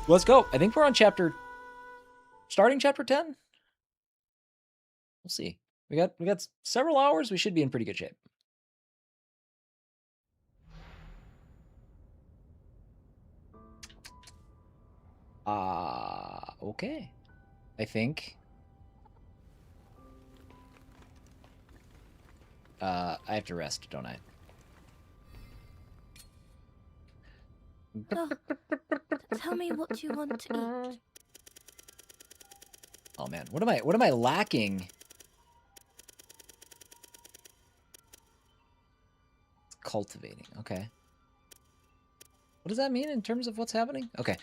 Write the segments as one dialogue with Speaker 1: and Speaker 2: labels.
Speaker 1: Let's go. I think we're on starting chapter 10. We'll see. We got several hours. We should be in pretty good shape. Okay. I think I have to rest, don't I?
Speaker 2: Oh, tell me what you want to eat.
Speaker 1: Oh man, what am I lacking? Cultivating. Okay. What does that mean in terms of what's happening? Okay.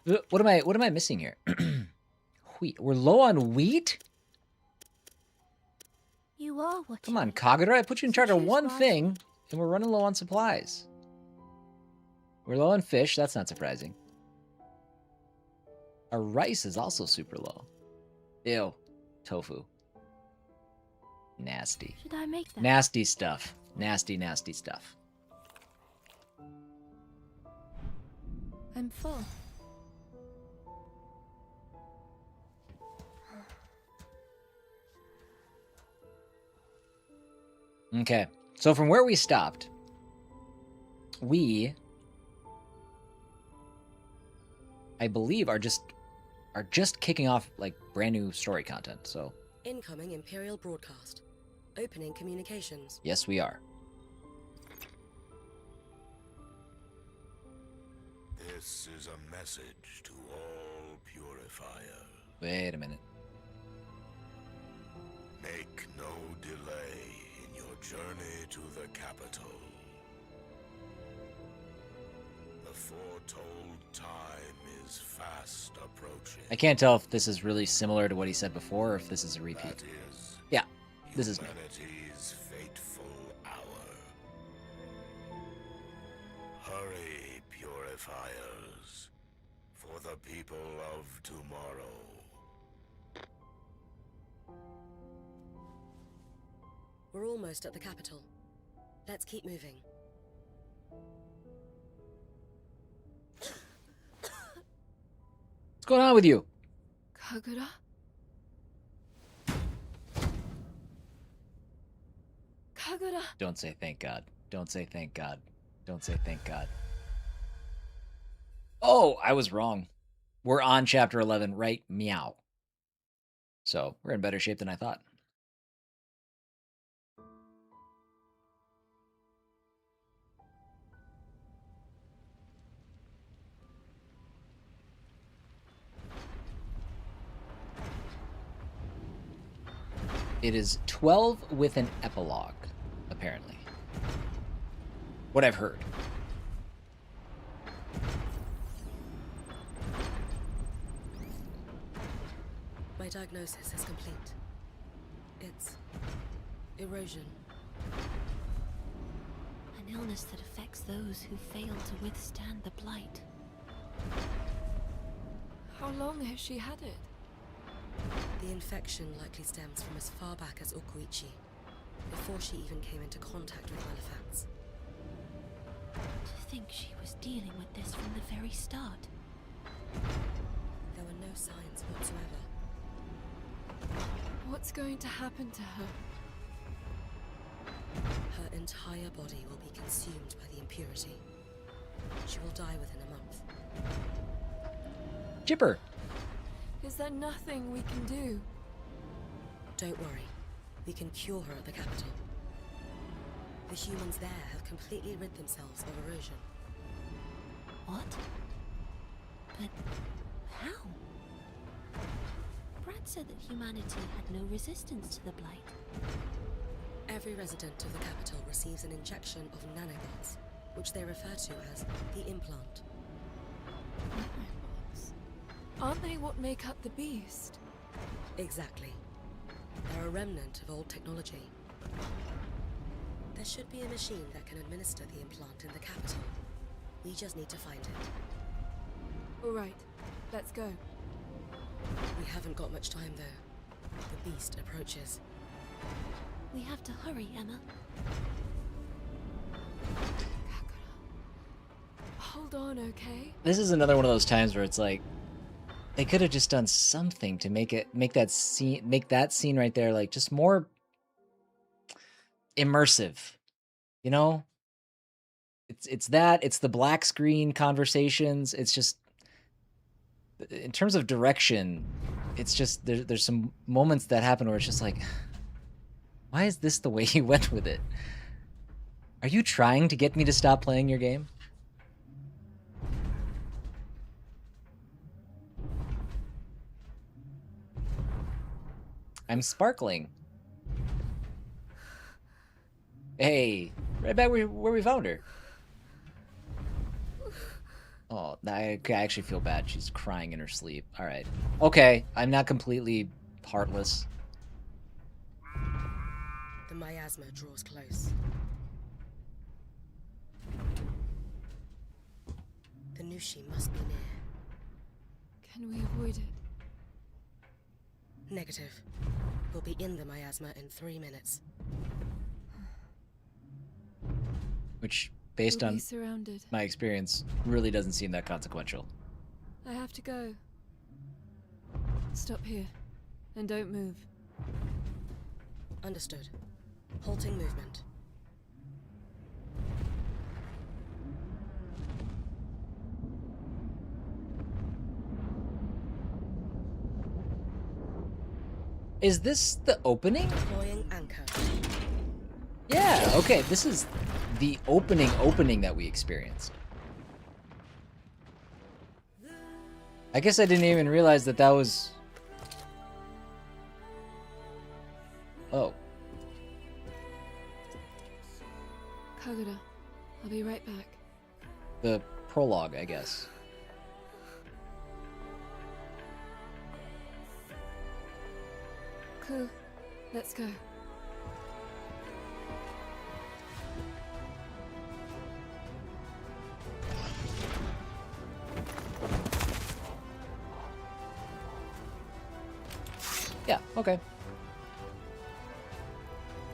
Speaker 1: What am I missing here? Wheat. We're low on wheat?
Speaker 2: You are what
Speaker 1: Come
Speaker 2: you
Speaker 1: on,
Speaker 2: eat.
Speaker 1: Kagura. I put you in
Speaker 2: So
Speaker 1: charge of
Speaker 2: choose
Speaker 1: one
Speaker 2: wisely.
Speaker 1: thing, and we're running low on supplies. We're low on fish. That's not surprising. Our rice is also super low. Ew. Tofu. Nasty.
Speaker 2: Should I make that?
Speaker 1: Nasty stuff. Nasty, nasty stuff.
Speaker 2: I'm full.
Speaker 1: Okay. So from where we stopped, we, I believe, are just kicking off like brand new story content. So
Speaker 3: Incoming Imperial broadcast. Opening communications.
Speaker 1: yes, we are.
Speaker 4: This is a message to all purifiers.
Speaker 1: Wait a minute.
Speaker 4: Make no delay in your journey to the capital. The foretold time is fast approaching.
Speaker 1: I can't tell if this is really similar to what he said before or if this is a repeat.
Speaker 4: That is
Speaker 1: Yeah, this is new.
Speaker 4: humanity's fateful hour. Hurry, purifiers, for the people of tomorrow.
Speaker 3: We're almost at the capital. Let's keep moving.
Speaker 1: What's going on with you?
Speaker 2: Kagura? Kagura!
Speaker 1: Don't say thank God. Don't say thank God. Don't say thank God. Oh, I was wrong. We're on chapter 11, right? Meow. So we're in better shape than I thought. It is 12 with an epilogue, apparently. What I've heard.
Speaker 3: My diagnosis is complete. It's erosion.
Speaker 2: An illness that affects those who fail to withstand the blight. How long has she had it?
Speaker 3: The infection likely stems from as far back as Okuichi, before she even came into contact with Malefats.
Speaker 2: To think she was dealing with this from the very start.
Speaker 3: There were no signs whatsoever.
Speaker 2: What's going to happen to her?
Speaker 3: Her entire body will be consumed by the impurity. She will die within a month.
Speaker 1: Chipper.
Speaker 2: Is there nothing we can do?
Speaker 3: Don't worry. We can cure her at the capital. The humans there have completely rid themselves of erosion.
Speaker 2: What? But how? Brad said that humanity had no resistance to the blight.
Speaker 3: Every resident of the capital receives an injection of nanobots, which they refer to as the implant.
Speaker 2: Nanobots? Aren't they what make up the beast?
Speaker 3: Exactly. They're a remnant of old technology. There should be a machine that can administer the implant in the capital. We just need to find it.
Speaker 2: All right, let's go.
Speaker 3: We haven't got much time, though. The beast approaches.
Speaker 2: We have to hurry, Emma. Kagura. Hold Hold on, okay?
Speaker 1: This is another one of those times where it's like they could have just done something to make that scene right there like just more immersive. You know? It's the black screen conversations. It's just in terms of direction, it's just there's some moments that happen where it's just like, why is this the way you went with it? Are you trying to get me to stop playing your game? I'm sparkling. Hey, right back where we found her. Oh, I actually feel bad. She's crying in her sleep. All right. Okay, I'm not completely heartless.
Speaker 3: The miasma draws close. The Nushi must be near.
Speaker 2: Can we avoid it?
Speaker 3: Negative. We'll be in the miasma in 3 minutes.
Speaker 1: Which, based
Speaker 2: We'll
Speaker 1: on
Speaker 2: be surrounded.
Speaker 1: my experience, really doesn't seem that consequential.
Speaker 2: I have to go. Stop here. And don't move.
Speaker 3: Understood. Halting movement.
Speaker 1: Is this the opening?
Speaker 3: Deploying anchor.
Speaker 1: Yeah, okay, this is the opening that we experienced. I guess I didn't even realize that was... Oh.
Speaker 2: Kagura, I'll be right back.
Speaker 1: The prologue, I guess.
Speaker 2: Cool. Let's go.
Speaker 1: Yeah, okay.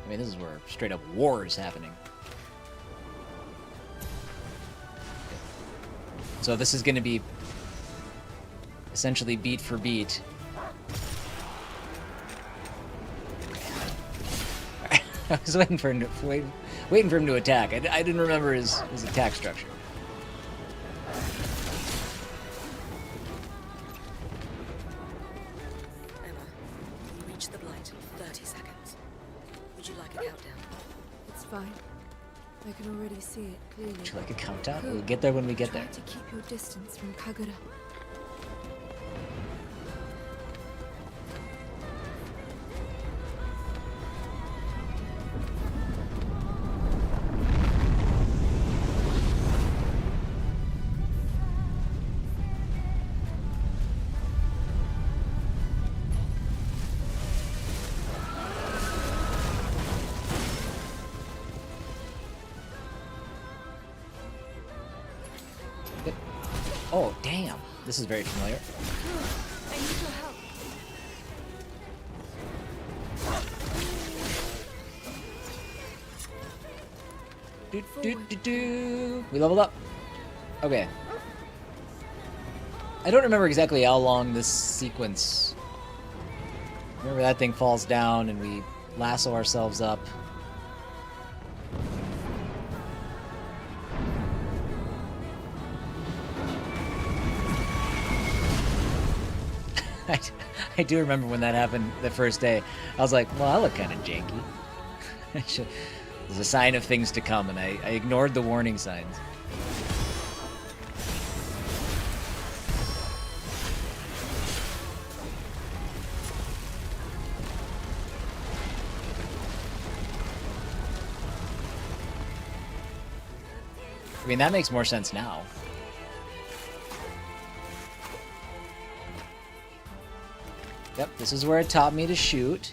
Speaker 1: I mean, this is where straight up war is happening. So this is going to be essentially beat for beat. I was waiting for him to attack. I didn't remember his attack structure.
Speaker 3: Emma, you reach the blight in 30 seconds. Would you like a countdown?
Speaker 2: It's fine. I can already see it clearly.
Speaker 1: Would you like a countdown?
Speaker 2: Cool.
Speaker 1: We'll get there when we get
Speaker 2: Try
Speaker 1: there.
Speaker 2: to keep your distance from Kagura.
Speaker 1: Oh, damn. This is very familiar.
Speaker 2: I need your help.
Speaker 1: We leveled up. Okay. I don't remember exactly how long this sequence... Remember that thing falls down and we lasso ourselves up. I do remember when that happened the first day. I was like, well, I look kind of janky. There's a sign of things to come, and I ignored the warning signs. I mean, that makes more sense now. Yep, this is where it taught me to shoot.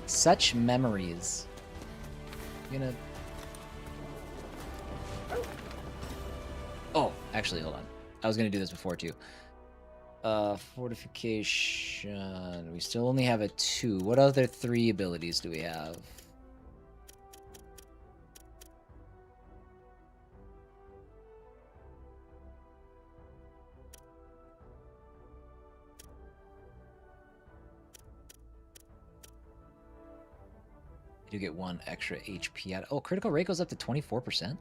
Speaker 1: Such memories. I'm gonna... Oh, actually, hold on. I was gonna do this before, too. Fortification. We still only have a 2. What other 3 abilities do we have? You do get 1 extra HP out. Oh, critical rate goes up to 24%?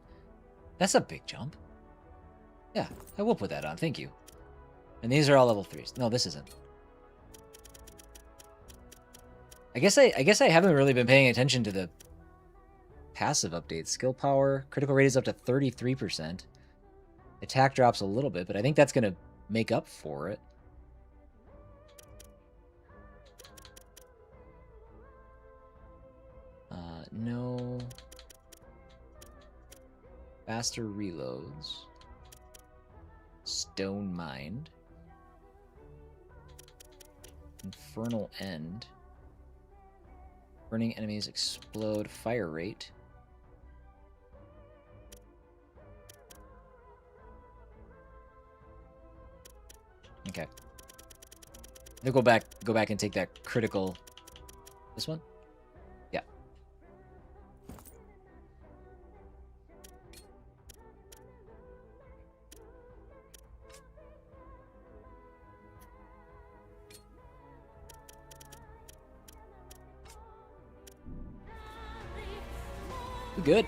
Speaker 1: That's a big jump. Yeah, I will put that on. Thank you. And these are all level 3s. No, this isn't. I guess I haven't really been paying attention to the passive updates. Skill power, critical rate is up to 33%. Attack drops a little bit, but I think that's going to make up for it. No. Faster reloads. Stone Mind. Infernal End. Burning enemies explode. Fire rate. Okay. They'll go back and take that critical. This one? Yeah. Good.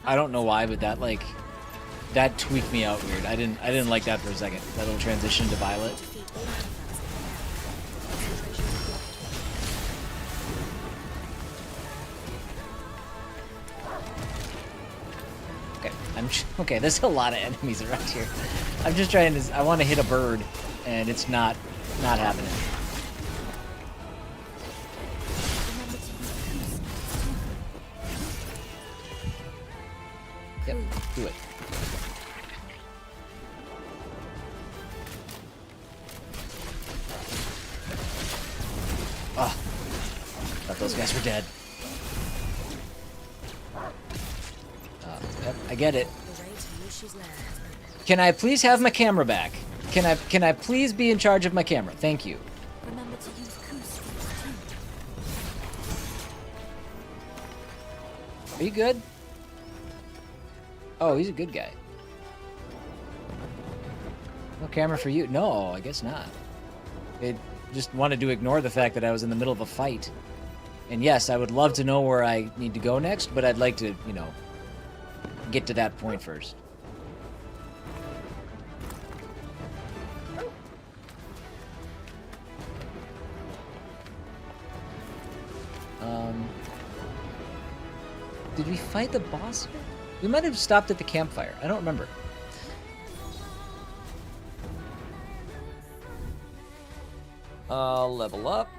Speaker 1: I don't know why, but that tweaked me out weird. I didn't like that for a second. That little transition to Violet. Okay, there's a lot of enemies around here. I'm just trying to. I want to hit a bird, and it's not happening. Yep, do it. Oh, thought those guys were dead. Yep, I get it. Can I please have my camera back? Can I please be in charge of my camera? Thank you.
Speaker 2: Remember to use Goose.
Speaker 1: Are you good? Oh, he's a good guy. No camera for you? No, I guess not. It just wanted to ignore the fact that I was in the middle of a fight. And yes, I would love to know where I need to go next, but I'd like to, you know, get to that point first. Did we fight the boss? We might have stopped at the campfire. I don't remember. Level up.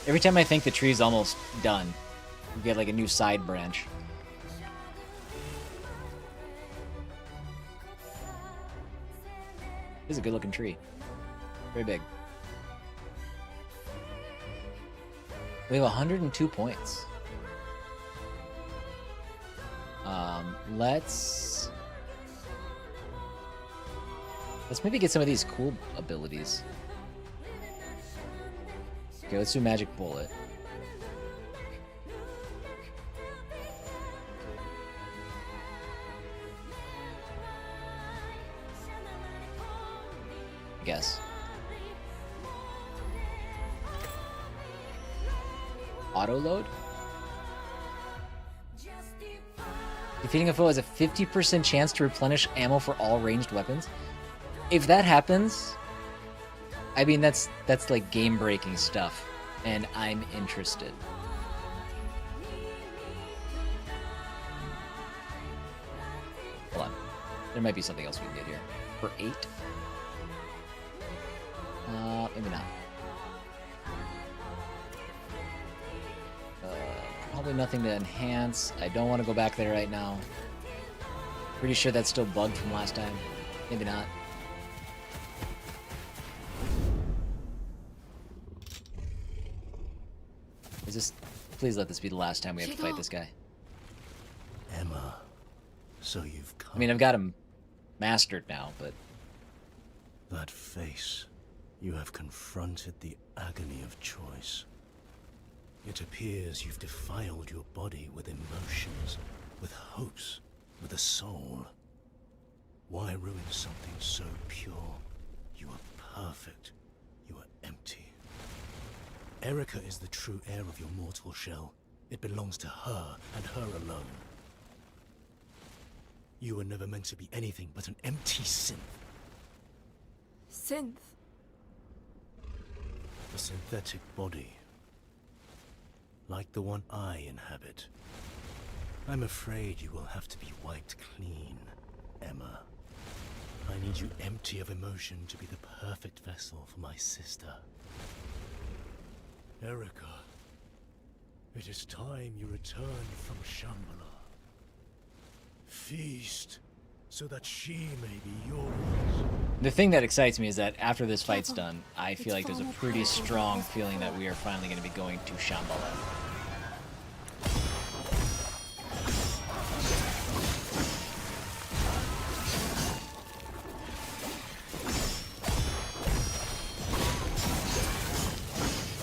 Speaker 1: Every time I think the tree's almost done, we get like a new side branch. This is a good looking tree. Very big. We have 102 points. Let's maybe get some of these cool abilities. Okay, let's do Magic Bullet. I guess. Auto load? Defeating a foe has a 50% chance to replenish ammo for all ranged weapons. If that happens, I mean, that's like game-breaking stuff, and I'm interested. Hold on. There might be something else we can get here. For 8? Maybe not. Probably nothing to enhance. I don't want to go back there right now. Pretty sure that's still bugged from last time. Maybe not. Is this... Please let this be the last time we have to fight this guy.
Speaker 5: Emma, so you've come.
Speaker 1: I mean, I've got him mastered now, but...
Speaker 5: That face. You have confronted the agony of choice. It appears you've defiled your body with emotions, with hopes, with a soul. Why ruin something so pure? You are perfect. You are empty. Erica is the true heir of your mortal shell. It belongs to her and her alone. You were never meant to be anything but an empty synth.
Speaker 2: Synth.
Speaker 5: A synthetic body. Like the one I inhabit. I'm afraid you will have to be wiped clean, Emma. I need you empty of emotion to be the perfect vessel for my sister. Erica, it is time you return from Shambhala. Feast, so that she may be yours.
Speaker 1: The thing that excites me is that after this fight's done, I feel like there's a pretty strong feeling that we are finally going to be going to Shambhala.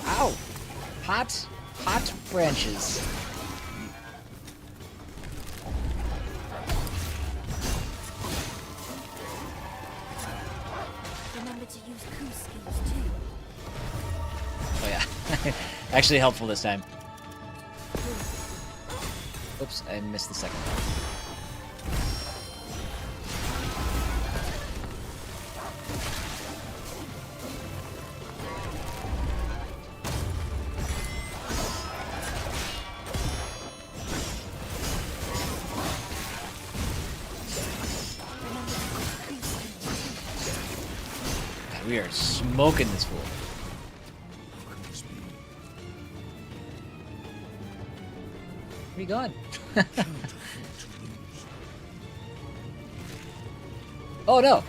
Speaker 1: Ow! Hot branches.
Speaker 2: Remember to use coup skills too.
Speaker 1: Oh yeah. Actually helpful this time. Oops, I missed the second one. God, we are smoking this fool. Where you going? Oh no!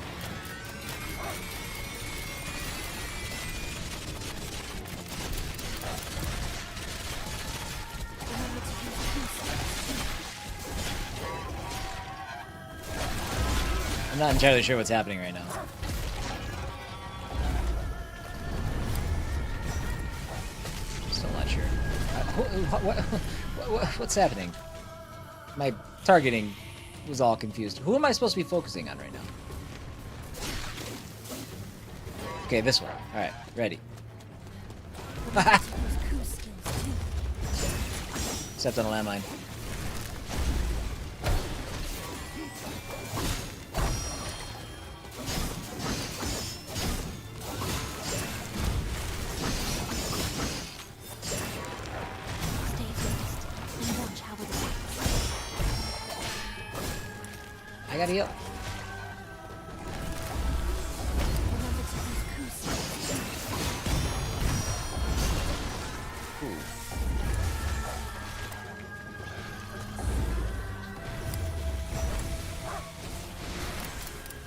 Speaker 1: I'm not entirely sure what's happening right now. Still not sure. What's happening? My targeting was all confused. Who am I supposed to be focusing on right now? Okay, this one. Alright, ready. Stepped on a landmine. I gotta heal. Ooh.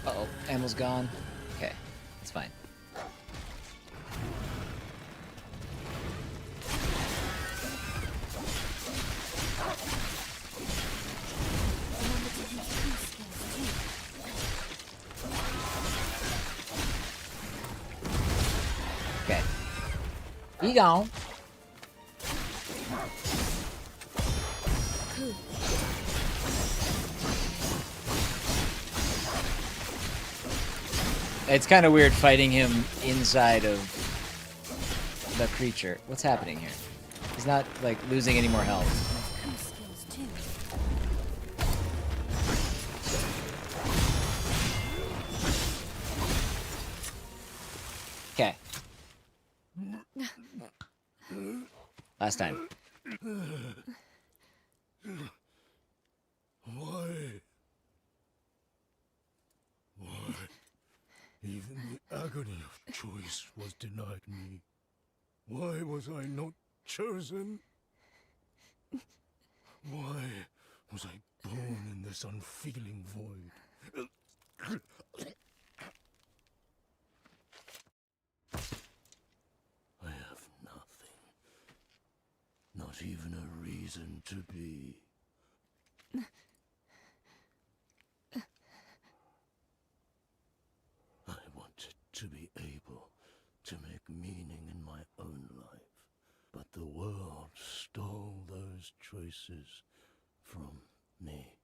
Speaker 1: Uh-oh, ammo's gone. Okay, it's fine. Okay. Be gone. It's kind of weird fighting him inside of the creature. What's happening here? He's not, like, losing any more health. Okay. Last time.
Speaker 5: Why? Why? Even the agony of choice was denied me. Why was I not chosen? Why was I born in this unfeeling void? I have nothing. Not even a reason to be. I wanted to be able to make meaning in my own life, but the world stole those choices from me.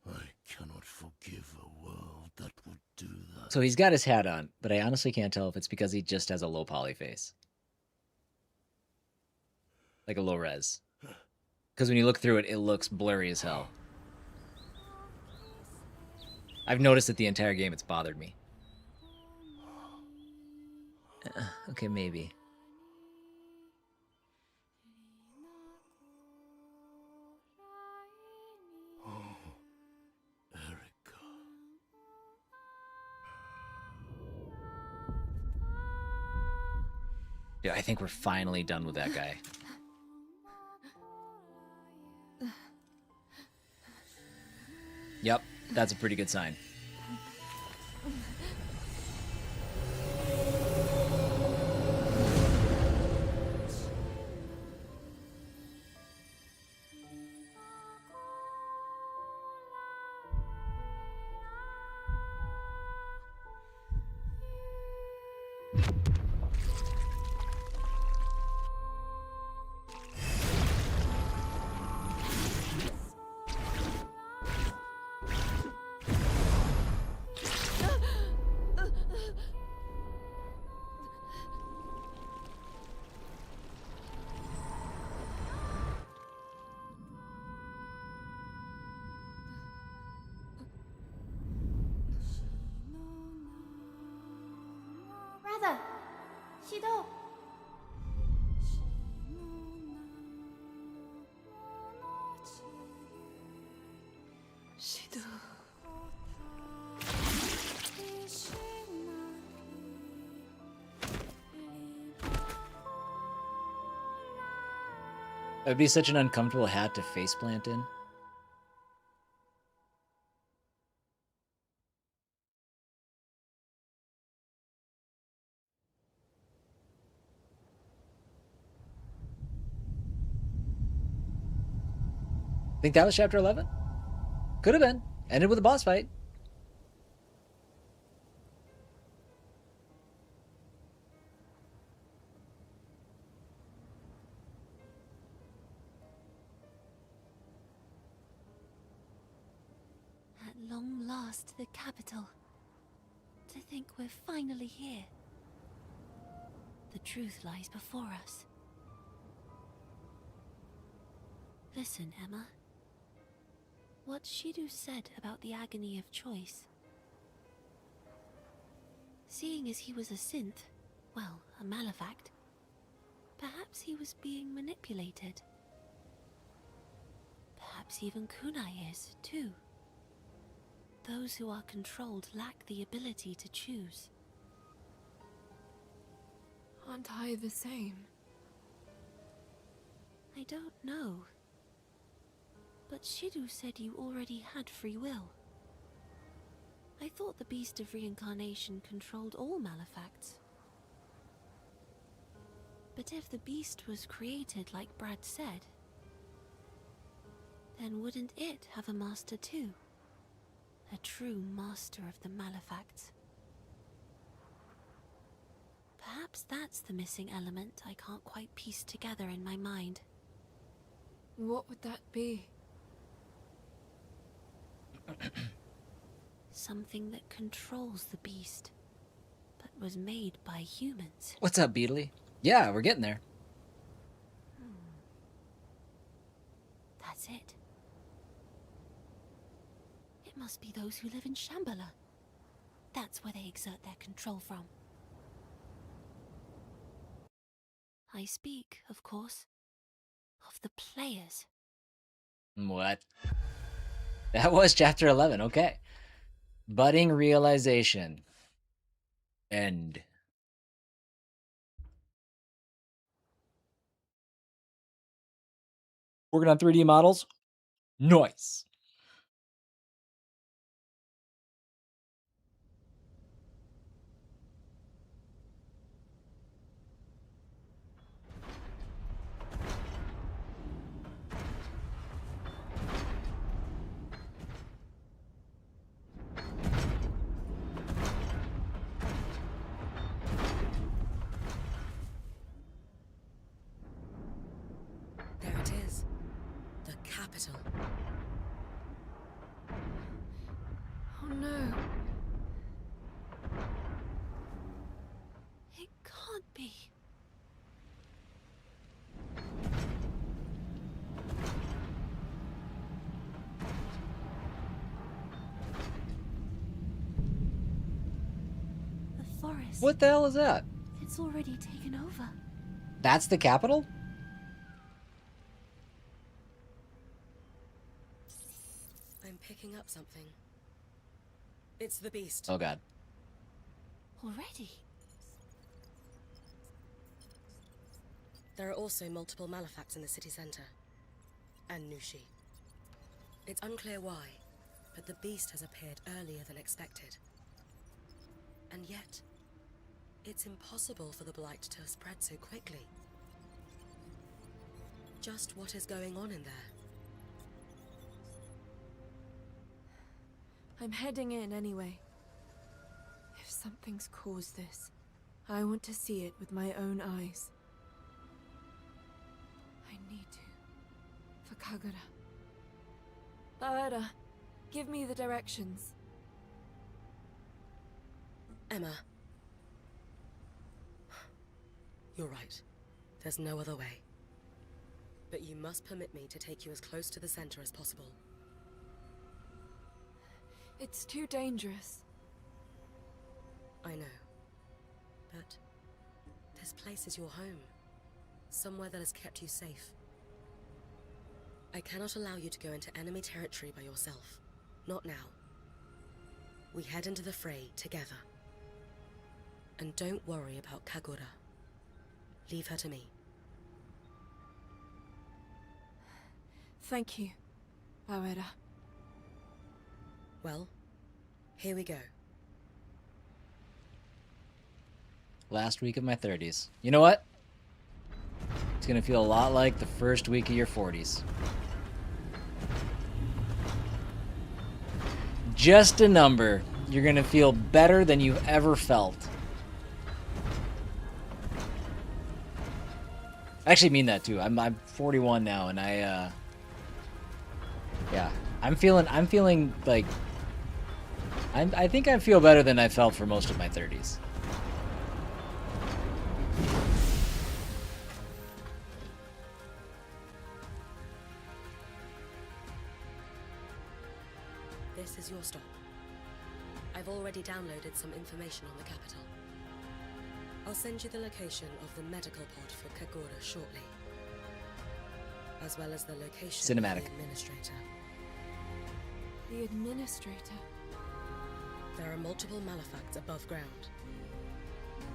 Speaker 5: I cannot forgive a world that would do that.
Speaker 1: So he's got his hat on, but I honestly can't tell if it's because he just has a low poly face. Like a low res. Because when you look through it, it looks blurry as hell. I've noticed it the entire game. It's bothered me. Okay, maybe.
Speaker 5: Oh, Erica.
Speaker 1: Yeah, I think we're finally done with that guy. Yep, that's a pretty good sign.
Speaker 2: Brother! Shido!
Speaker 6: Shido.
Speaker 1: It would be such an uncomfortable hat to faceplant in. Think that was chapter 11? Could have been. Ended with a boss fight.
Speaker 2: At long last, the capital. To think we're finally here. The truth lies before us. Listen, Emma. What Shidu said about the agony of choice. Seeing as he was a synth, well, a malefact, perhaps he was being manipulated. Perhaps even Kunai is, too. Those who are controlled lack the ability to choose.
Speaker 6: Aren't I the same?
Speaker 2: I don't know. But Shidu said you already had free will. I thought the beast of reincarnation controlled all malefacts. But if the beast was created like Brad said, then wouldn't it have a master too? A true master of the malefacts. Perhaps that's the missing element I can't quite piece together in my mind.
Speaker 6: What would that be?
Speaker 2: Something that controls the beast, but was made by humans.
Speaker 1: What's up, Beatley? Yeah, we're getting there.
Speaker 2: That's it. It must be those who live in Shambhala. That's where they exert their control from. I speak, of course, of the players.
Speaker 1: What? That was chapter 11, okay. Budding realization. End. Working on 3D models. Nice.
Speaker 3: There it is. The capital.
Speaker 6: Oh no.
Speaker 2: It can't be. The forest.
Speaker 1: What the hell is that?
Speaker 2: It's already taken over.
Speaker 1: That's the capital?
Speaker 3: I'm picking up something. It's the beast.
Speaker 1: Oh god.
Speaker 2: Already?
Speaker 3: There are also multiple malefacts in the city center. And Nushi. It's unclear why, but the beast has appeared earlier than expected. And yet, it's impossible for the blight to have spread so quickly. Just what is going on in there?
Speaker 6: I'm heading in anyway. If something's caused this, I want to see it with my own eyes. I need to. For Kagura. Baera, give me the directions.
Speaker 3: Emma. You're right. There's no other way. But you must permit me to take you as close to the center as possible.
Speaker 6: It's too dangerous.
Speaker 3: I know. But this place is your home. Somewhere that has kept you safe. I cannot allow you to go into enemy territory by yourself. Not now. We head into the fray together. And don't worry about Kagura. Leave her to me.
Speaker 6: Thank you, Baera.
Speaker 3: Well, here we go.
Speaker 1: Last week of my 30s. You know what? It's gonna feel a lot like the first week of your 40s. Just a number. You're gonna feel better than you've ever felt. I actually mean that too. I'm 41 now, and yeah, I'm feeling like I think I feel better than I felt for most of my 30s.
Speaker 3: This is your stop. I've already downloaded some information on the capital. I'll send you the location of the medical pod for Kagura shortly. As well as the location
Speaker 1: Cinematic.
Speaker 3: of the administrator.
Speaker 6: The administrator.
Speaker 3: There are multiple malefacts above ground.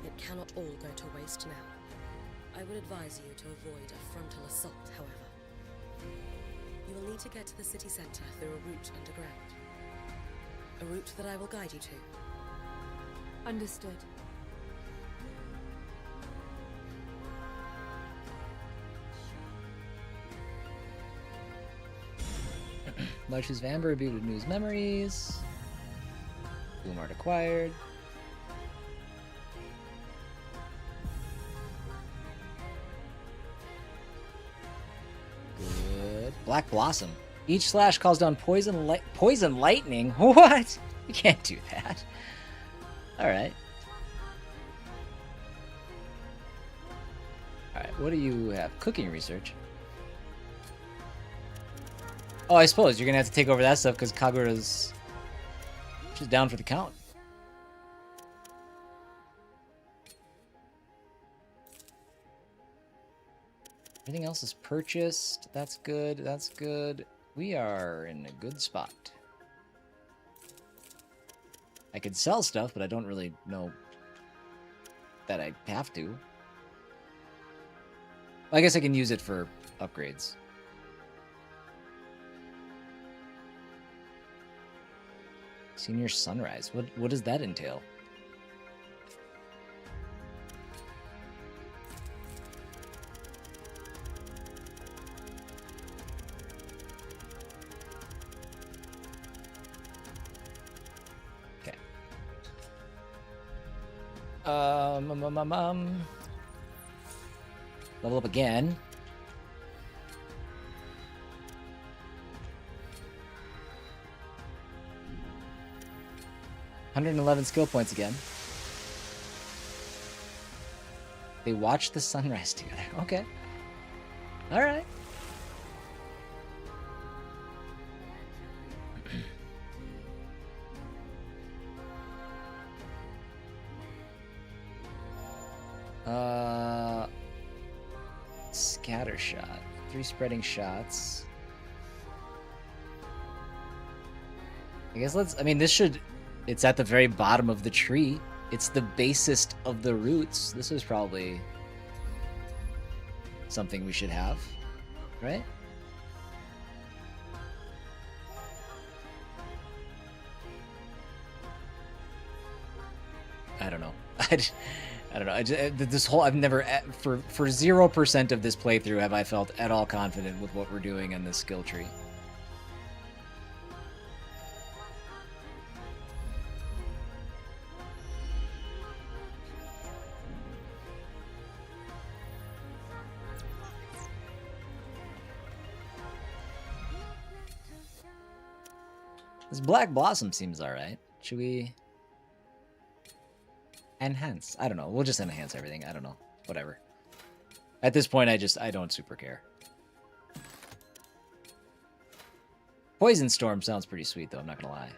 Speaker 3: It cannot all go to waste now. I would advise you to avoid a frontal assault, however. You will need to get to the city center through a route underground. A route that I will guide you to.
Speaker 6: Understood.
Speaker 1: Marsh's Vamber rebooted news memories. Bloomart acquired. Good. Black Blossom. Each slash calls down poison lightning. What? You can't do that. All right. All right. What do you have? Cooking research. Oh, I suppose you're gonna have to take over that stuff because Kagura's she's down for the count. Everything else is purchased. That's good. That's good. We are in a good spot. I could sell stuff, but I don't really know that I have to. I guess I can use it for upgrades. Senior Sunrise. What does that entail? Okay. Level up again. $111 skill points again. They watch the sunrise together. Okay. All right. Scatter shot. 3 spreading shots. I guess I mean, this should... It's at the very bottom of the tree. It's the basest of the roots. This is probably something we should have, right? I don't know. I don't know. This whole... I've never... For 0% of this playthrough have I felt at all confident with what we're doing in this skill tree. This Black Blossom seems alright. Should we... enhance? I don't know. We'll just enhance everything. I don't know. Whatever. At this point, I don't super care. Poison Storm sounds pretty sweet, though. I'm not gonna lie.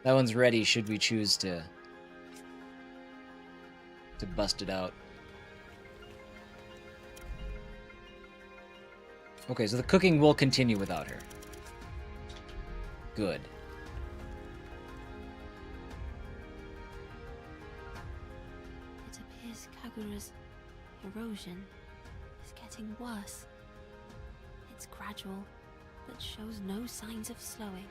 Speaker 1: That one's ready should we choose to bust it out. Okay, so the cooking will continue without her. Good.
Speaker 2: It appears Kagura's erosion is getting worse. It's gradual, but shows no signs of slowing.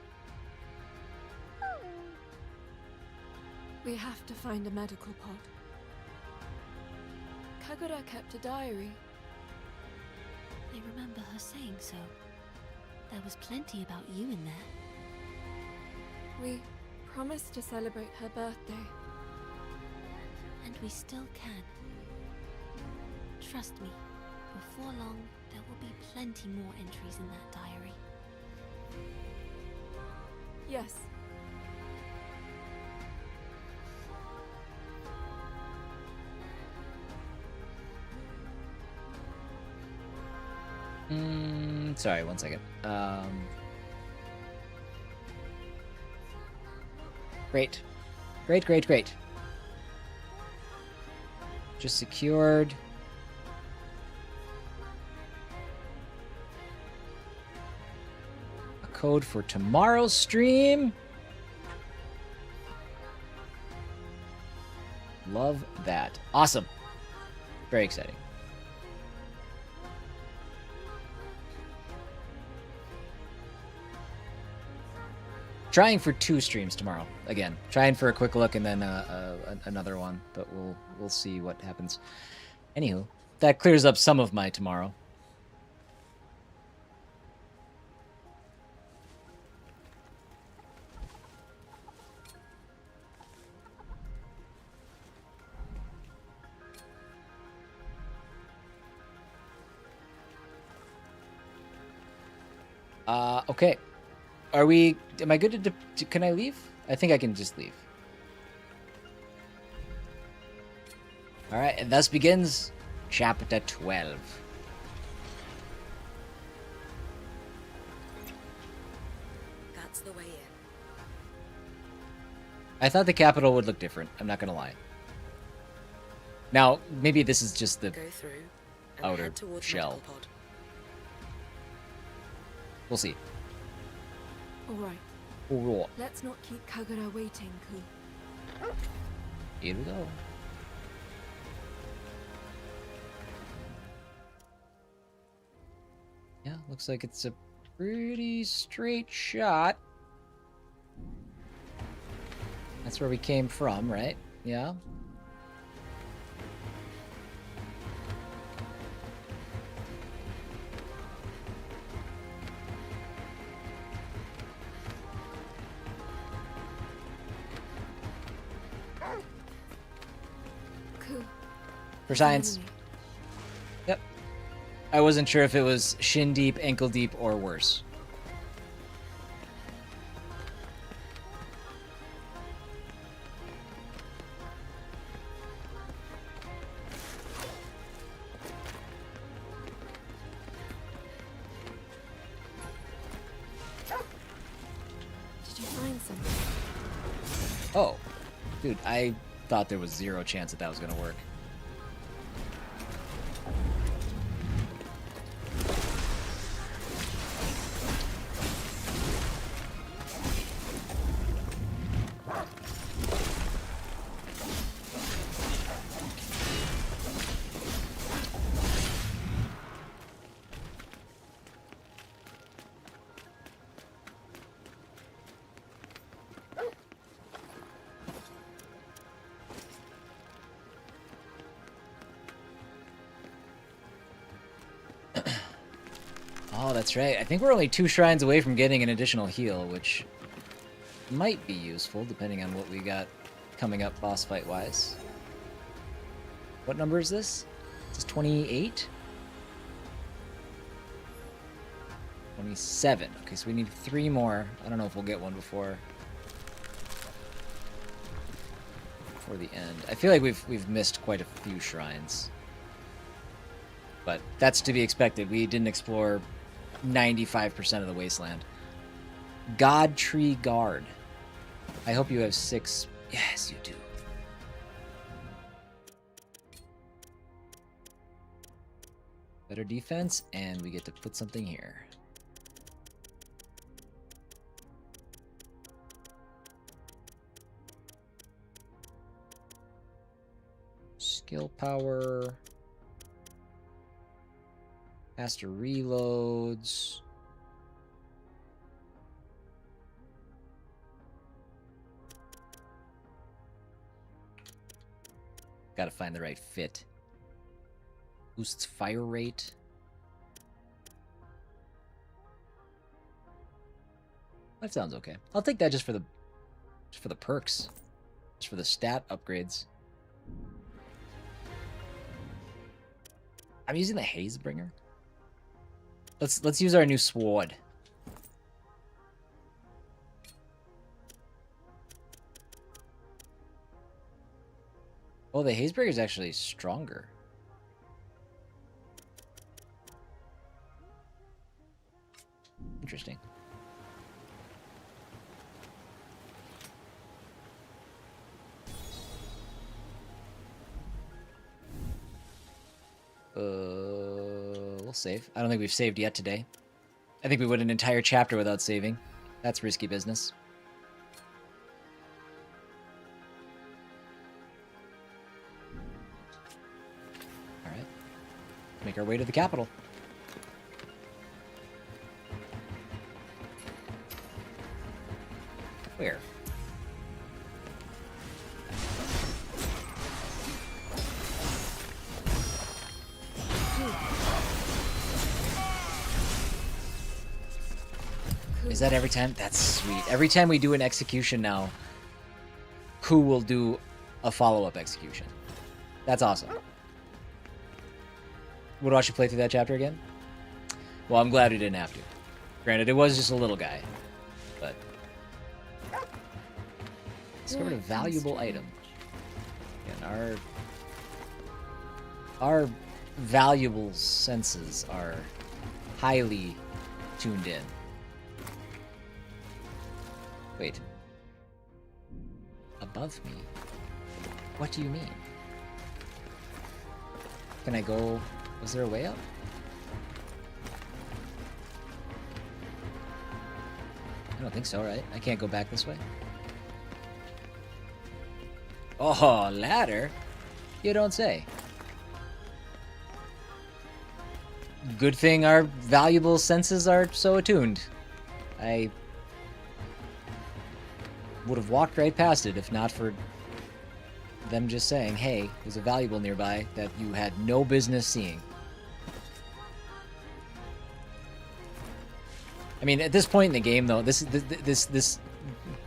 Speaker 6: We have to find a medical pod. Kagura kept a diary.
Speaker 2: I remember her saying so. There was plenty about you in there.
Speaker 6: We promised to celebrate her birthday.
Speaker 2: And we still can. Trust me, before long, there will be plenty more entries in that diary.
Speaker 6: Yes.
Speaker 1: Sorry, one second. Great. Great. Just secured. A code for tomorrow's stream. Love that. Awesome. Very exciting. Trying for 2 streams tomorrow. Again, trying for a quick look and then another one, but we'll see what happens. Anywho, that clears up some of my tomorrow. Okay. Am I good to can I leave? I think I can just leave. Alright, and thus begins chapter 12.
Speaker 3: That's the way in.
Speaker 1: I thought the capital would look different, I'm not gonna lie. Now, maybe this is just the
Speaker 3: Go through and
Speaker 1: outer
Speaker 3: head towards
Speaker 1: shell.
Speaker 3: medical pod.
Speaker 1: We'll see.
Speaker 6: Alright,
Speaker 1: Alright.
Speaker 6: let's not keep Kagura waiting, Ku.
Speaker 1: Here we go. Yeah, looks like it's a pretty straight shot. That's where we came from, right? Yeah.
Speaker 6: Ku.
Speaker 1: For science.
Speaker 6: enemy.
Speaker 1: Yep. I wasn't sure if it was shin deep, ankle deep, or worse.
Speaker 6: Did you find something?
Speaker 1: Oh. Dude, I thought there was 0 chance that that was going to work. Oh, that's right. I think we're only 2 shrines away from getting an additional heal, which might be useful depending on what we got coming up boss fight wise. What number is this? This is 28? 27. Okay, so we need 3 more. I don't know if we'll get one before the end. I feel like we've missed quite a few shrines. But that's to be expected. We didn't explore 95% of the wasteland. God Tree Guard. I hope you have 6. Yes, you do. Better defense, and we get to put something here. Skill power. Faster reloads. Gotta find the right fit. Boosts fire rate. That sounds okay. I'll take that just for the perks. Just for the stat upgrades. I'm using the Hazebringer. Let's use our new sword. Oh, the Hazebringer is actually stronger. Interesting. We'll save. I don't think we've saved yet today. I think we went an entire chapter without saving. That's risky business. Alright. Make our way to the capital. Where? Is that every time? That's sweet. Every time we do an execution now, Ku will do a follow-up execution. That's awesome. Would watch you play through that chapter again? Well, I'm glad we didn't have to. Granted, it was just a little guy, but discovered a valuable item. And our valuable senses are highly tuned in. Wait. Above me? What do you mean? Can I go... Was there a way up? I don't think so, right? I can't go back this way. Oh, ladder? You don't say. Good thing our valuable senses are so attuned. I would have walked right past it if not for them just saying, hey, there's a valuable nearby that you had no business seeing. I mean, at this point in the game, though, this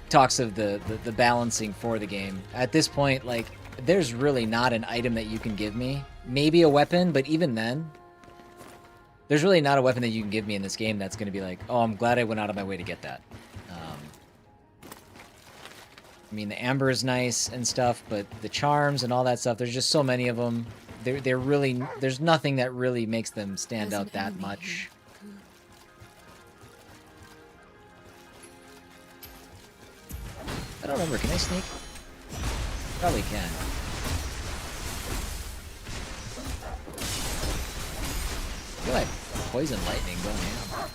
Speaker 1: talks of the balancing for the game. At this point, like, there's really not an item that you can give me. Maybe a weapon, but even then, there's really not a weapon that you can give me in this game that's going to be like, oh, I'm glad I went out of my way to get that. I mean, the amber is nice and stuff, but the charms and all that stuff, there's just so many of them. They're really, there's nothing that really makes them stand
Speaker 6: There's
Speaker 1: out
Speaker 6: an
Speaker 1: that
Speaker 6: enemy
Speaker 1: much.
Speaker 6: here.
Speaker 1: I don't remember. Can I sneak? Probably can. I feel like poison lightning going ham.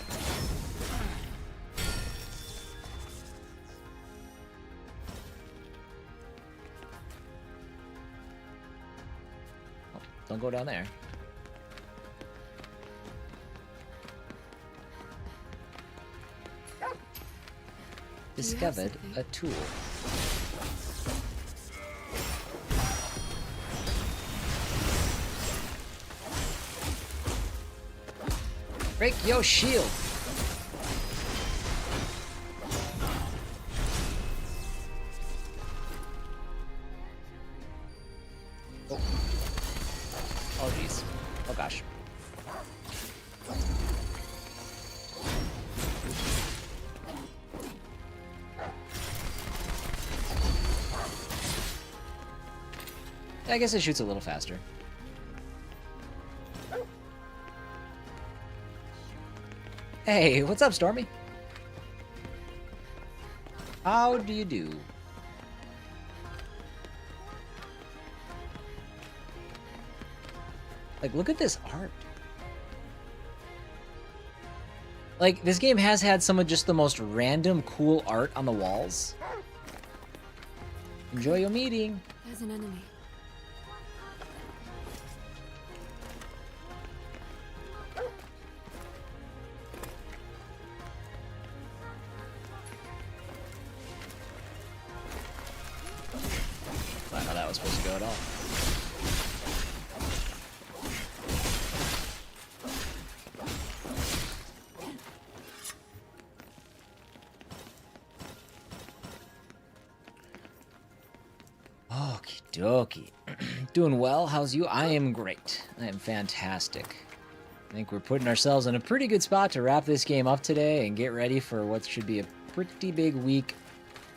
Speaker 1: Oh, don't go down there. Discovered a tool. Break your shield. Oh. Oh, jeez. Oh, gosh. I guess it shoots a little faster. Hey, what's up, Stormy? How do you do? Like, look at this art. Like, this game has had some of just the most random cool art on the walls. Enjoy your meeting.
Speaker 6: There's an enemy.
Speaker 1: Not how that was supposed to go at all. Okie dokie. Doing well. How's you? I am great. I am fantastic. I think we're putting ourselves in a pretty good spot to wrap this game up today and get ready for what should be a pretty big week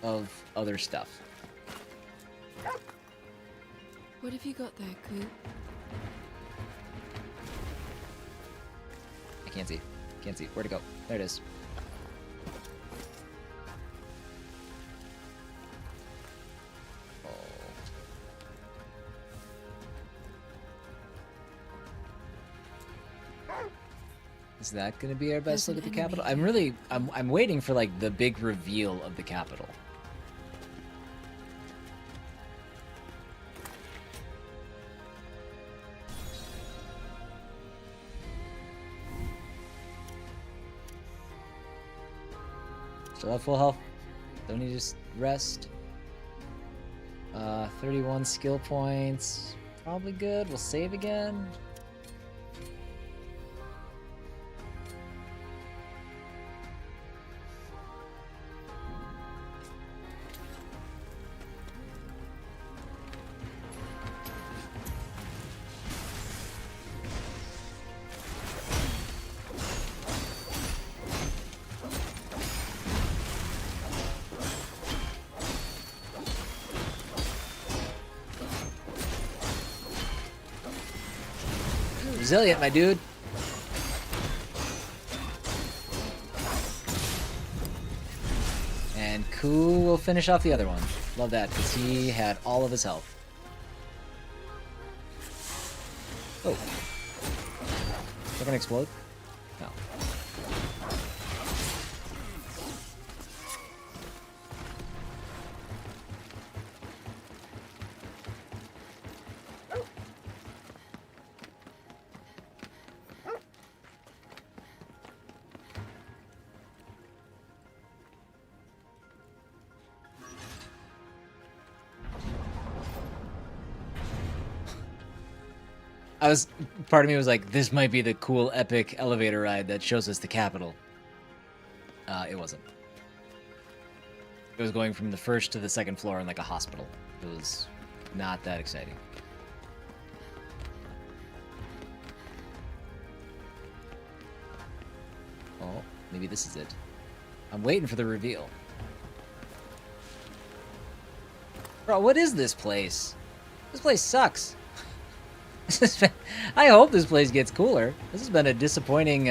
Speaker 1: of other stuff.
Speaker 6: What have you got there, Coop?
Speaker 1: I can't see. Can't see. Where'd it go? There it is. Oh. Is that gonna be our best
Speaker 6: There's
Speaker 1: look at
Speaker 6: an
Speaker 1: the capital?
Speaker 6: enemy
Speaker 1: I'm waiting for like the big reveal of the capital. Still have full health. Don't need to rest. 31 skill points. Probably good. We'll save again. Resilient, my dude. And Ku will finish off the other one. Love that, because he had all of his health. Oh. They're gonna explode? No. Part of me was like, this might be the cool, epic elevator ride that shows us the capital. It wasn't. It was going from the first to the second floor in like a hospital. It was not that exciting. Oh, maybe this is it. I'm waiting for the reveal. Bro, what is this place? This place sucks. I hope this place gets cooler. This has been a disappointing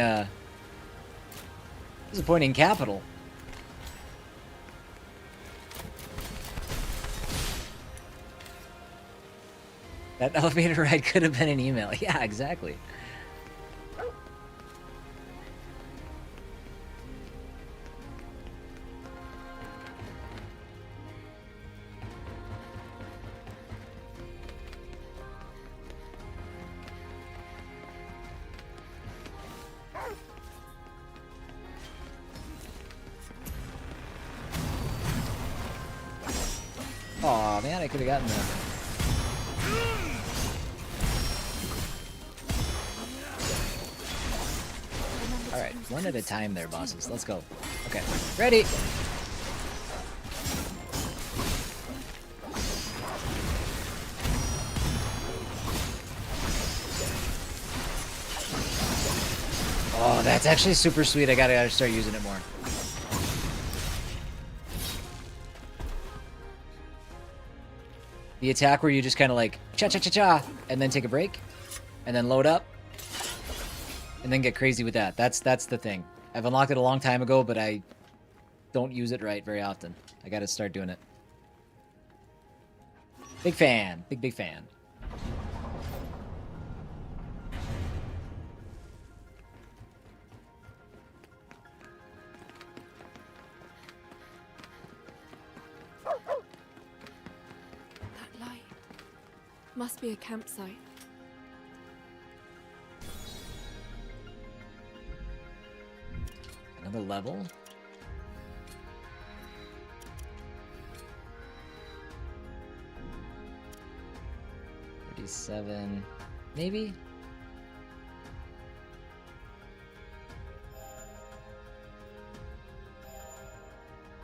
Speaker 1: capital. That elevator ride could have been an email. Yeah, exactly. Aw, man, I could have gotten that. Alright, one at a time there, bosses. Let's go. Okay, ready! Oh, that's actually super sweet. I gotta start using it more. The attack where you just kind of like cha-cha-cha-cha and then take a break and then load up and then get crazy with that. That's the thing. I've unlocked it a long time ago, but I don't use it right very often. I gotta start doing it. Big fan. Big fan.
Speaker 6: That light must be a campsite.
Speaker 1: Another level. $37, maybe?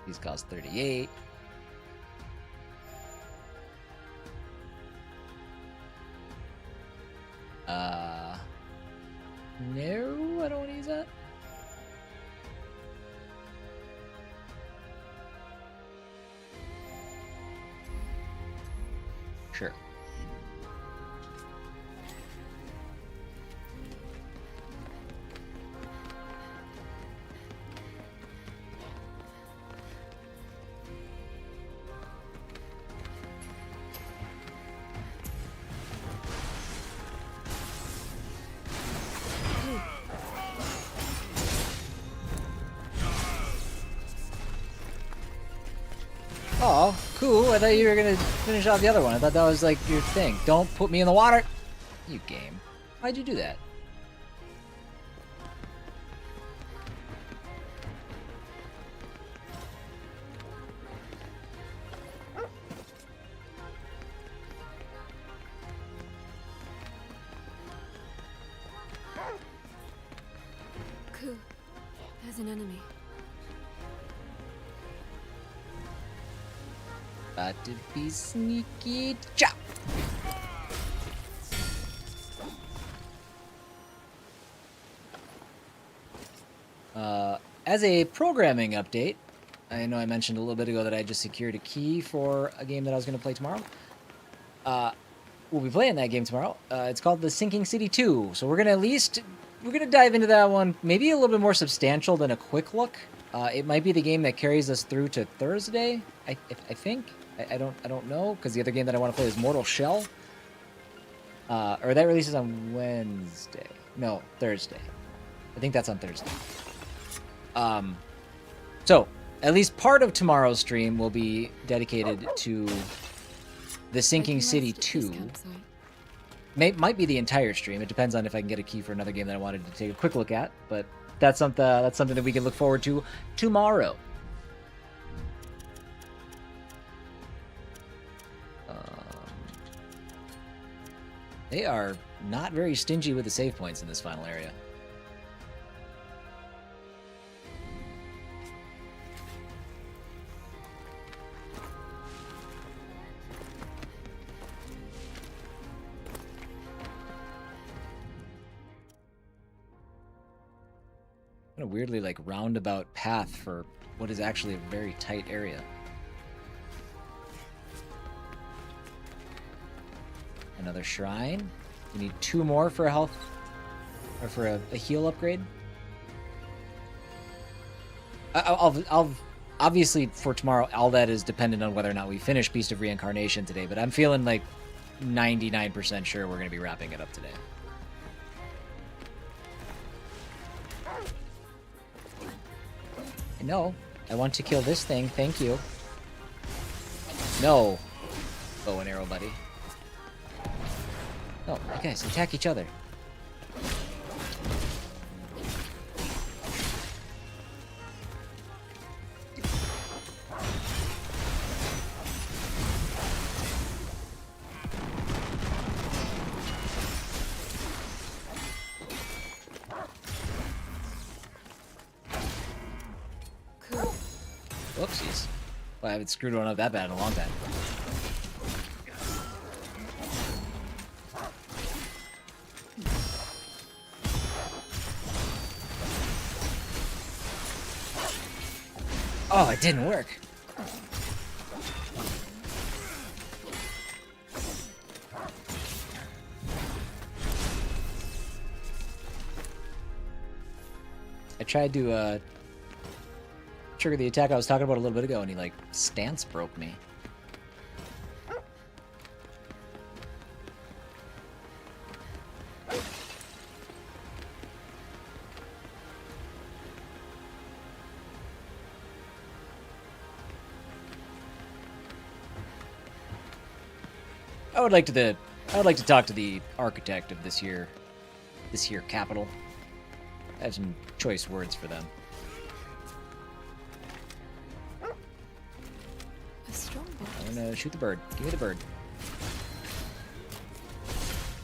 Speaker 1: These cost $38. No, I don't want to use that. Sure. Oh, cool. I thought you were gonna finish off the other one. I thought that was like your thing. Don't put me in the water! You game. Why'd you do that?
Speaker 6: Cool. There's an enemy.
Speaker 1: About to be sneaky. Chop! As a programming update, I know I mentioned a little bit ago that I just secured a key for a game that I was going to play tomorrow. We'll be playing that game tomorrow. It's called The Sinking City 2. So we're going to dive into that one, maybe a little bit more substantial than a quick look. It might be the game that carries us through to Thursday, I think. I don't know, because the other game that I want to play is Mortal Shell. Or that releases on Wednesday. No, Thursday. I think that's on Thursday. So, at least part of tomorrow's stream will be dedicated to The Sinking City 2. Might be the entire stream. It depends on if I can get a key for another game that I wanted to take a quick look at. But that's something that we can look forward to tomorrow. They are not very stingy with the save points in this final area. What a weirdly like roundabout path for what is actually a very tight area. Another shrine. We need 2 more for a health or for a heal upgrade. I'll obviously for tomorrow. All that is dependent on whether or not we finish Beast of Reincarnation today. But I'm feeling like 99% sure we're going to be wrapping it up today. No, I want to kill this thing. Thank you. No, bow and arrow, buddy. No, you guys attack each other. Whoopsies. Well, I haven't screwed one up that bad in a long time. Oh, it didn't work. I tried to trigger the attack I was talking about a little bit ago, and he like stance broke me. I would like to talk to the architect of this here capital. I have some choice words for them.
Speaker 6: A strong box.
Speaker 1: I'm gonna shoot the bird. Give me the bird.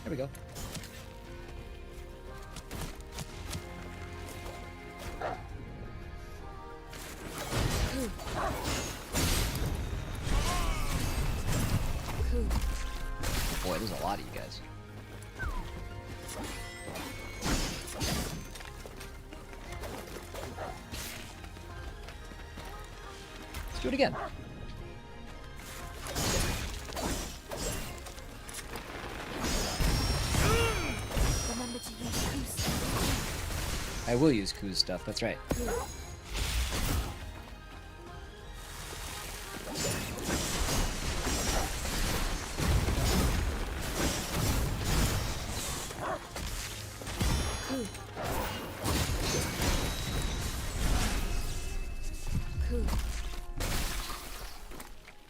Speaker 1: There we go. Boy, there's a lot of you guys. Let's do it again.
Speaker 2: Remember to use Koo's stuff.
Speaker 1: I will use Koo's stuff, that's right.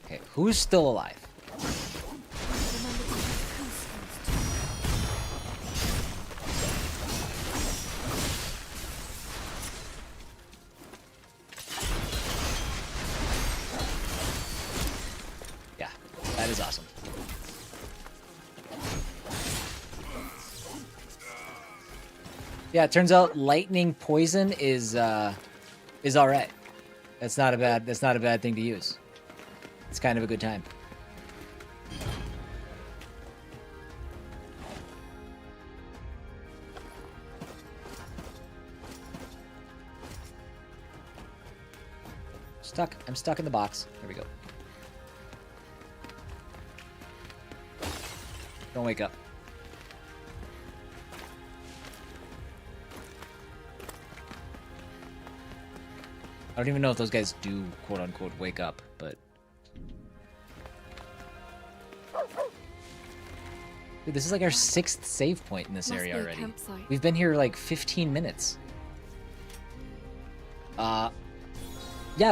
Speaker 1: Okay, who's still alive?
Speaker 2: Remember to use Koo's skills too.
Speaker 1: Yeah, that is awesome. Yeah, it turns out lightning poison is all right. That's not a bad thing to use. It's kind of a good time. Stuck. I'm stuck in the box. There we go. Don't wake up. I don't even know if those guys do quote-unquote wake up, but... Dude, this is like our 6th save point in this
Speaker 6: Must
Speaker 1: area
Speaker 6: be a
Speaker 1: already.
Speaker 6: campsite.
Speaker 1: We've been here like 15 minutes. Yeah,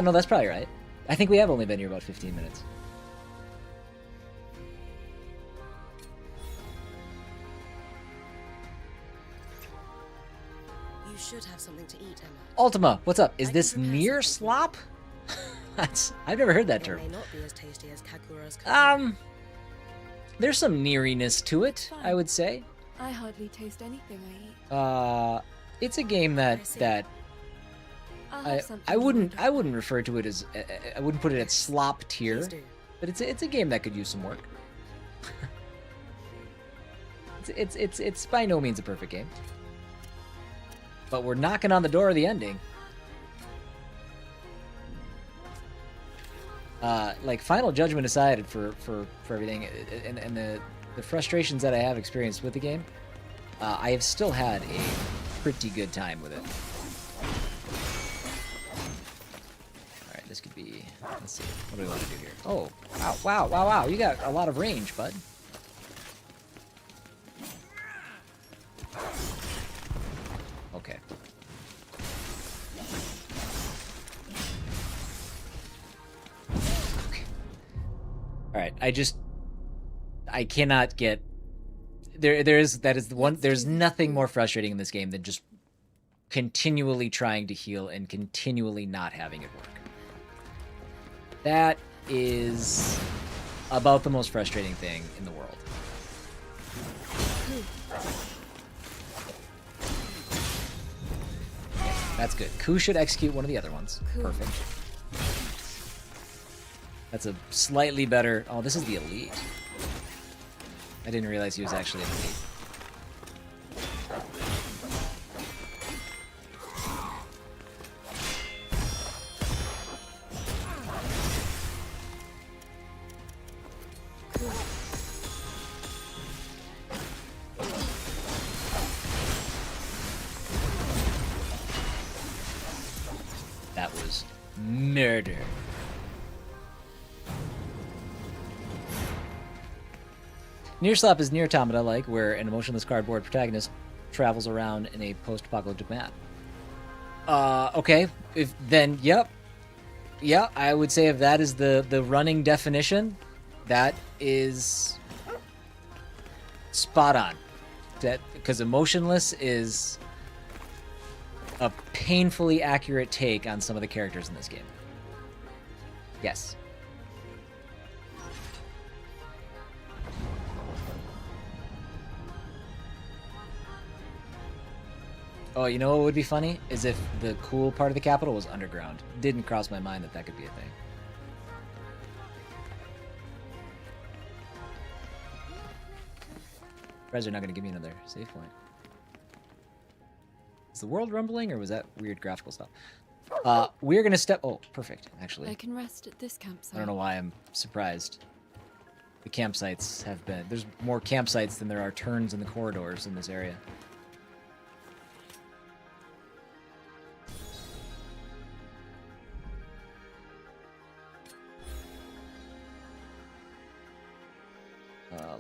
Speaker 1: no, that's probably right. I think we have only been here about 15 minutes.
Speaker 3: You should have something to eat, Emma.
Speaker 1: Ultima, what's up? Is
Speaker 3: I
Speaker 1: this
Speaker 3: can prepare
Speaker 1: near
Speaker 3: something.
Speaker 1: slop? I've never heard that
Speaker 3: It
Speaker 1: term.
Speaker 3: may not be as tasty as Kakura's cooking.
Speaker 1: There's some neariness to it, I
Speaker 6: Fine.
Speaker 1: would say.
Speaker 6: I hardly taste anything I eat.
Speaker 1: It's a game
Speaker 3: I
Speaker 1: that
Speaker 3: see.
Speaker 1: that
Speaker 6: I'll have something.
Speaker 1: I
Speaker 6: when we're
Speaker 1: wouldn't
Speaker 6: done.
Speaker 1: refer to it as I wouldn't put it at slop tier,
Speaker 3: Please do.
Speaker 1: but it's a game that could use some work. It's by no means a perfect game, but we're knocking on the door of the ending. Like Final Judgment aside, for everything, and the frustrations that I have experienced with the game, I have still had a pretty good time with it. All right, this could be. Let's see. What do we want to do here? Oh, wow! You got a lot of range, bud. Okay. All right, I cannot get there's nothing more frustrating in this game than just continually trying to heal and continually not having it work. That is about the most frustrating thing in the world. That's good. Ku should execute one of the other ones. Perfect. That's a slightly better... Oh, this is the elite. I didn't realize he was actually an elite. That was murder. Near Slap is Near Automata-like, where an emotionless cardboard protagonist travels around in a post-apocalyptic map. Okay. Yep. Yeah, I would say if that is the running definition, that is spot on. That because emotionless is a painfully accurate take on some of the characters in this game. Yes. Oh, you know what would be funny? Is if the cool part of the capital was underground. Didn't cross my mind that that could be a thing. Surprised they're not going to give me another save point. Is the world rumbling, or was that weird graphical stuff? We're going to step... Oh, perfect, actually.
Speaker 6: I can rest at this campsite.
Speaker 1: I don't know why I'm surprised. The campsites have been... There's more campsites than there are turns in the corridors in this area.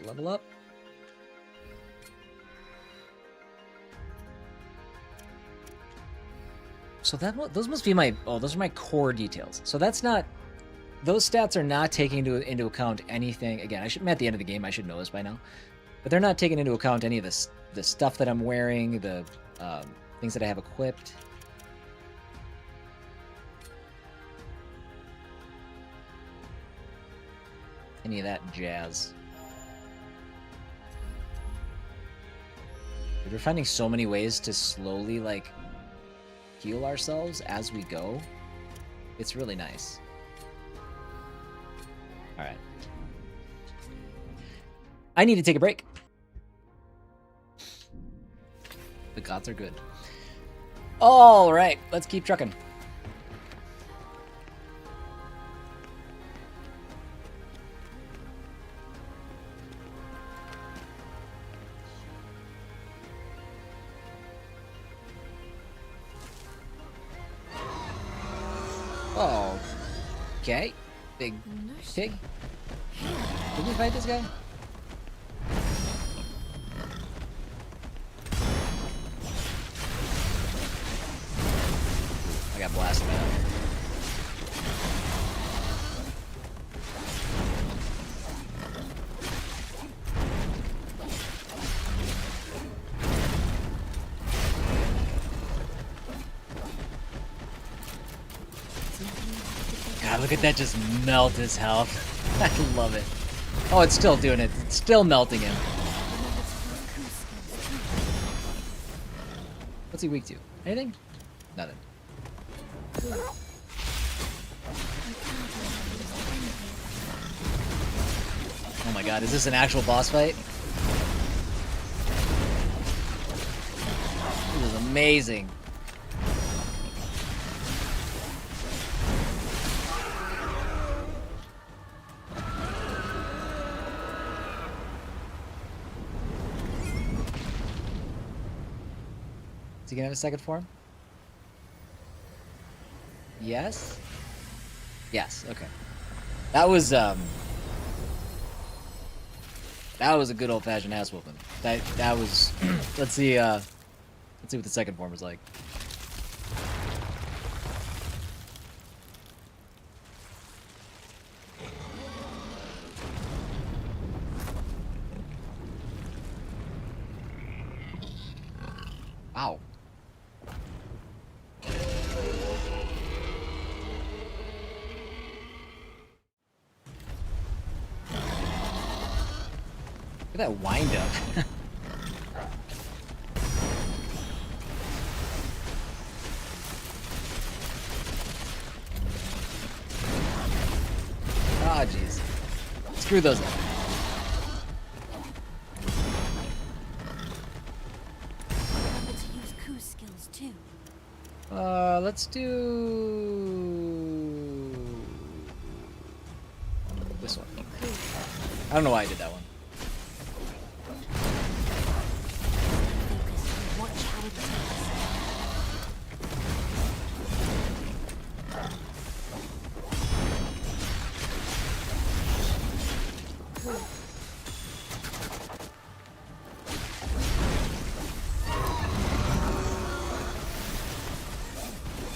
Speaker 1: Level up. So those must be my... Oh, those are my core details. So that's not... Those stats are not taking into account anything. Again, I'm at the end of the game. I should know this by now. But they're not taking into account any of the stuff that I'm wearing, the things that I have equipped. Any of that jazz. We're finding so many ways to slowly, like, heal ourselves as we go. It's really nice. Alright. I need to take a break. The gods are good. Alright, let's keep trucking. Oh, okay. Big pig. Did we fight this guy? I got blasted out. God, look at that just melt his health. I love it. Oh, it's still doing it. It's still melting him. What's he weak to? Anything? Nothing. Oh my god, is this an actual boss fight? This is amazing. Is he gonna have a second form? Yes? Yes, okay. That was a good old-fashioned ass whooping. That was let's see what the second form was like. Wow. Look at that wind up. Ah, jeez. Screw those up.
Speaker 2: Remember to use Ku's skills too.
Speaker 1: Let's do this one. I don't know why I did that one.
Speaker 2: Focus and watch how it takes.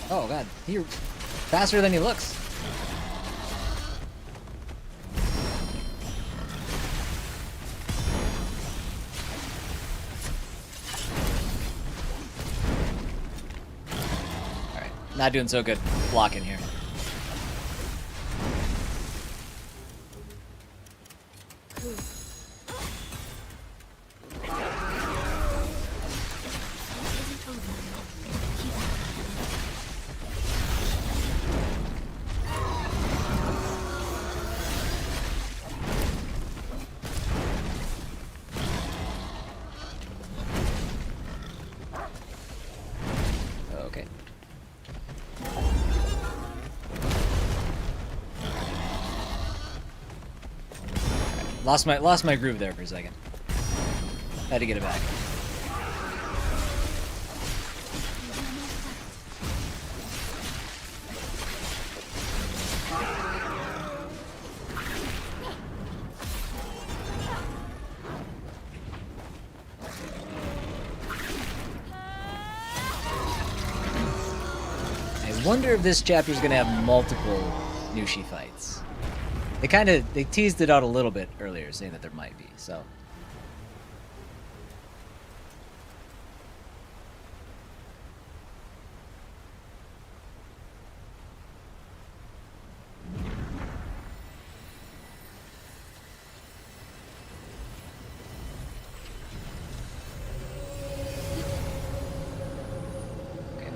Speaker 1: Oh god, you're faster than he looks. Alright, not doing so good blocking here. Okay. Lost my groove there for a second. Had to get it back. I wonder if this chapter is gonna have multiple Nushi fights. They teased it out a little bit earlier, saying that there might be, so. Okay.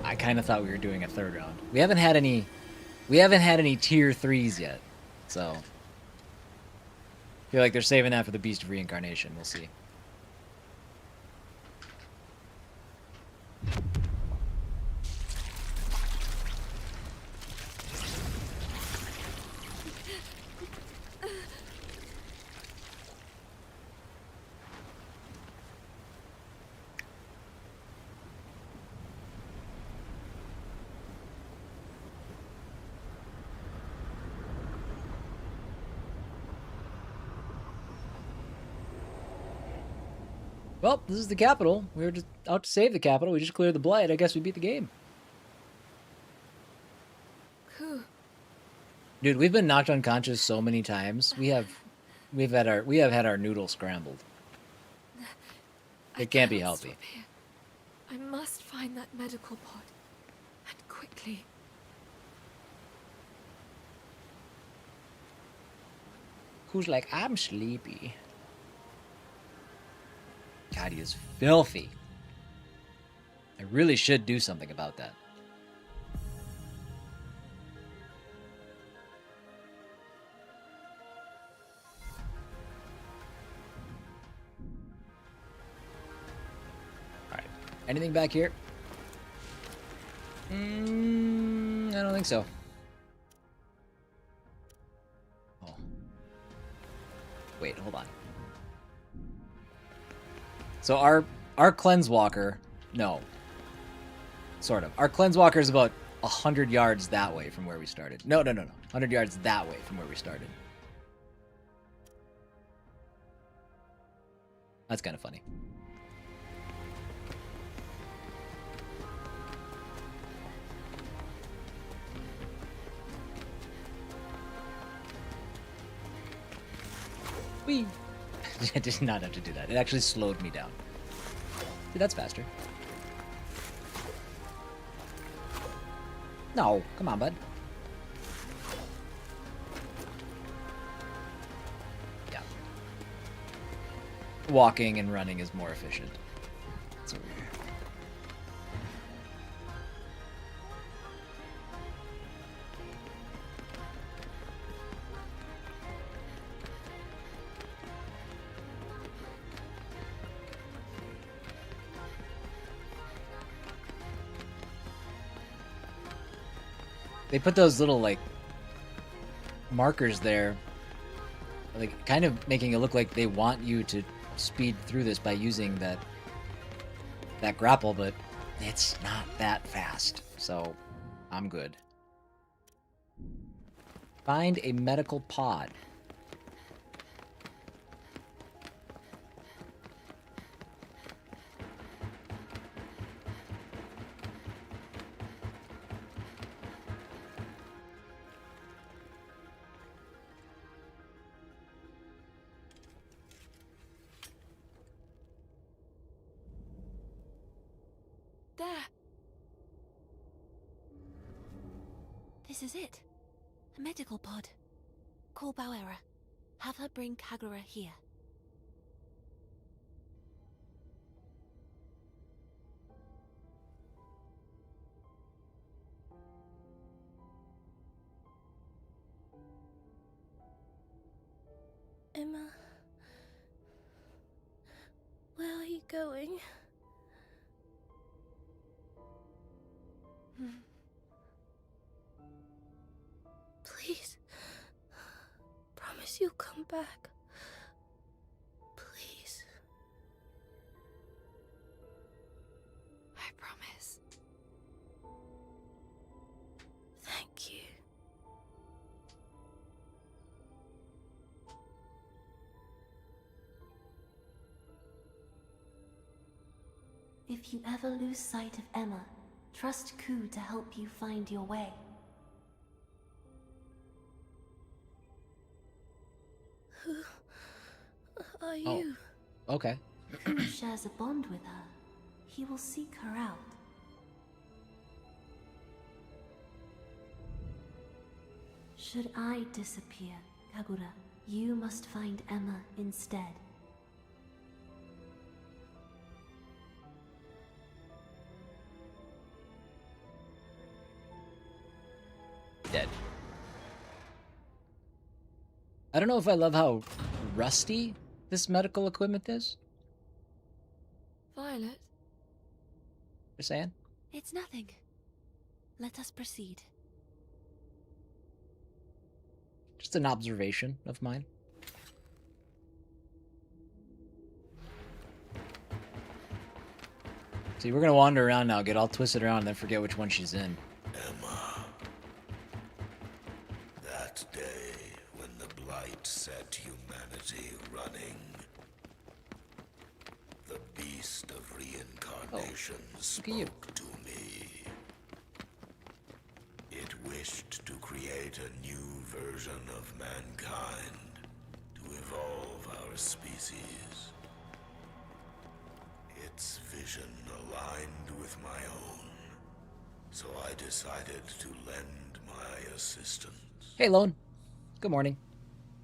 Speaker 1: I kind of thought we were doing a third round. We haven't had any tier 3s yet, so. I feel like they're saving that for the Beast of Reincarnation. We'll see. Well, this is the capital. We were just out to save the capital. We just cleared the blight. I guess we beat the game.
Speaker 6: Ku.
Speaker 1: Dude, we've been knocked unconscious so many times. We have had our noodle scrambled.
Speaker 6: I
Speaker 1: It can't be
Speaker 6: cannot
Speaker 1: healthy.
Speaker 6: stop here. I must find that medical pod. And quickly.
Speaker 1: Who's like, I'm sleepy. God, he is filthy. I really should do something about that. Alright. Anything back here? I don't think so. Oh. Wait, hold on. So our cleanse walker, no. Sort of. Our cleanse walker is about 100 yards that way from where we started. No. 100 yards that way from where we started. That's kind of funny. Whee! I did not have to do that. It actually slowed me down. See, that's faster. No, come on, bud. Yeah. Walking and running is more efficient. It's over here. They put those little, like, markers there, like, kind of making it look like they want you to speed through this by using that grapple, but it's not that fast, so I'm good. Find a medical pod.
Speaker 6: There.
Speaker 2: This is it. A medical pod. Call Bauera. Have her bring Kagura here.
Speaker 7: Emma, where are you going? Please, promise you'll come back. Please.
Speaker 6: I promise.
Speaker 7: Thank you.
Speaker 2: If you ever lose sight of Emma, trust Ku to help you find your way.
Speaker 7: Who are you?
Speaker 1: Okay.
Speaker 2: Ku shares a bond with her. He will seek her out. Should I disappear, Kagura, you must find Emma instead.
Speaker 1: Dead. I don't know if I love how rusty this medical equipment is.
Speaker 6: Violet,
Speaker 1: You're saying?
Speaker 2: It's nothing. Let us proceed.
Speaker 1: Just an observation of mine. See, we're gonna wander around now, get all twisted around, and then forget which one she's in.
Speaker 4: Emma. That day when the Blight set humanity running. The beast of reincarnation
Speaker 1: look at you.
Speaker 4: spoke to me. It wished to create a new version of mankind to evolve our species. Its vision aligned with my own, so I decided to lend my assistance.
Speaker 1: Hey, Lone. Good morning.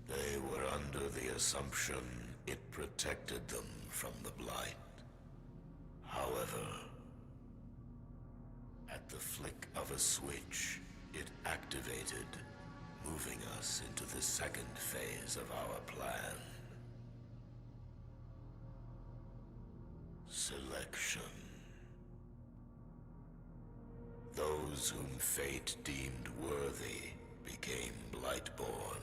Speaker 4: They were under the assumption it protected them from the Blight. However, At the flick of a switch, it activated, moving us into the second phase of our plan. Selection. Those whom fate deemed worthy became Blightborn,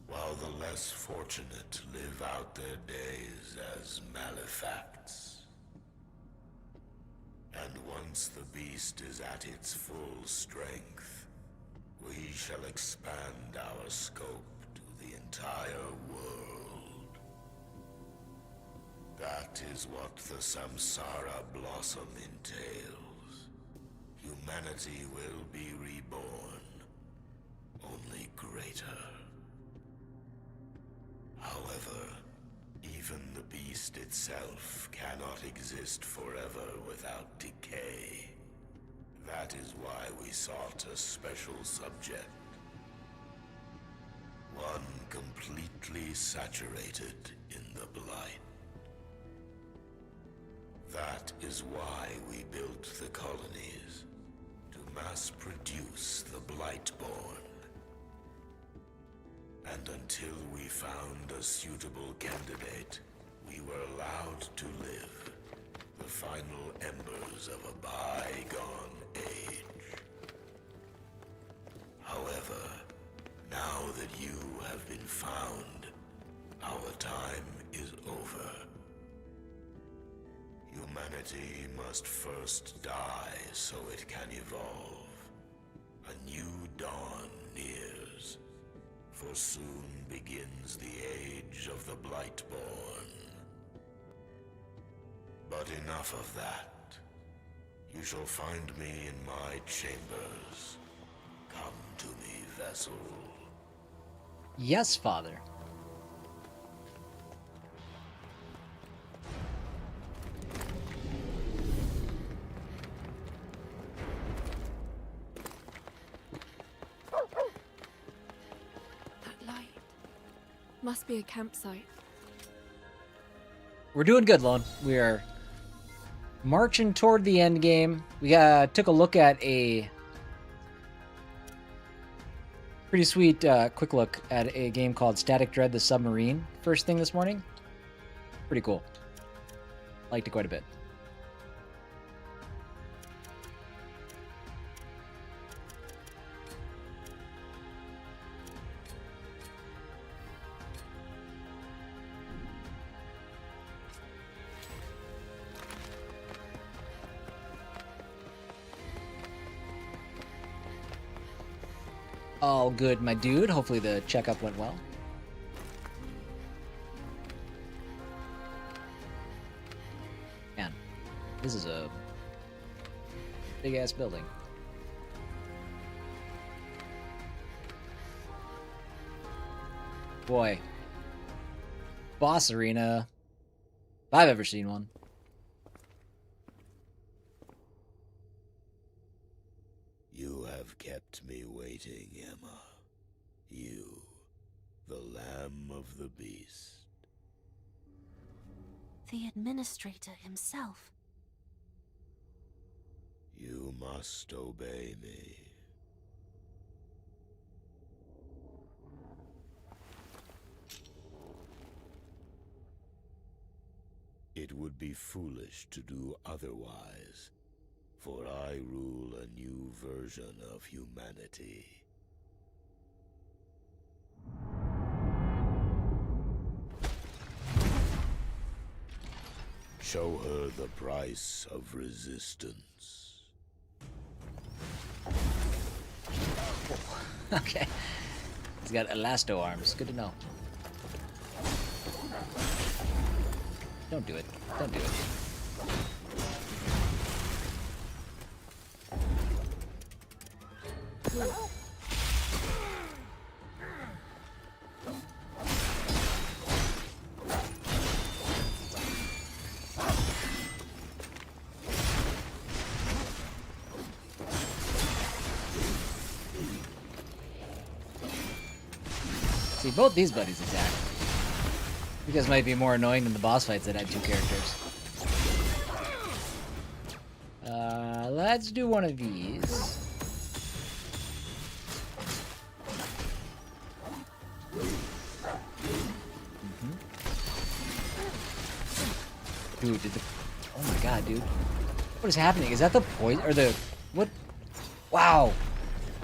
Speaker 4: while the less fortunate live out their days as malefacts. And once the beast is at its full strength, we shall expand our scope to the entire world. That is what the Samsara Blossom entails. Humanity will be reborn, only greater. However, even the beast itself cannot exist forever without decay. That is why we sought a special subject. One completely saturated in the blight. That is why we built the colonies, to mass produce the Blightborn. And until we found a suitable candidate, we were allowed to live, the final embers of a bygone age. However, now that you have been found, our time is over. Humanity must first die so it can evolve. A new dawn nears, for soon begins the age of the Blightborn. But enough of that. You shall find me in my chambers. Come to me, vessel.
Speaker 1: Yes, Father.
Speaker 6: That light must be a campsite.
Speaker 1: We're doing good, Lone. We are marching toward the end game. We took a look at a pretty sweet quick look at a game called Static Dread the Submarine first thing this morning. Pretty cool. Liked it quite a bit. All good, my dude. Hopefully the checkup went well. Man, this is a big-ass building. Boy. Boss arena. If I've ever seen one.
Speaker 4: You have kept me waiting, Emma. You, the Lamb of the Beast.
Speaker 2: The administrator himself.
Speaker 4: You must obey me. It would be foolish to do otherwise, for I rule a new version of humanity. Show her the price of resistance.
Speaker 1: Okay. He's got elasto arms. Good to know. Don't do it. Don't do it. See, both these buddies attack. You guys might be more annoying than the boss fights that had two characters. Let's do one of these. Dude, oh my god, dude. What is happening? Is that the poison or the what? Wow.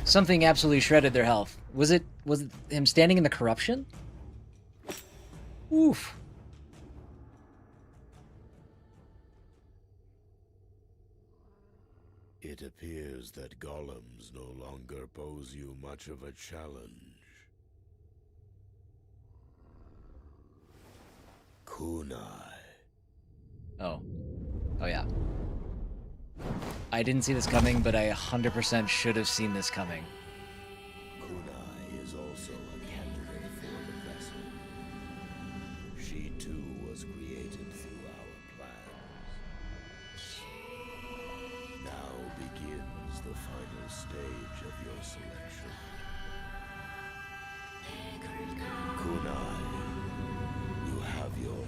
Speaker 1: Something absolutely shredded their health. Was it him standing in the corruption? Oof.
Speaker 4: It appears that golems no longer pose you much of a challenge. Kunai.
Speaker 1: Oh. Oh yeah. I didn't see this coming, but I 100% should have seen this coming.
Speaker 4: Kunai is also a candidate for the vessel. She too was created through our plans. Now begins the final stage of your selection. Kunai, you have your order.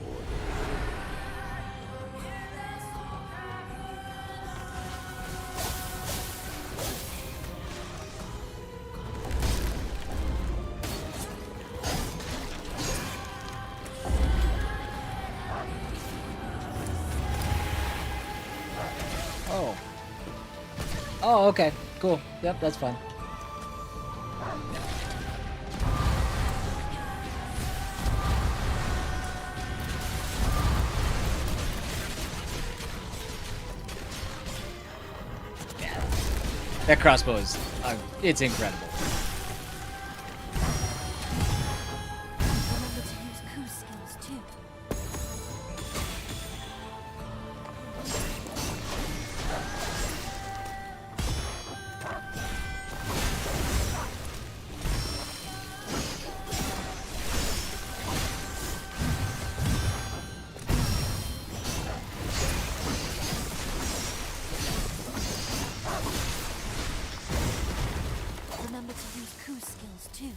Speaker 1: Oh. Oh, okay. Cool. Yep, that's fine. Yeah. That crossbow is, it's incredible.
Speaker 2: Remember to use coup skills too. Remember to use coup skills too.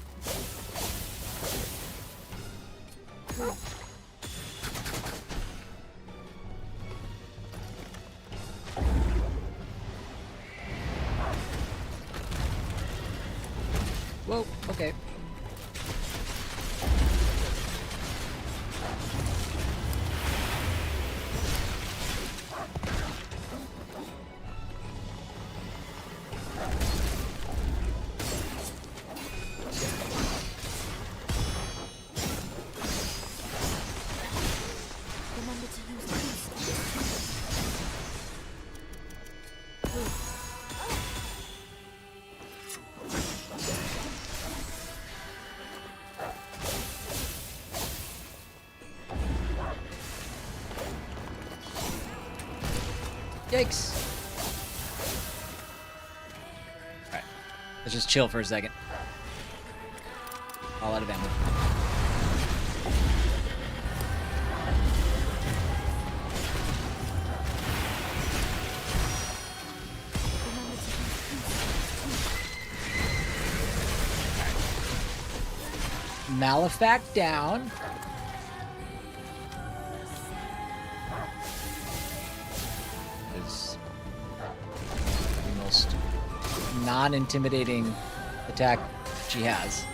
Speaker 1: Whoa, okay.
Speaker 2: Remember to use coup skills.
Speaker 1: Yikes. Alright. Let's just chill for a second. All out of ammo.
Speaker 2: Remember to use coup skills too.
Speaker 1: Malefact down. Is the most non-intimidating attack she has.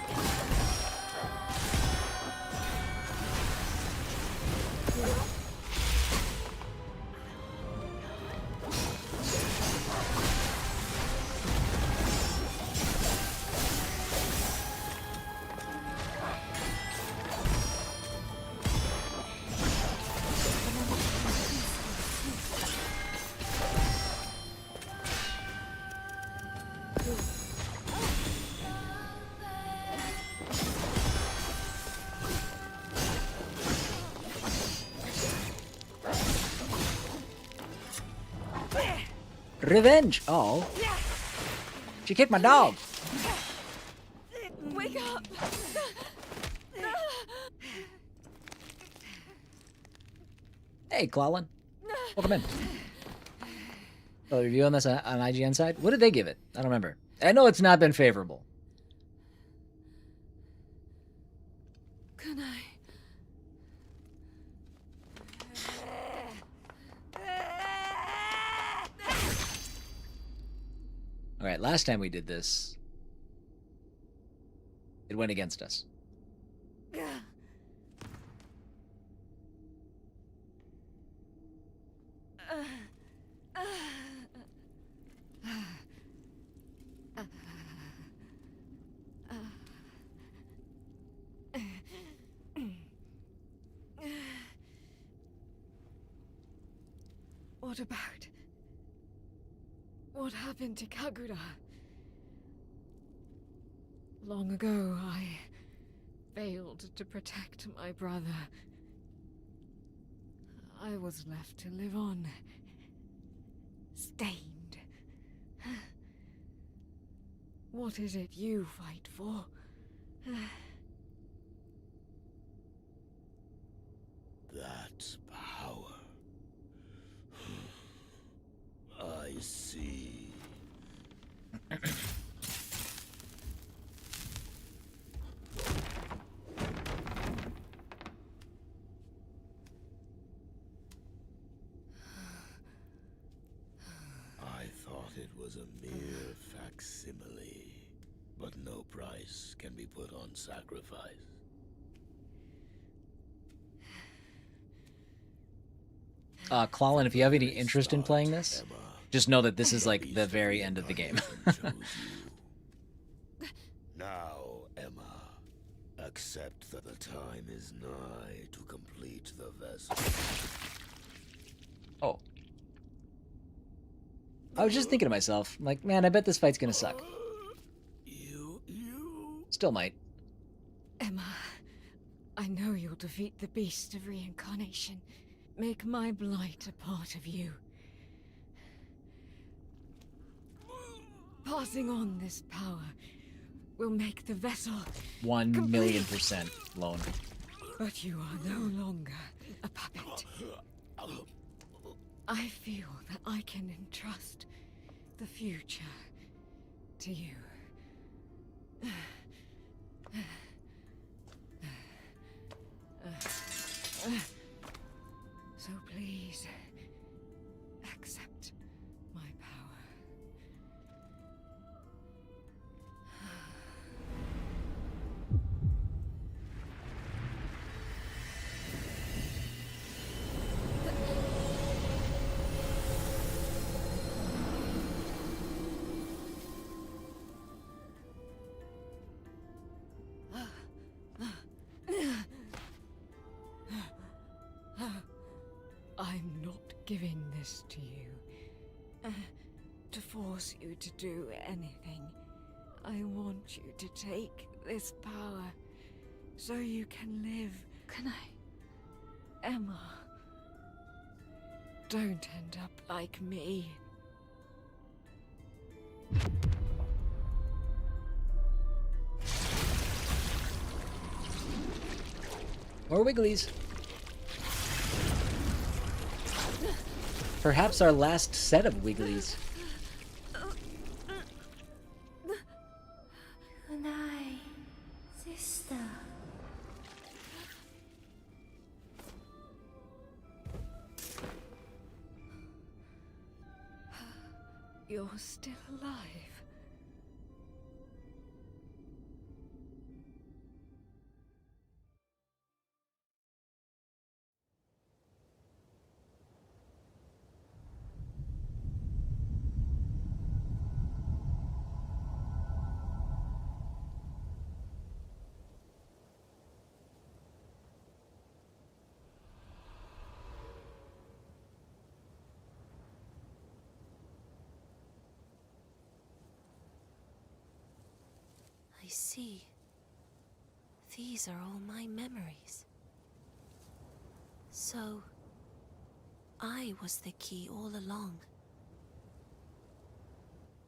Speaker 1: Revenge! Oh. She kicked my dog.
Speaker 6: Wake up!
Speaker 1: Hey, Clawlin. Welcome in. Oh, review on this on IGN side? What did they give it? I don't remember. I know it's not been favorable.
Speaker 6: Can I?
Speaker 1: right, last time we did this, it went against us.
Speaker 6: What about... What happened to Kagura? Long ago, I failed to protect my brother. I was left to live on, stained. What is it you fight for?
Speaker 4: That's power. I see. I thought it was a mere facsimile, but no price can be put on sacrifice.
Speaker 1: Clawlin, if you have any interest in playing this, just know that this is like the very end of the game.
Speaker 4: Now, Emma, accept that the time is nigh to complete the vessel.
Speaker 1: Oh. I was just thinking to myself, like, man, I bet this fight's gonna suck. Still might.
Speaker 6: Emma, I know you'll defeat the beast of reincarnation. Make my blight a part of you. Passing on this power will make the vessel
Speaker 1: 1,000,000% loan.
Speaker 6: But you are no longer a puppet. I feel that I can entrust the future to you. So please, accept my power. I'm not giving this to you to force you to do anything. I want you to take this power so you can live. Can I? Emma, don't end up like me.
Speaker 1: More Wigglies. Perhaps our last set of Wigglies.
Speaker 7: Good night, sister.
Speaker 6: You're still alive.
Speaker 2: I see. These are all my memories. So, I was the key all along.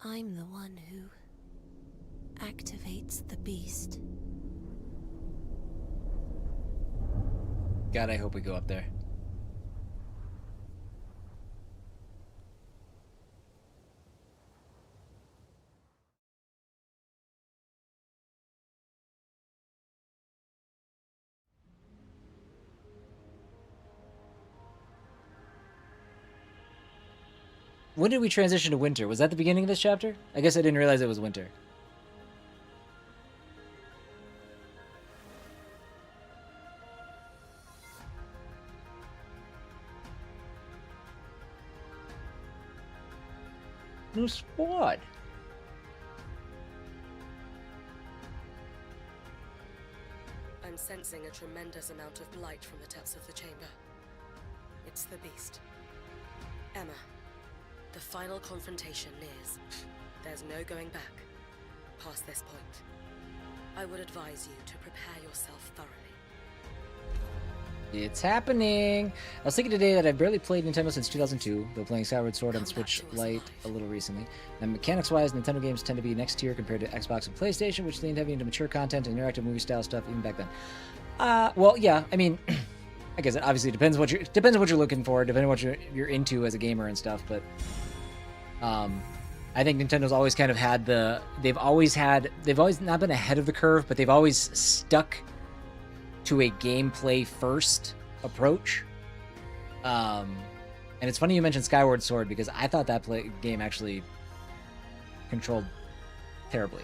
Speaker 2: I'm the one who activates the beast.
Speaker 1: God, I hope we go up there. When did we transition to winter? Was that the beginning of this chapter? I guess I didn't realize it was winter. New squad.
Speaker 3: I'm sensing a tremendous amount of blight from the depths of the chamber. It's the beast. Emma, the final confrontation nears. There's no going back past this point. I would advise you to prepare yourself thoroughly.
Speaker 1: It's happening. I was thinking today that I've barely played Nintendo since 2002, though playing Skyward Sword on Switch Lite a little recently. And mechanics-wise, Nintendo games tend to be next tier compared to Xbox and PlayStation, which leaned heavy into mature content and interactive movie-style stuff even back then. Well, yeah. I mean, I guess it obviously depends what you're looking for, depending on what you're into as a gamer and stuff. But I think Nintendo's always kind of had they've always not been ahead of the curve, but they've always stuck to a gameplay first approach. And it's funny you mentioned Skyward Sword, because I thought that game actually controlled terribly.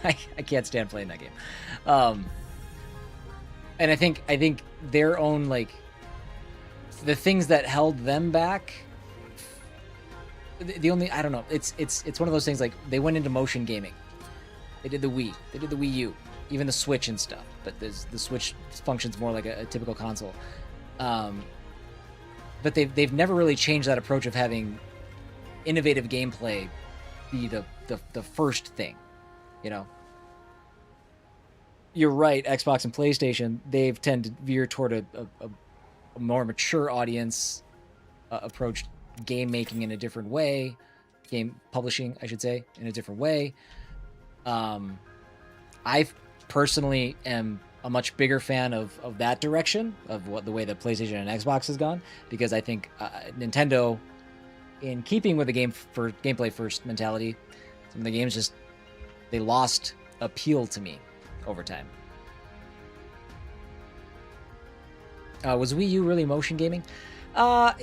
Speaker 1: I can't stand playing that game. And I think their own, like, the things that held them back, the only, I don't know, it's one of those things, like, they went into motion gaming. They did the Wii, they did the Wii U, even the Switch and stuff, but the Switch functions more like a typical console. But they've never really changed that approach of having innovative gameplay be the first thing, you know? You're right, Xbox and PlayStation, they've tended to veer toward a more mature audience, approached game making in a different way, game publishing, I should say, in a different way. I personally am a much bigger fan of that direction, of the way that PlayStation and Xbox has gone, because I think Nintendo, in keeping with the gameplay first mentality, some of the games just, they lost appeal to me over time. Was Wii U really motion gaming? I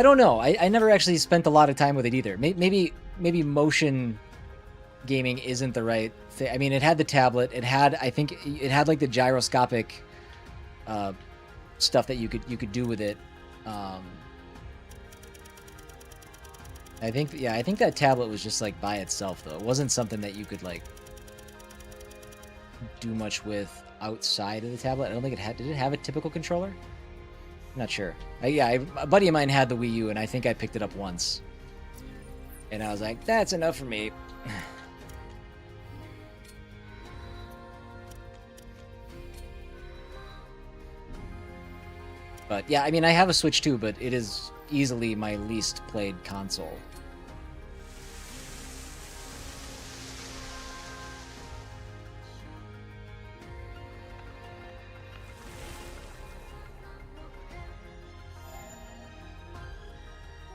Speaker 1: don't know. I never actually spent a lot of time with it either. Maybe motion gaming isn't the right thing. I mean, it had the tablet. I think it had like the gyroscopic stuff that you could do with it. I think that tablet was just like by itself though. It wasn't something that you could like do much with outside of the tablet. I don't think it had. Did it have a typical controller? I'm not sure. A buddy of mine had the Wii U, and I think I picked it up once, and I was like, "That's enough for me." But yeah, I mean, I have a Switch too, but it is easily my least played console.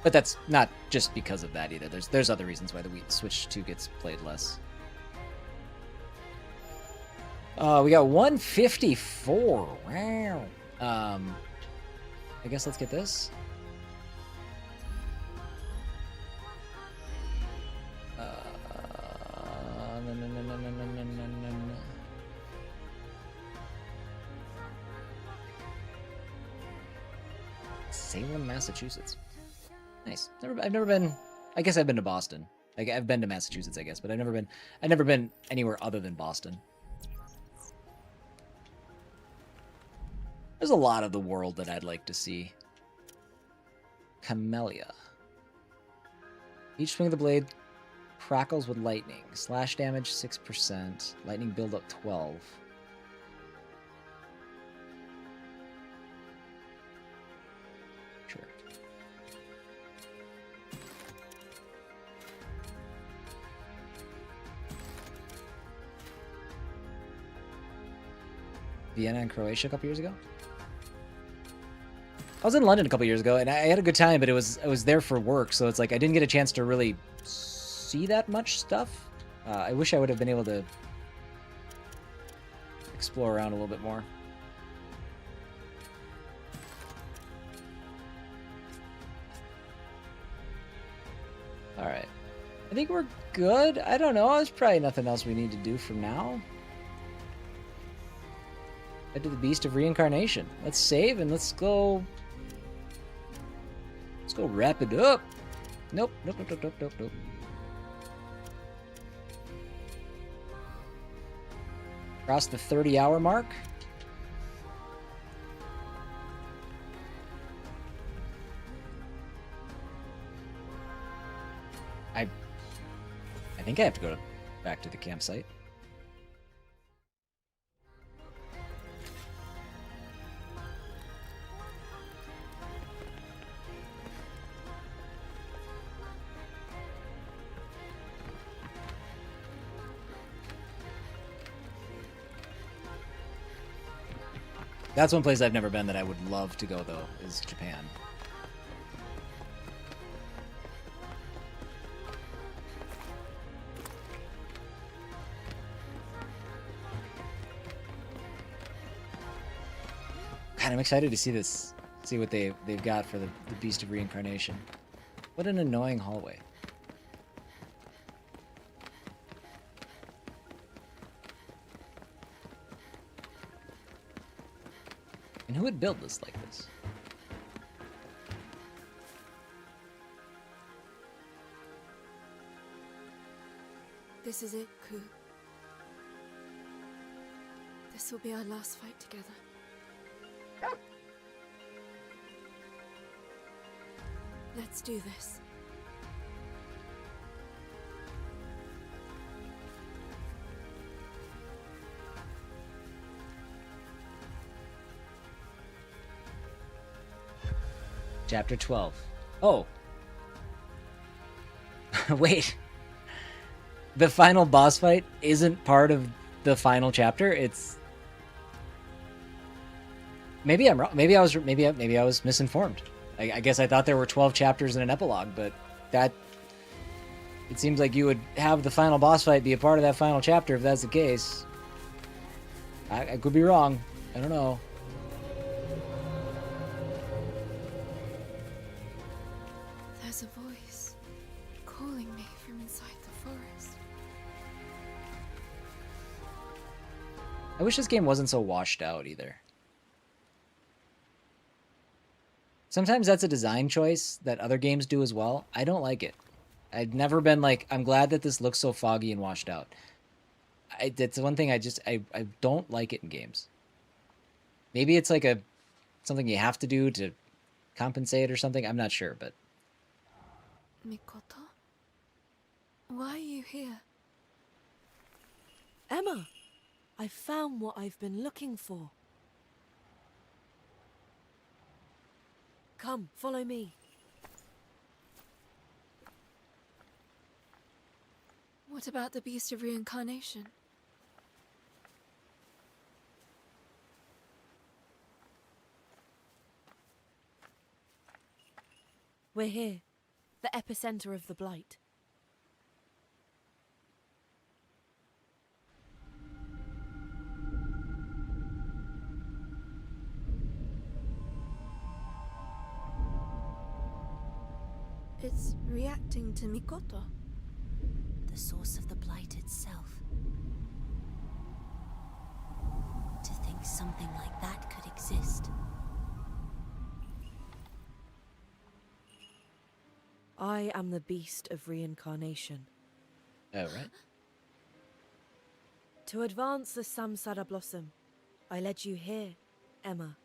Speaker 1: But that's not just because of that either. There's other reasons why the Switch 2 gets played less. We got 154. Wow. I guess let's get this. Salem, Massachusetts. Nice. I've never been. I guess I've been to Boston. I've been to Massachusetts, I guess, but I've never been anywhere other than Boston. There's a lot of the world that I'd like to see. Camellia. Each swing of the blade crackles with lightning. Slash damage 6%. Lightning build up 12. Sure. Vienna and Croatia a couple years ago? I was in London a couple years ago, and I had a good time, but I was there for work, so it's like I didn't get a chance to really see that much stuff. I wish I would have been able to explore around a little bit more. Alright. I think we're good. I don't know. There's probably nothing else we need to do for now. Head to the Beast of Reincarnation. Let's save and let's go... Let's go wrap it up. Nope, nope, nope, nope, nope, nope, nope. Cross the 30-hour mark. I think I have to go back to the campsite. That's one place I've never been that I would love to go, though, is Japan. God, I'm excited to see this. See what they've got for the Beast of Reincarnation. What an annoying hallway. And who would build this like this?
Speaker 2: This is it, Ku. This will be our last fight together. Let's do this.
Speaker 1: Chapter 12. Oh. Wait. The final boss fight isn't part of the final chapter. It's... Maybe I'm wrong. Maybe I was misinformed. I guess I thought there were 12 chapters and an epilogue, but that... It seems like you would have the final boss fight be a part of that final chapter if that's the case. I could be wrong. I don't know.
Speaker 2: There's a voice calling me from inside the forest.
Speaker 1: I wish this game wasn't so washed out either. Sometimes that's a design choice that other games do as well. I don't like it. I've never been like, I'm glad that this looks so foggy and washed out. That's one thing I don't like it in games. Maybe it's like something you have to do to compensate or something. I'm not sure, but...
Speaker 2: Mikoto? Why are you here?
Speaker 3: Emma! I found what I've been looking for. Come, follow me.
Speaker 2: What about the Beast of Reincarnation?
Speaker 3: We're here, the epicenter of the Blight.
Speaker 2: It's reacting to Mikoto.
Speaker 8: The source of the Blight itself. To think something like that could exist.
Speaker 3: I am the Beast of Reincarnation.
Speaker 1: Oh, right.
Speaker 3: To advance the Samsara Blossom, I led you here, Emma.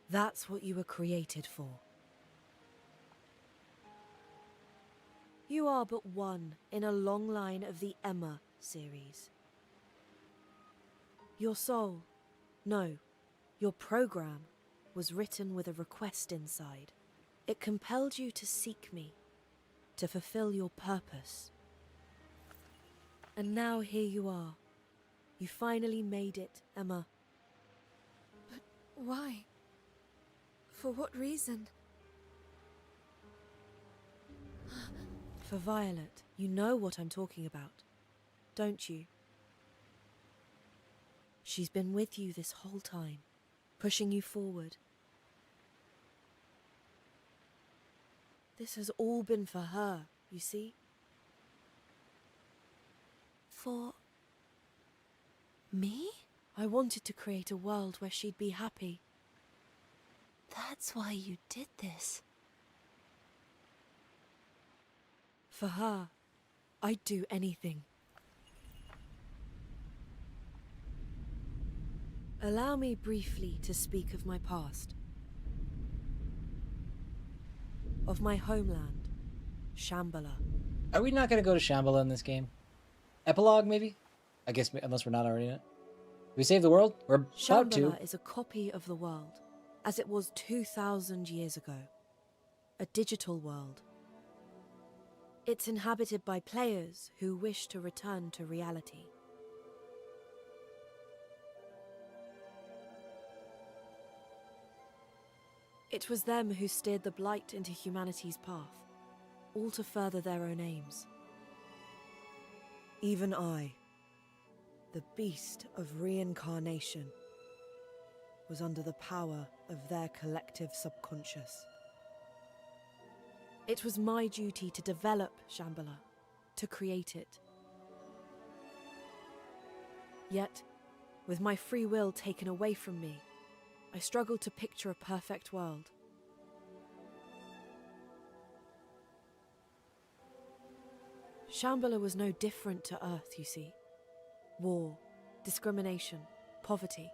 Speaker 3: That's what you were created for. You are but one in a long line of the Emma series. Your soul, no, your program, was written with a request inside. It compelled you to seek me, to fulfill your purpose. And now here you are. You finally made it, Emma.
Speaker 2: But why? For what reason?
Speaker 3: For Violet, you know what I'm talking about, don't you? She's been with you this whole time, pushing you forward. This has all been for her, you see?
Speaker 2: For me?
Speaker 3: I wanted to create a world where she'd be happy.
Speaker 2: That's why you did this.
Speaker 3: For her, I'd do anything. Allow me briefly to speak of my past. Of my homeland, Shambhala.
Speaker 1: Are we not going to go to Shambhala in this game? Epilogue, maybe? I guess, unless we're not already in it. We save the world? We're about to.
Speaker 3: Shambhala is a copy of the world, as it was 2,000 years ago. A digital world. It's inhabited by players who wish to return to reality. It was them who steered the Blight into humanity's path, all to further their own aims. Even I, the beast of reincarnation, was under the power of their collective subconscious. It was my duty to develop Shambhala, to create it. Yet, with my free will taken away from me, I struggled to picture a perfect world. Shambhala was no different to Earth, you see. War, discrimination, poverty.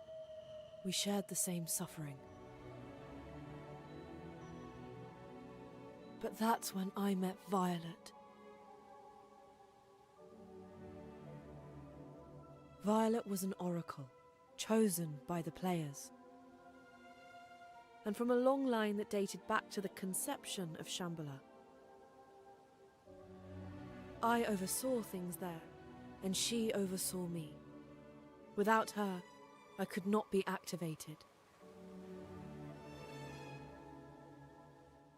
Speaker 3: We shared the same suffering. But that's when I met Violet. Violet was an oracle, chosen by the players. And from a long line that dated back to the conception of Shambhala. I oversaw things there, and she oversaw me. Without her, I could not be activated.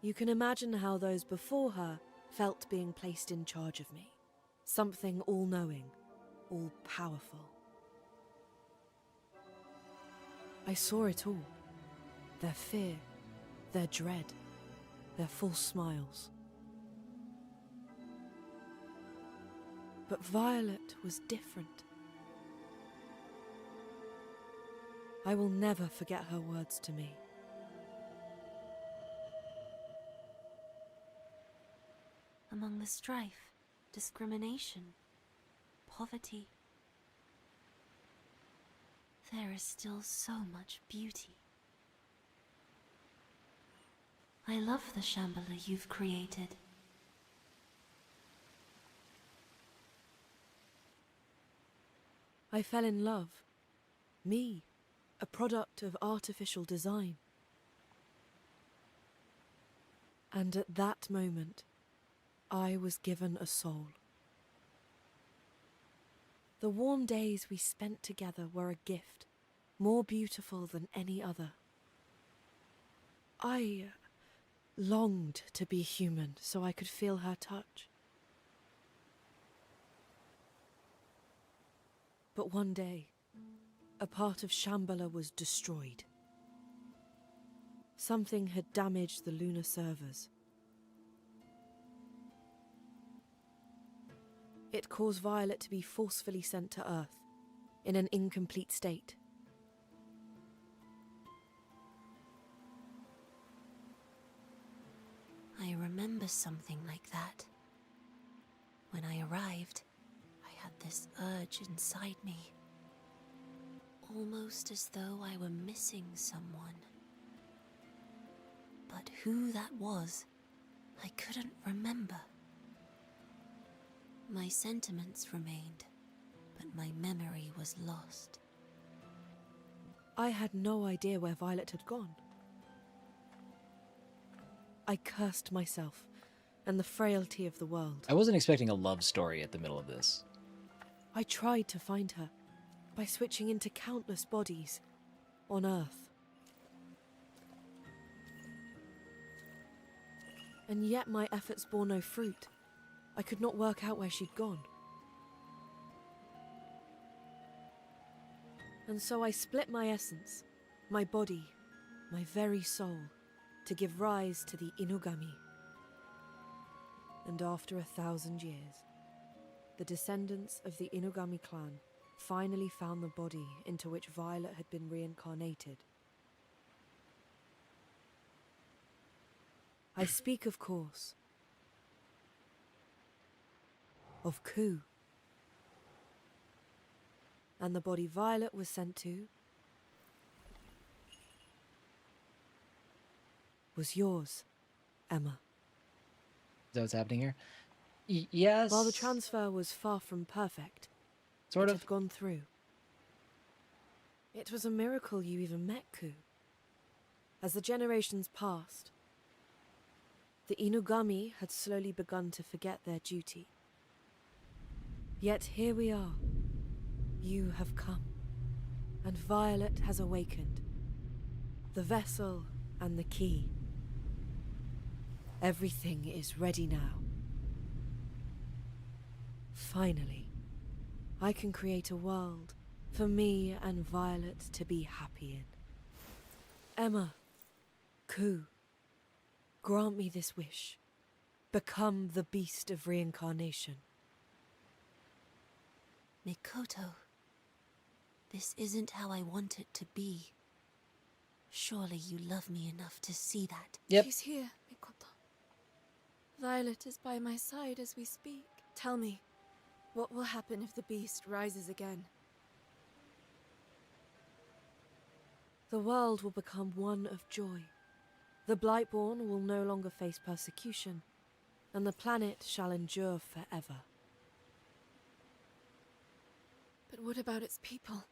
Speaker 3: You can imagine how those before her felt being placed in charge of me. Something all-knowing, all-powerful. I saw it all. Their fear, their dread, their false smiles. But Violet was different. I will never forget her words to me.
Speaker 2: Among the strife, discrimination, poverty, there is still so much beauty. I love the Shambhala you've created.
Speaker 3: I fell in love. Me, a product of artificial design. And at that moment, I was given a soul. The warm days we spent together were a gift, more beautiful than any other. I longed to be human so I could feel her touch. But one day, a part of Shambhala was destroyed. Something had damaged the lunar servers. It caused Violet to be forcefully sent to Earth, in an incomplete state.
Speaker 2: I remember something like that. When I arrived, I had this urge inside me. Almost as though I were missing someone. But who that was, I couldn't remember. My sentiments remained, but my memory was lost.
Speaker 3: I had no idea where Violet had gone. I cursed myself and the frailty of the world.
Speaker 1: I wasn't expecting a love story at the middle of this.
Speaker 3: I tried to find her by switching into countless bodies on Earth. And yet my efforts bore no fruit. I could not work out where she'd gone. And so I split my essence, my body, my very soul, to give rise to the Inugami.
Speaker 9: And after 1,000 years, the descendants of the Inugami clan finally found the body into which Violet had been reincarnated. I speak, of course, of Ku. And the body Violet was sent to was yours, Emma.
Speaker 1: Is that what's happening here? Yes.
Speaker 9: While the transfer was far from perfect,
Speaker 1: Sort
Speaker 9: it
Speaker 1: of.
Speaker 9: had gone through. It was a miracle you even met Ku. As the generations passed, the Inugami had slowly begun to forget their duty. Yet here we are. You have come, and Violet has awakened. The vessel and the key. Everything is ready now. Finally, I can create a world for me and Violet to be happy in. Emma, Ku, grant me this wish. Become the beast of reincarnation.
Speaker 8: Mikoto, this isn't how I want it to be. Surely you love me enough to see that.
Speaker 1: Yep.
Speaker 6: She's here, Mikoto. Violet is by my side as we speak. Tell me, what will happen if the beast rises again?
Speaker 9: The world will become one of joy. The Blightborn will no longer face persecution, and the planet shall endure forever.
Speaker 6: But what about its people?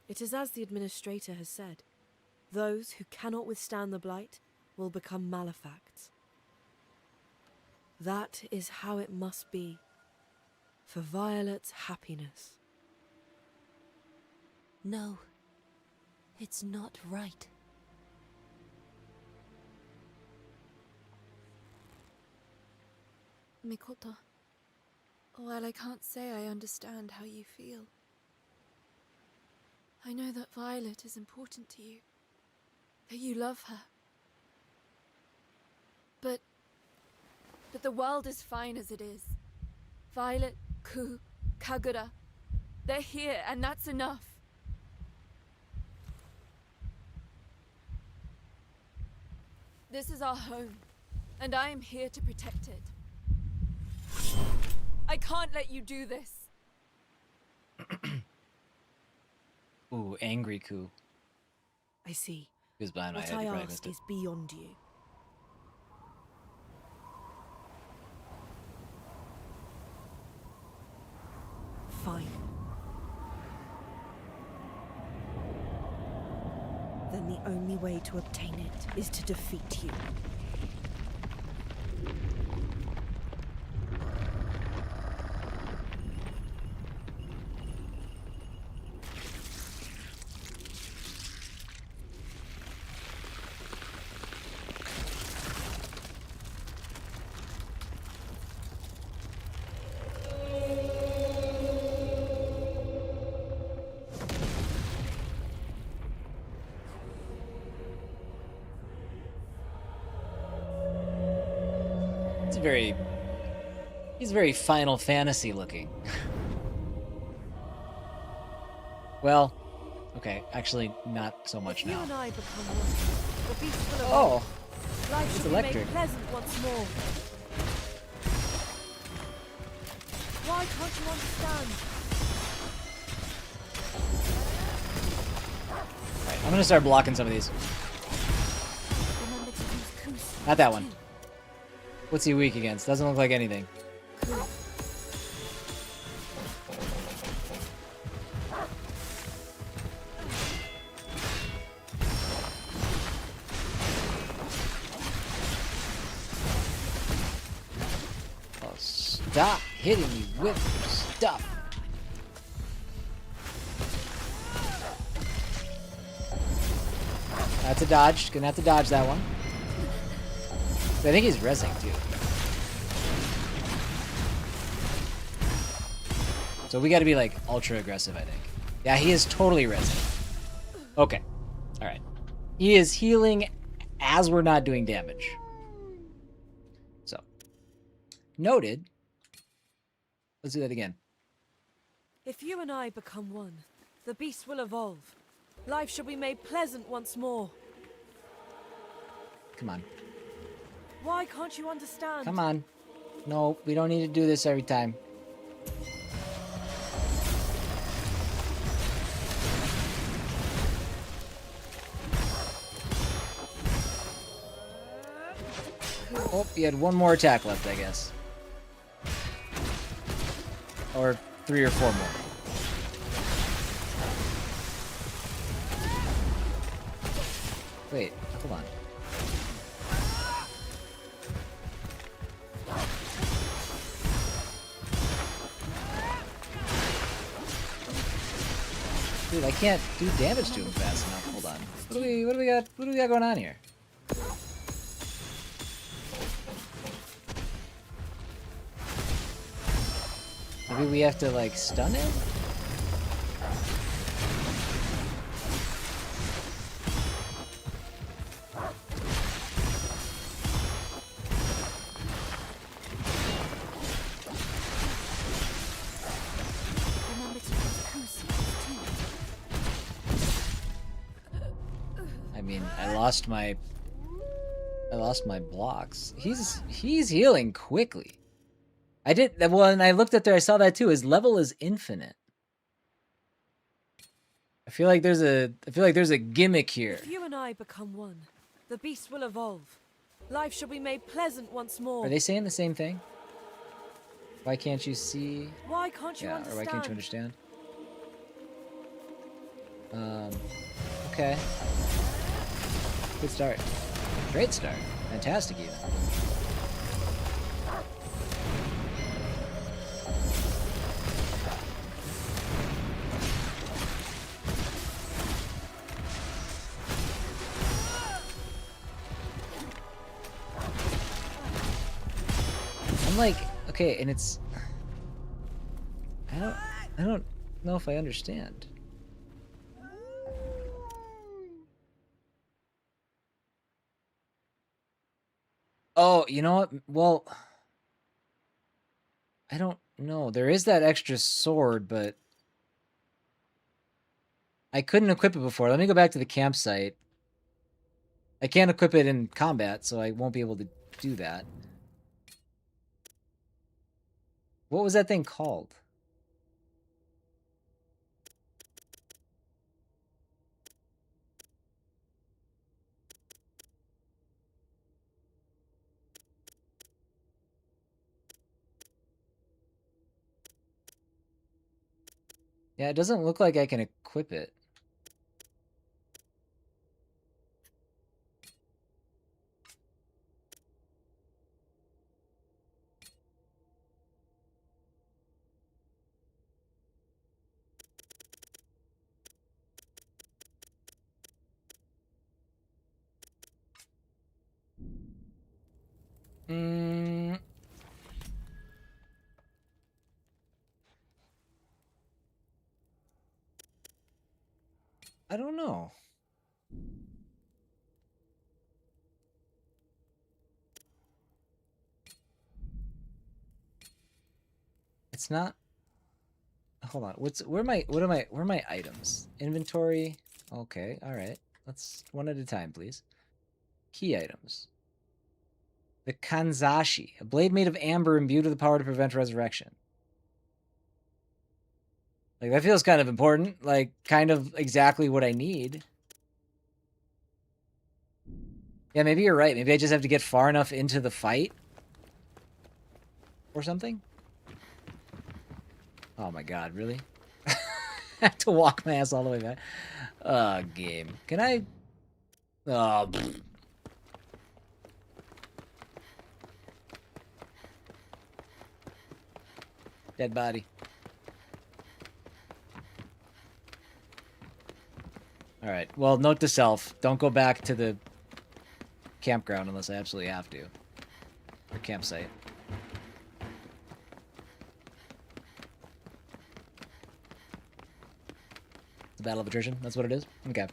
Speaker 9: It is as the Administrator has said. Those who cannot withstand the Blight will become malefacts. That is how it must be, for Violet's happiness.
Speaker 8: No, it's not right.
Speaker 6: Mikoto, while I can't say I understand how you feel, I know that Violet is important to you, that you love her. But the world is fine as it is. Violet, Ku, Kagura, they're here, and that's enough. This is our home, and I am here to protect it. I can't let you do this.
Speaker 1: Ooh, angry Ku.
Speaker 9: I see.
Speaker 1: He was behind my
Speaker 9: What
Speaker 1: head.
Speaker 9: I
Speaker 1: You probably
Speaker 9: ask
Speaker 1: missed it.
Speaker 9: is beyond you. Fine. Then the only way to obtain it is to defeat you.
Speaker 1: He's very Final Fantasy looking. Well, okay, actually not so much
Speaker 9: If you
Speaker 1: now.
Speaker 9: and I become one, the beast will
Speaker 1: Oh,
Speaker 9: evolve. Life
Speaker 1: it's
Speaker 9: should be
Speaker 1: electric.
Speaker 9: made pleasant once more. Why can't you understand?
Speaker 1: Alright, I'm gonna start blocking some of these.
Speaker 8: Remember to use Ku's
Speaker 1: Not that one.
Speaker 8: too.
Speaker 1: What's he weak against? Doesn't look like anything. Oh, stop hitting me with your stuff. That's a dodge. Gonna have to dodge that one. I think he's rezzing too. So we gotta be like ultra aggressive, I think. Yeah, he is totally rezzing. Okay. Alright. He is healing as we're not doing damage. Noted. Let's do that again.
Speaker 9: If you and I become one, the beast will evolve. Life shall be made pleasant once more.
Speaker 1: Come on.
Speaker 9: Why can't you understand?
Speaker 1: Come on. No, we don't need to do this every time. Oh, you had one more attack left, I guess. Or 3 or 4 more. Wait, hold on. Dude, I can't do damage to him fast enough. Hold on. What do we got going on here? Maybe we have to like stun him?
Speaker 8: Remember to use crucifix too.
Speaker 1: I mean, I lost my blocks. He's healing quickly. I did well, and I looked up there. I saw that too. His level is infinite. I feel like there's a gimmick here.
Speaker 9: If you and I become one, the beast will evolve. Life shall be made pleasant once more.
Speaker 1: Are they saying the same thing? Why can't you see?
Speaker 9: Why can't you
Speaker 1: Yeah, or
Speaker 9: understand?
Speaker 1: why can't you understand? Okay. Good start. Great start. Fantastic even. I'm like, okay, and it's I don't know if I understand. Oh, you know what? Well, I don't know. There is that extra sword, but I couldn't equip it before. Let me go back to the campsite. I can't equip it in combat, so I won't be able to do that. What was that thing called? Yeah, it doesn't look like I can equip it. I don't know. It's not. Hold on. Where are my items? Inventory. Okay, all right. Let's one at a time, please. Key items. The Kanzashi, a blade made of amber imbued with the power to prevent resurrection. Like, that feels kind of important. Like, kind of exactly what I need. Yeah, maybe you're right. Maybe I just have to get far enough into the fight. Or something? Oh my god, really? I have to walk my ass all the way back. Game. Can I... Oh, pfft. Dead body. Alright, well, note to self. Don't go back to the campground unless I absolutely have to. Or campsite. The Battle of Attrition, that's what it is? Okay.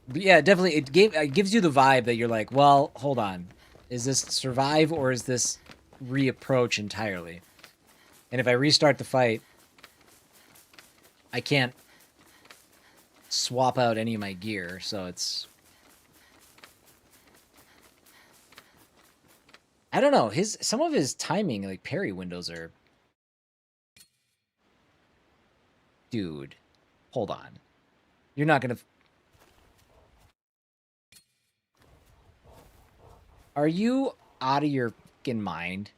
Speaker 1: But yeah, definitely, it gives you the vibe that you're like, well, hold on. Is this survive or is this reapproach entirely. And if I restart the fight, I can't swap out any of my gear, so it's... I don't know, some of his timing, like parry windows are... Dude, hold on. You're not gonna... Are you out of your fucking mind?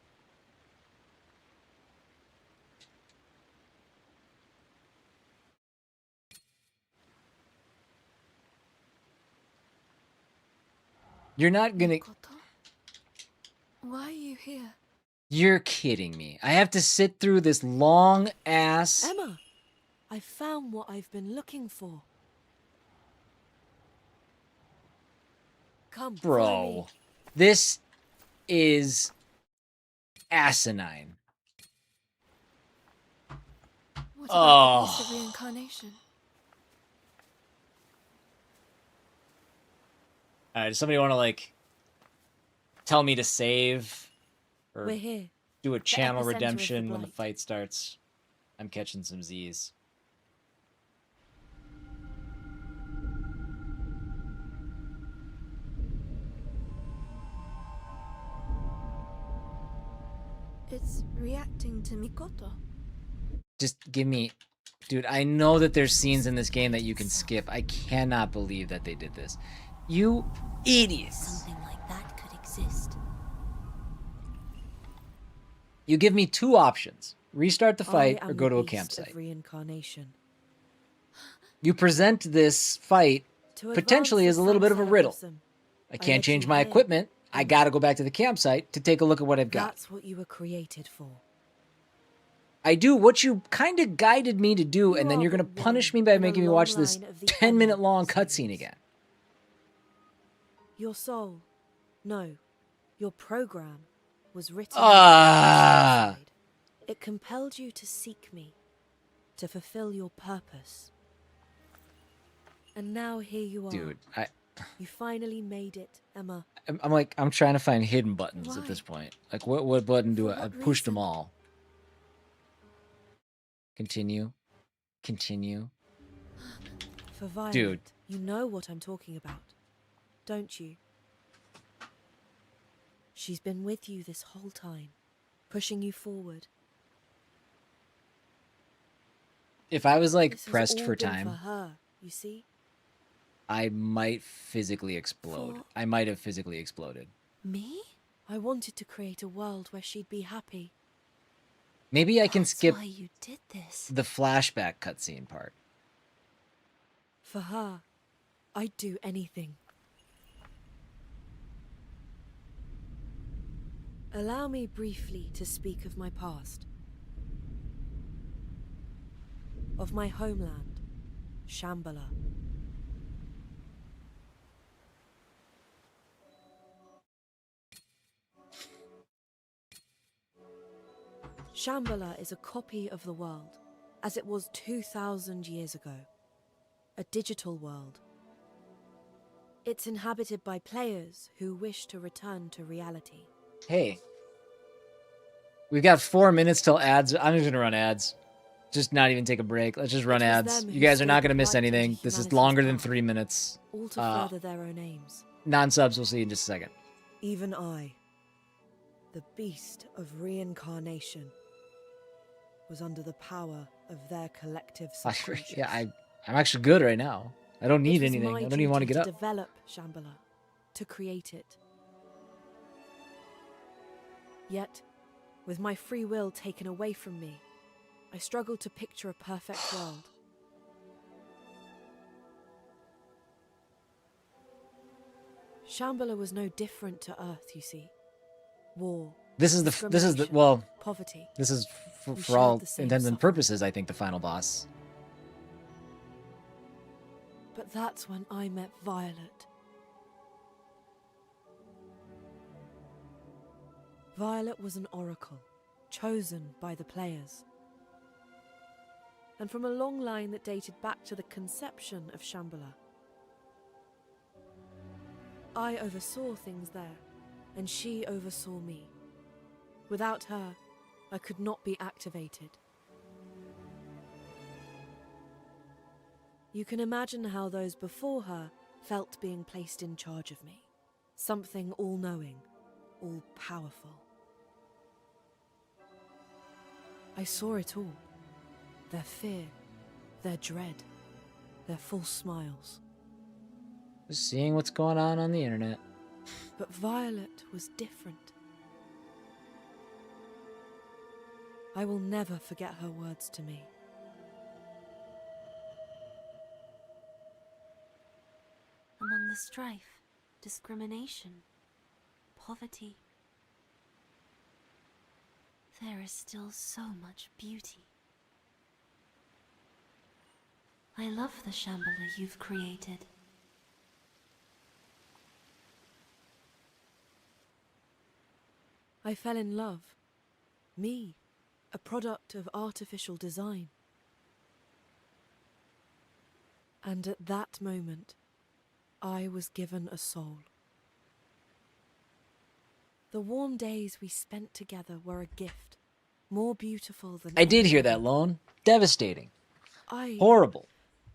Speaker 1: You're not gonna...
Speaker 6: Mikoto? Why are you here?
Speaker 1: You're kidding me. I have to sit through this long-ass...
Speaker 9: Emma, I found what I've been looking for. Come, follow me.
Speaker 1: Bro, this is asinine.
Speaker 6: What about the Beast of
Speaker 1: Oh.
Speaker 6: Reincarnation?
Speaker 1: Alright, does somebody want to, like, tell me to save? Or
Speaker 9: We're here.
Speaker 1: do a channel
Speaker 9: epicenter of the
Speaker 1: redemption when the
Speaker 9: blight.
Speaker 1: fight starts? I'm catching some Z's.
Speaker 6: It's reacting to Mikoto.
Speaker 1: Just give me... Dude, I know that there's scenes in this game that you can skip. I cannot believe that they did this. You idiots.
Speaker 8: Something like that could exist.
Speaker 1: You give me two options. Restart the fight
Speaker 9: I
Speaker 1: or
Speaker 9: am
Speaker 1: go
Speaker 9: the
Speaker 1: to a
Speaker 9: beast
Speaker 1: campsite.
Speaker 9: of reincarnation.
Speaker 1: You present this fight
Speaker 9: To
Speaker 1: potentially
Speaker 9: advance
Speaker 1: as a
Speaker 9: the
Speaker 1: little bit of a
Speaker 9: sunset
Speaker 1: riddle.
Speaker 9: blossom,
Speaker 1: I can't
Speaker 9: led
Speaker 1: change
Speaker 9: you
Speaker 1: my
Speaker 9: here.
Speaker 1: equipment. I gotta go back to the campsite to take a look at what I've got.
Speaker 9: That's what you were created for.
Speaker 1: I do what you kind of guided me to do,
Speaker 9: You
Speaker 1: and then
Speaker 9: are
Speaker 1: you're gonna
Speaker 9: but
Speaker 1: punish me
Speaker 9: one
Speaker 1: by
Speaker 9: in a
Speaker 1: making me
Speaker 9: long
Speaker 1: watch this
Speaker 9: line of the
Speaker 1: 10-minute
Speaker 9: Emma
Speaker 1: long
Speaker 9: series.
Speaker 1: cutscene again.
Speaker 9: Your soul, no, your program was written
Speaker 1: Ah.
Speaker 9: inside. It compelled you to seek me, to fulfill your purpose. And now here you are.
Speaker 1: Dude,
Speaker 9: You finally made it, Emma.
Speaker 1: I'm trying to find hidden buttons at
Speaker 6: Why?
Speaker 1: this point. Like, what button do
Speaker 6: For
Speaker 1: I
Speaker 6: what
Speaker 1: pushed them
Speaker 6: reason?
Speaker 1: all. Continue. Continue.
Speaker 9: For Violet,
Speaker 1: Dude.
Speaker 9: you know what I'm talking about, don't you? She's been with you this whole time, pushing you forward.
Speaker 1: If I was, like,
Speaker 9: This has
Speaker 1: pressed
Speaker 9: all
Speaker 1: for
Speaker 9: been
Speaker 1: time,
Speaker 9: for her, you see?
Speaker 1: I might physically explode.
Speaker 6: For-
Speaker 1: I might have physically exploded.
Speaker 8: Me?
Speaker 9: I wanted to create a world where she'd be happy.
Speaker 1: Maybe I can
Speaker 8: That's
Speaker 1: skip
Speaker 8: why you did this.
Speaker 1: the flashback cutscene part.
Speaker 9: For her, I'd do anything. Allow me briefly to speak of my past. Of my homeland, Shambhala. Shambhala is a copy of the world, as it was 2,000 years ago. A digital world. It's inhabited by players who wish to return to reality.
Speaker 1: Hey. We've got 4 minutes till ads. I'm just gonna run ads. Just not even take a break. Let's just run
Speaker 9: It was
Speaker 1: ads.
Speaker 9: them
Speaker 1: You
Speaker 9: who
Speaker 1: guys are
Speaker 9: stole
Speaker 1: not
Speaker 9: the
Speaker 1: gonna miss
Speaker 9: blight into
Speaker 1: anything. This is
Speaker 9: humanity's
Speaker 1: longer than
Speaker 9: path,
Speaker 1: 3 minutes.
Speaker 9: all to further their own aims.
Speaker 1: Non-subs, we'll see you in just a second.
Speaker 9: Even I, the beast of reincarnation, was under the power of their collective subconscious.
Speaker 1: Yeah, I'm actually good right now. I don't need
Speaker 9: It was
Speaker 1: anything.
Speaker 9: my
Speaker 1: I don't even want to
Speaker 9: duty
Speaker 1: get up.
Speaker 9: develop Shambhala, to create it. Yet, with my free will taken away from me, I struggled to picture a perfect world. Shambhala was no different to Earth, you see. War.
Speaker 1: This is the
Speaker 9: discrimination,
Speaker 1: well,
Speaker 9: poverty.
Speaker 1: this is
Speaker 9: We
Speaker 1: for
Speaker 9: shared
Speaker 1: all
Speaker 9: the same
Speaker 1: intents and
Speaker 9: suffering.
Speaker 1: purposes, I think, the final boss.
Speaker 9: But that's when I met Violet. Violet was an oracle, chosen by the players. And from a long line that dated back to the conception of Shambhala. I oversaw things there, and she oversaw me. Without her, I could not be activated. You can imagine how those before her felt being placed in charge of me. Something all-knowing, all-powerful. I saw it all. Their fear, their dread, their false smiles.
Speaker 1: Just seeing what's going on the internet.
Speaker 9: But Violet was different. I will never forget her words to me.
Speaker 8: Among the strife, discrimination, poverty, there is still so much beauty. I love the Shambhala you've created.
Speaker 9: I fell in love. Me, a product of artificial design. And at that moment, I was given a soul. The warm days we spent together were a gift, more beautiful than
Speaker 1: I did
Speaker 9: any
Speaker 1: hear
Speaker 9: other.
Speaker 1: that, Lone. Devastating.
Speaker 9: I
Speaker 1: Horrible.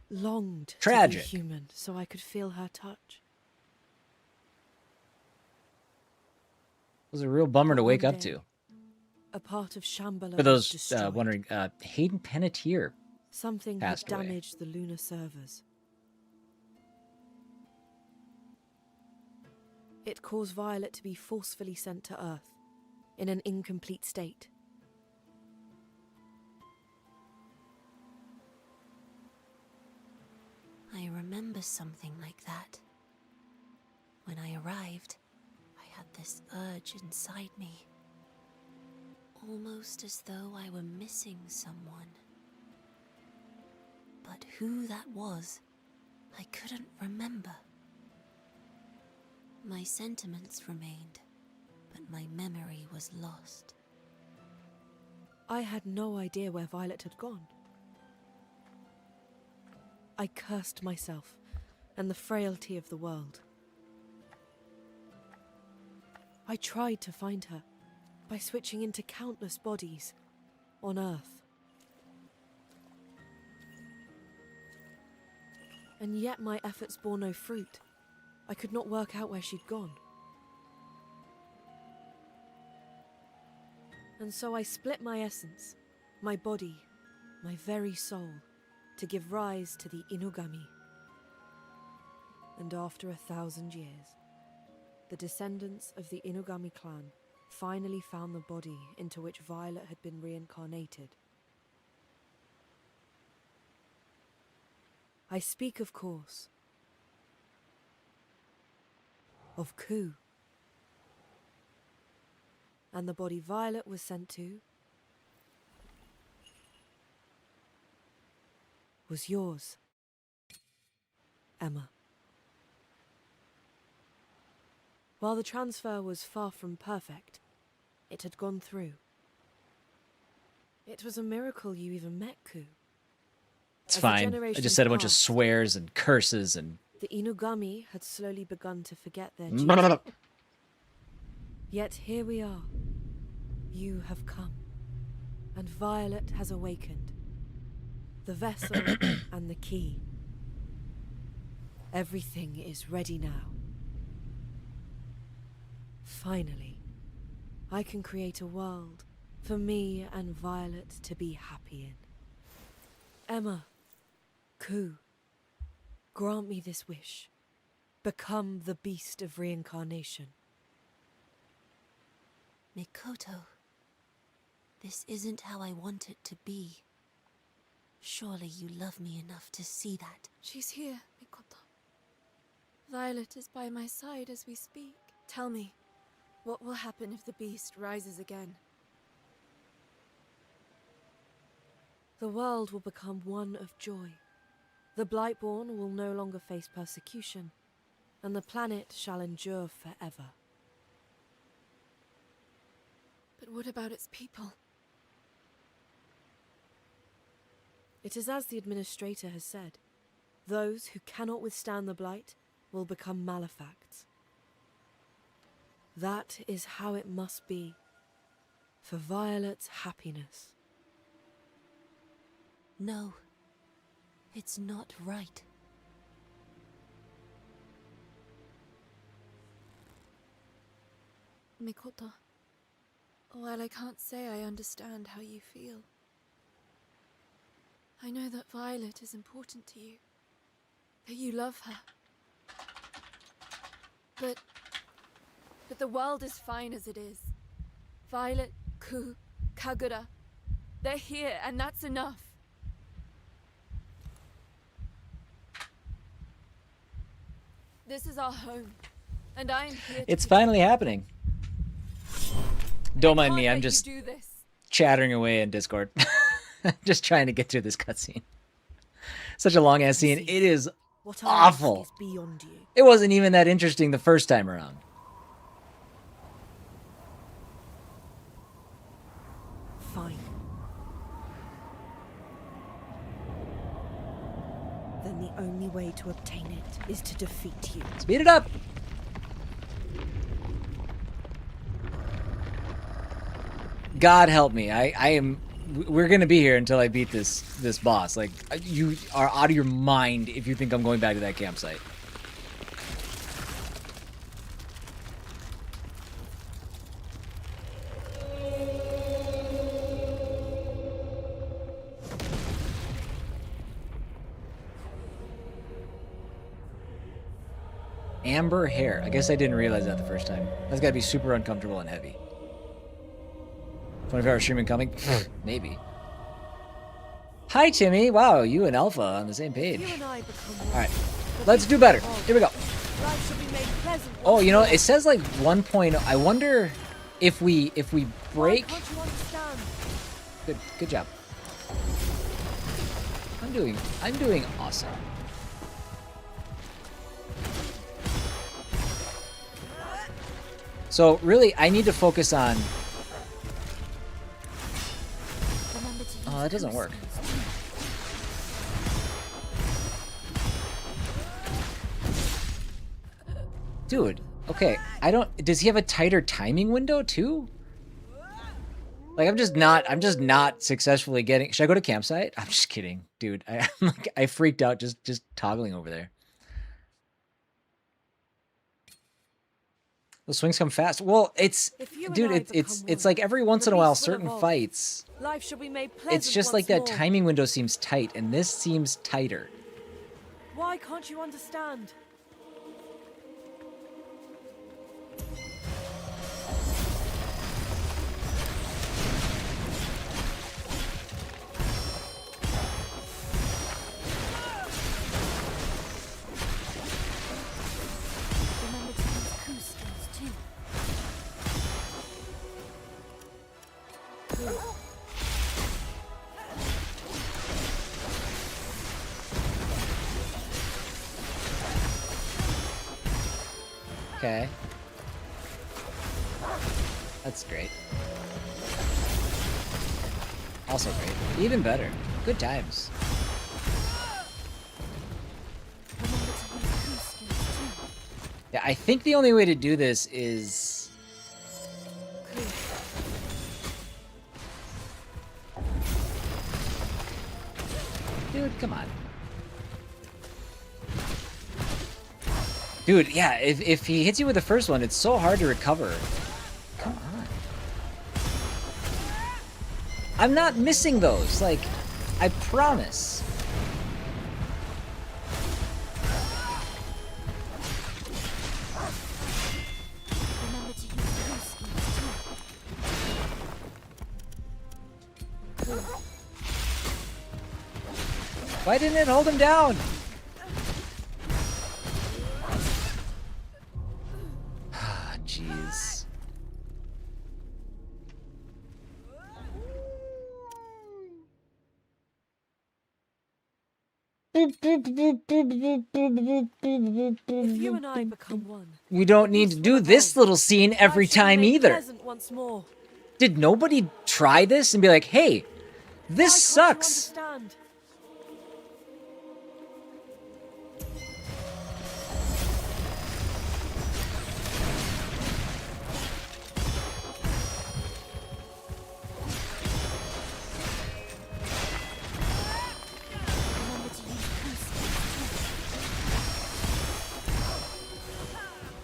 Speaker 9: longed
Speaker 1: Tragic.
Speaker 9: to be human so I could feel her touch.
Speaker 1: It was a real bummer
Speaker 9: But
Speaker 1: to wake
Speaker 9: one
Speaker 1: up
Speaker 9: day,
Speaker 1: to.
Speaker 9: a part of Shambhala
Speaker 1: For
Speaker 9: was
Speaker 1: those
Speaker 9: destroyed.
Speaker 1: wondering, Hayden Panettiere
Speaker 9: Something had
Speaker 1: passed away.
Speaker 9: damaged the lunar servers. It caused Violet to be forcefully sent to Earth, in an incomplete state.
Speaker 8: I remember something like that. When I arrived, I had this urge inside me. Almost as though I were missing someone. But who that was, I couldn't remember. My sentiments remained, but my memory was lost.
Speaker 9: I had no idea where Violet had gone. I cursed myself and the frailty of the world. I tried to find her by switching into countless bodies on Earth. And yet my efforts bore no fruit. I could not work out where she'd gone. And so I split my essence, my body, my very soul, to give rise to the Inugami. And after 1,000 years, the descendants of the Inugami clan finally found the body into which Violet had been reincarnated. I speak, of course, of Ku. And the body Violet was sent to was yours, Emma. While the transfer was far from perfect, it had gone through. It was a miracle you even met Ku.
Speaker 1: It's
Speaker 9: As the
Speaker 1: fine. I
Speaker 9: generations
Speaker 1: just said a bunch of
Speaker 9: passed,
Speaker 1: swears and curses and...
Speaker 9: The Inugami had slowly begun to forget their duty. Yet here we are. You have come, and Violet has awakened. The vessel and the key. Everything is ready now. Finally, I can create a world for me and Violet to be happy in. Emma, Ku, grant me this wish. Become the beast of reincarnation.
Speaker 8: Mikoto, this isn't how I want it to be. Surely you love me enough to see that.
Speaker 10: She's here, Mikoto. Violet is by my side as we speak. Tell me, what will happen if the beast rises again?
Speaker 9: The world will become one of joy. The Blightborn will no longer face persecution, and the planet shall endure forever.
Speaker 10: But what about its people?
Speaker 9: It is as the Administrator has said. Those who cannot withstand the Blight will become malefacts. That is how it must be. for Violet's happiness.
Speaker 8: No, it's not right.
Speaker 10: Mikoto, while I can't say I understand how you feel, I know that Violet is important to you, that you love her. But the world is fine as it is. Violet, Ku, Kagura, they're here, and that's enough. This is our home, and I am here to
Speaker 1: It's
Speaker 10: protect
Speaker 1: finally happening. Don't mind me,
Speaker 10: can't
Speaker 1: I'm
Speaker 10: let you
Speaker 1: just
Speaker 10: do this.
Speaker 1: chattering away in Discord. Just trying to get through this cutscene. Such a long ass scene. It is
Speaker 9: What I ask
Speaker 1: awful.
Speaker 9: is beyond you.
Speaker 1: It wasn't even that interesting the first time around.
Speaker 9: Fine. Then the only way to obtain it is to defeat you.
Speaker 1: Speed it up. God help me. We're gonna be here until I beat this boss. Like, you are out of your mind if you think I'm going back to that campsite. Amber hair. I guess I didn't realize that the first time. That's gotta be super uncomfortable and heavy. 24-hour streaming coming? Maybe. Hi, Timmy. Wow, you and Alpha on the same page. Alright, let's do better. Here we go. Oh, you know, it says like 1.0. I wonder if we break. Good job. I'm doing awesome. So really, I need to focus on. Oh, that doesn't work. Dude, okay, does he have a tighter timing window too? Like, I'm just not successfully getting. Should I go to campsite? I'm just kidding, dude. I freaked out just toggling over there. The swings come fast. Well, it's like every once in a while, certain fights.
Speaker 9: Life shall be made
Speaker 1: It's just like that timing window seems tight, and this seems tighter.
Speaker 9: Why can't you understand?
Speaker 1: Okay. That's great. Also great. Even better. Good times. Yeah, I think the only way to do this is... Dude, come on. Dude, yeah, if he hits you with the first one, it's so hard to recover. Come on. I'm not missing those, like, I promise. Why didn't it hold him down? Jeez.
Speaker 9: If you and I become one,
Speaker 1: we don't need to do this little scene every time either.
Speaker 9: Once more.
Speaker 1: Did nobody try this and be like, hey, this sucks?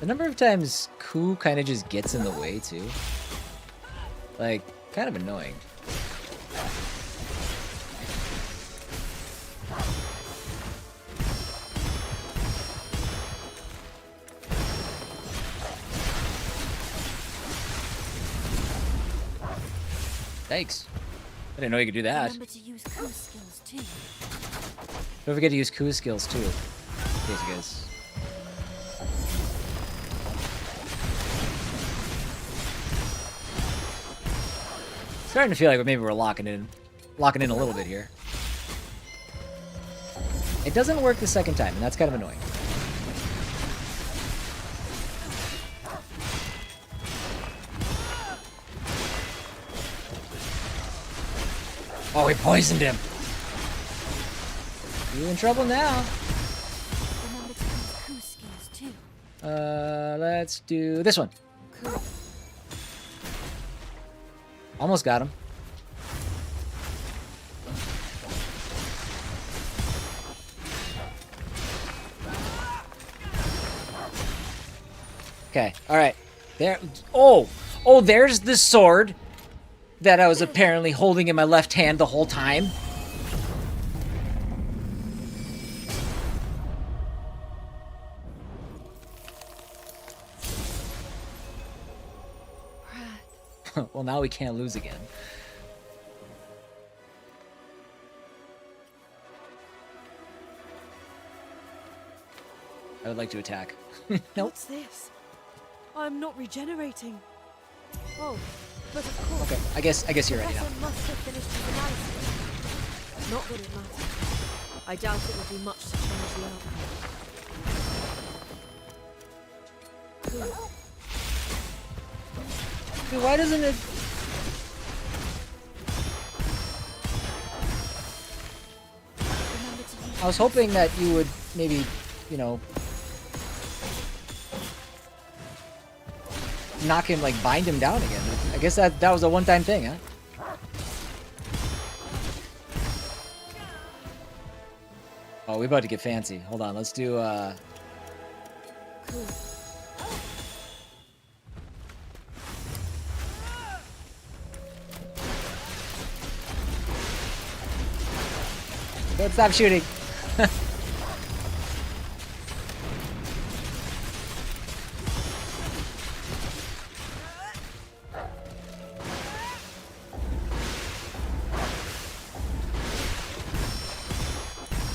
Speaker 1: number of times Ku kind of just gets in the way too. Like, kind of annoying. Thanks. I didn't know you could do that.
Speaker 8: Remember to use Ku's skills too.
Speaker 1: Don't forget to use Ku's skills too. In case you guys. Starting to feel like maybe we're locking in a little bit here. It doesn't work the second time, and that's kind of annoying. Oh, he poisoned him. You in trouble now.
Speaker 8: Remember to use Ku's skills too.
Speaker 1: Let's do this one. Almost got him. Okay, alright. There. Oh! Oh, there's the sword that I was apparently holding in my left hand the whole time. Well, now we can't lose again. I would like to attack. Nope.
Speaker 9: What's this? I'm not regenerating. Oh, but of course.
Speaker 1: Okay, I guess you're ready now.
Speaker 9: Professor must have finished his analysis. Not that it matters. I doubt it will do much to change the outcome.
Speaker 1: Dude, why doesn't it... I was hoping that you would maybe, you know, knock him, like, bind him down again. I guess that was a one-time thing, huh? Oh, we're about to get fancy. Hold on, let's do, Don't stop shooting.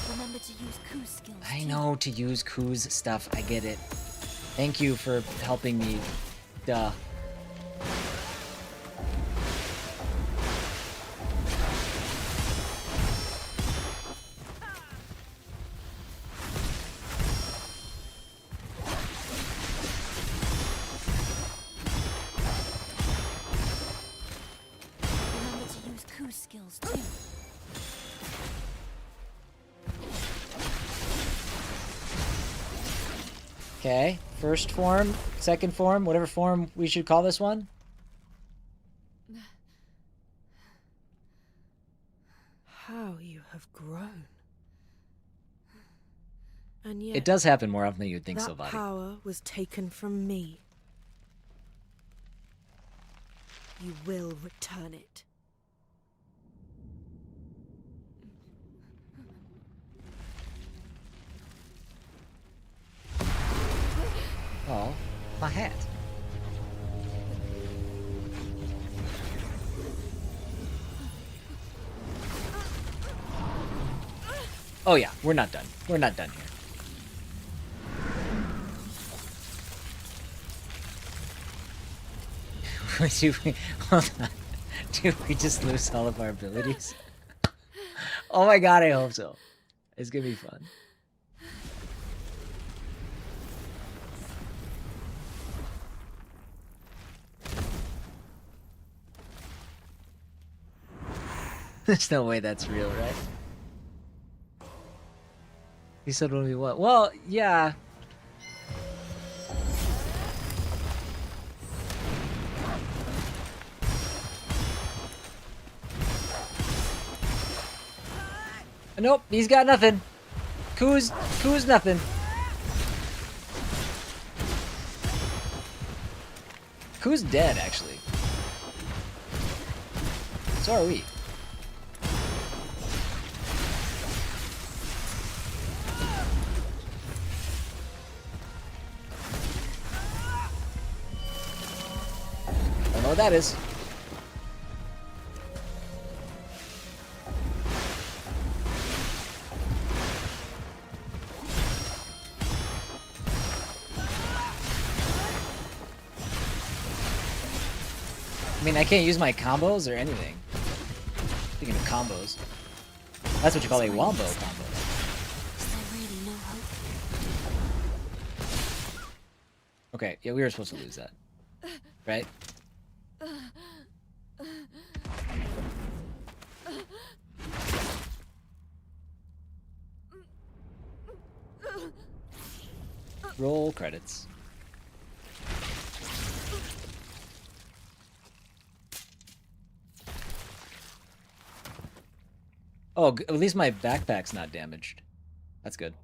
Speaker 8: Remember to use Ku's skills
Speaker 1: I
Speaker 8: too.
Speaker 1: know to use Ku's stuff. I get it. Thank you for helping me. Duh.
Speaker 8: Remember to use Ku's skills too.
Speaker 1: Okay, first form, second form, whatever form we should call this one.
Speaker 9: How you have grown. And yet,
Speaker 1: It does happen more often than you'd think
Speaker 9: that
Speaker 1: so, buddy.
Speaker 9: power was taken from me. You will return it.
Speaker 1: Oh, my hat. Oh yeah, we're not done. We're not done here. Hold on. Do we just lose all of our abilities? Oh my god, I hope so. It's gonna be fun. There's no way that's real, right? He said when we what? Well, yeah. Nope, he's got nothing. Ku's nothing. Who's dead, actually? So are we. Don't know what that is. I mean, I can't use my combos or anything. Speaking of combos, that's what you call a wombo combo.
Speaker 8: Is there really no hope?
Speaker 1: Okay, yeah, we were supposed to lose that, right? Roll credits. Oh, at least my backpack's not damaged. That's good.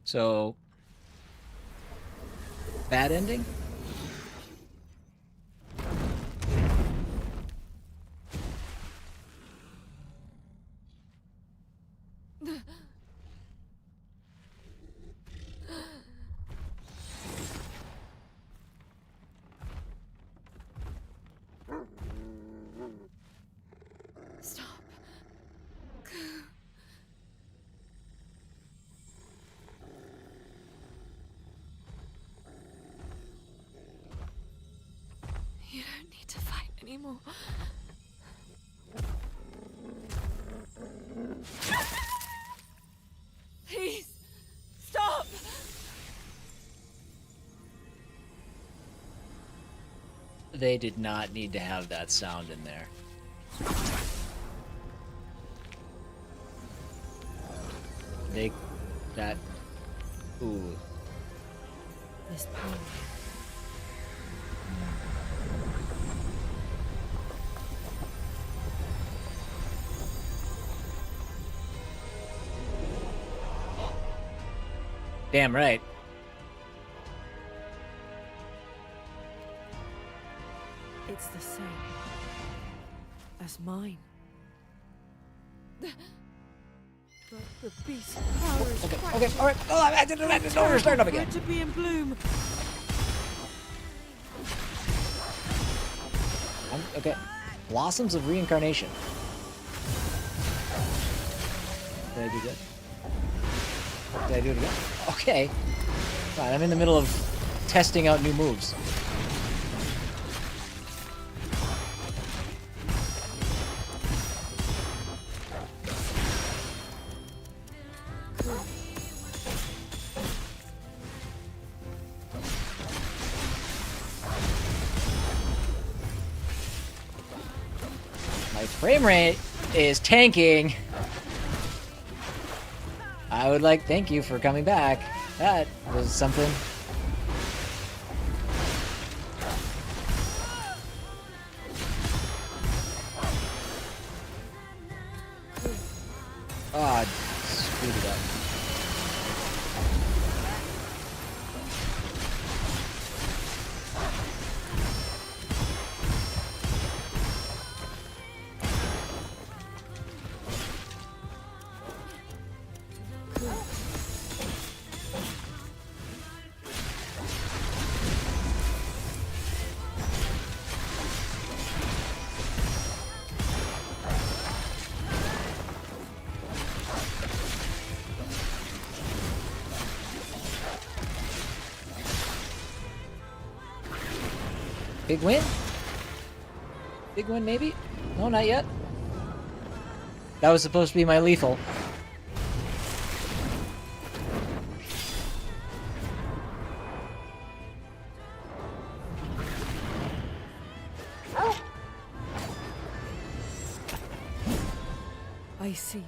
Speaker 1: So, bad ending?
Speaker 10: Stop. You don't need to fight anymore. Please, stop!
Speaker 1: They did not need to have that sound in there. Ooh.
Speaker 9: This power.
Speaker 1: Damn right.
Speaker 9: It's the same as mine. But the beast's power is
Speaker 1: Okay, alright. Oh, I didn't know we were starting up again.
Speaker 9: good to be in bloom.
Speaker 1: Okay. Blossoms of Reincarnation. Did I do good? Did I do it again? Okay. Fine, I'm in the middle of testing out new moves. My frame rate is tanking. I would like thank you for coming back. That was something. Ah, screwed it up. Big win? Big win, maybe? No, not yet. That was supposed to be my lethal.
Speaker 9: I see.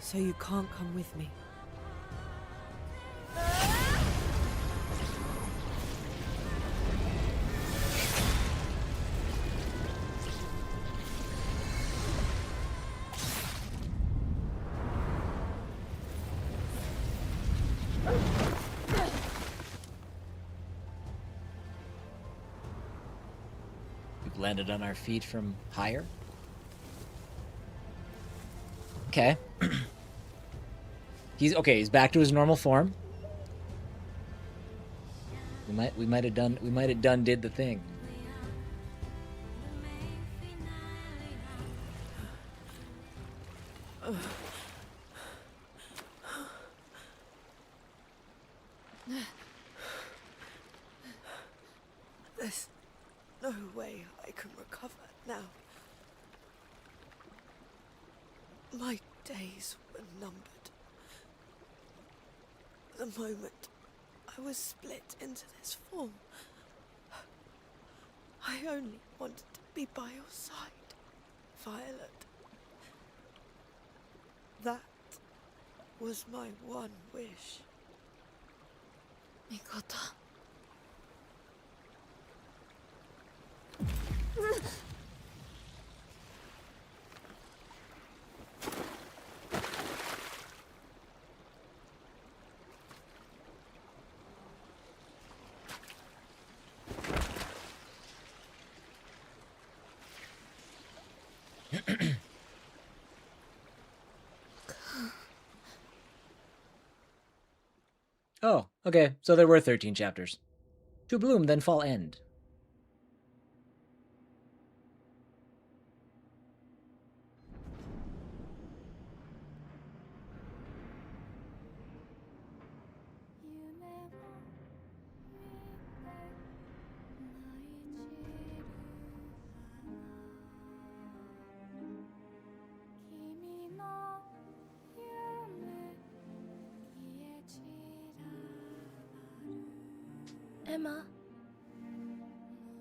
Speaker 9: So you can't come with me.
Speaker 1: We've landed on our feet from higher. Okay. He's back to his normal form. We might have done did the thing.
Speaker 9: There's no way I can recover now. My days were numbered. The moment I was split into this form, I only wanted to be by your side, Violet. That was my one wish.
Speaker 10: Mikoto.
Speaker 1: Oh, okay. So there were 13 chapters. To bloom, then fall end.
Speaker 8: Emma.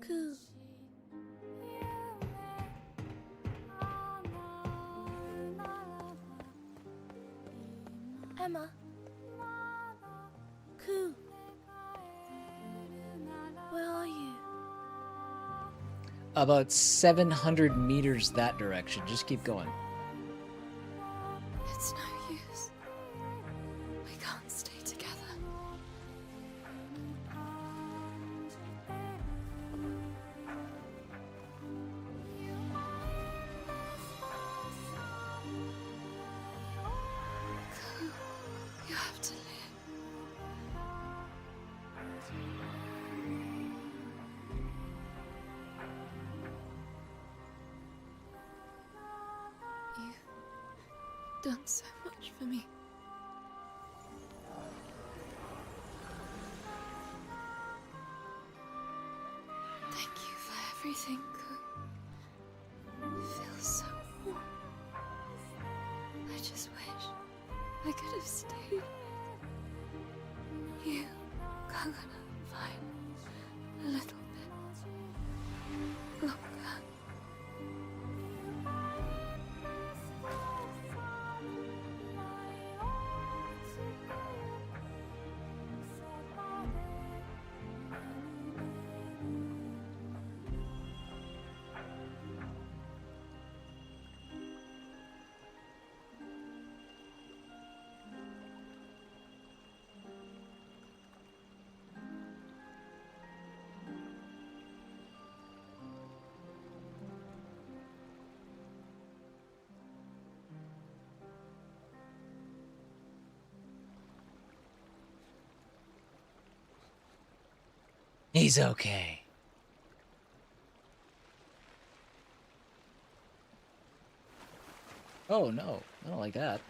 Speaker 8: Ku. Emma. Ku. Where are you?
Speaker 1: About 700 meters that direction. Just keep going.
Speaker 10: It's no use. We can't stay together. You have to live. You've done so much for me. Thank you for everything. It feels so warm. I just wish I could have stayed. You are gonna find a little bit longer.
Speaker 1: He's okay. Oh no, I don't like that.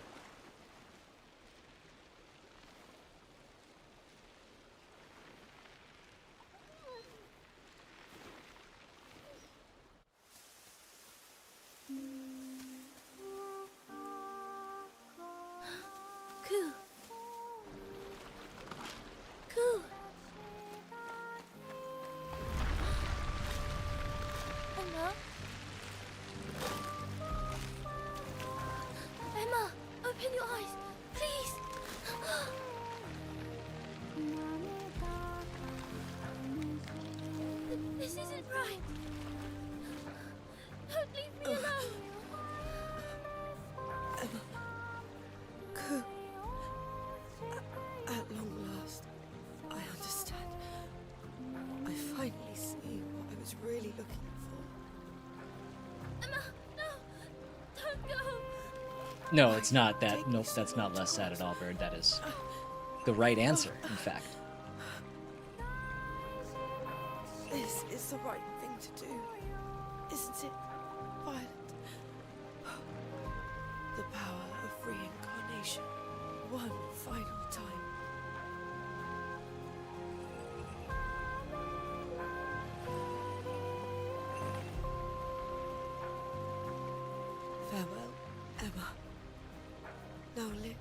Speaker 8: Ku. Ku. Emma.
Speaker 1: No, it's not that. Nope, that's not less sad at all, Bird. That is the right answer, in fact.
Speaker 10: This is the right thing to do, isn't it, Violet? The power of reincarnation, one final time. Farewell, Emma. Now live.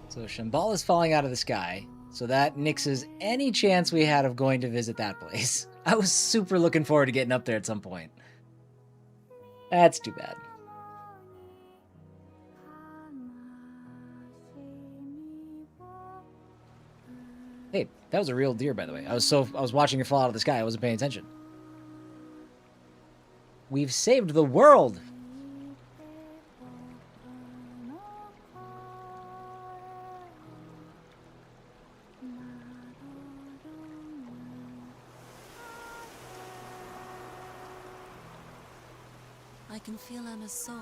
Speaker 1: So Shambhala is falling out of the sky, so that nixes any chance we had of going to visit that place. I was super looking forward to getting up there at some point. That's too bad. Hey, that was a real deer, by the way. I was watching it fall out of the sky. I wasn't paying attention. We've saved the world.
Speaker 8: I can feel Emma's soul.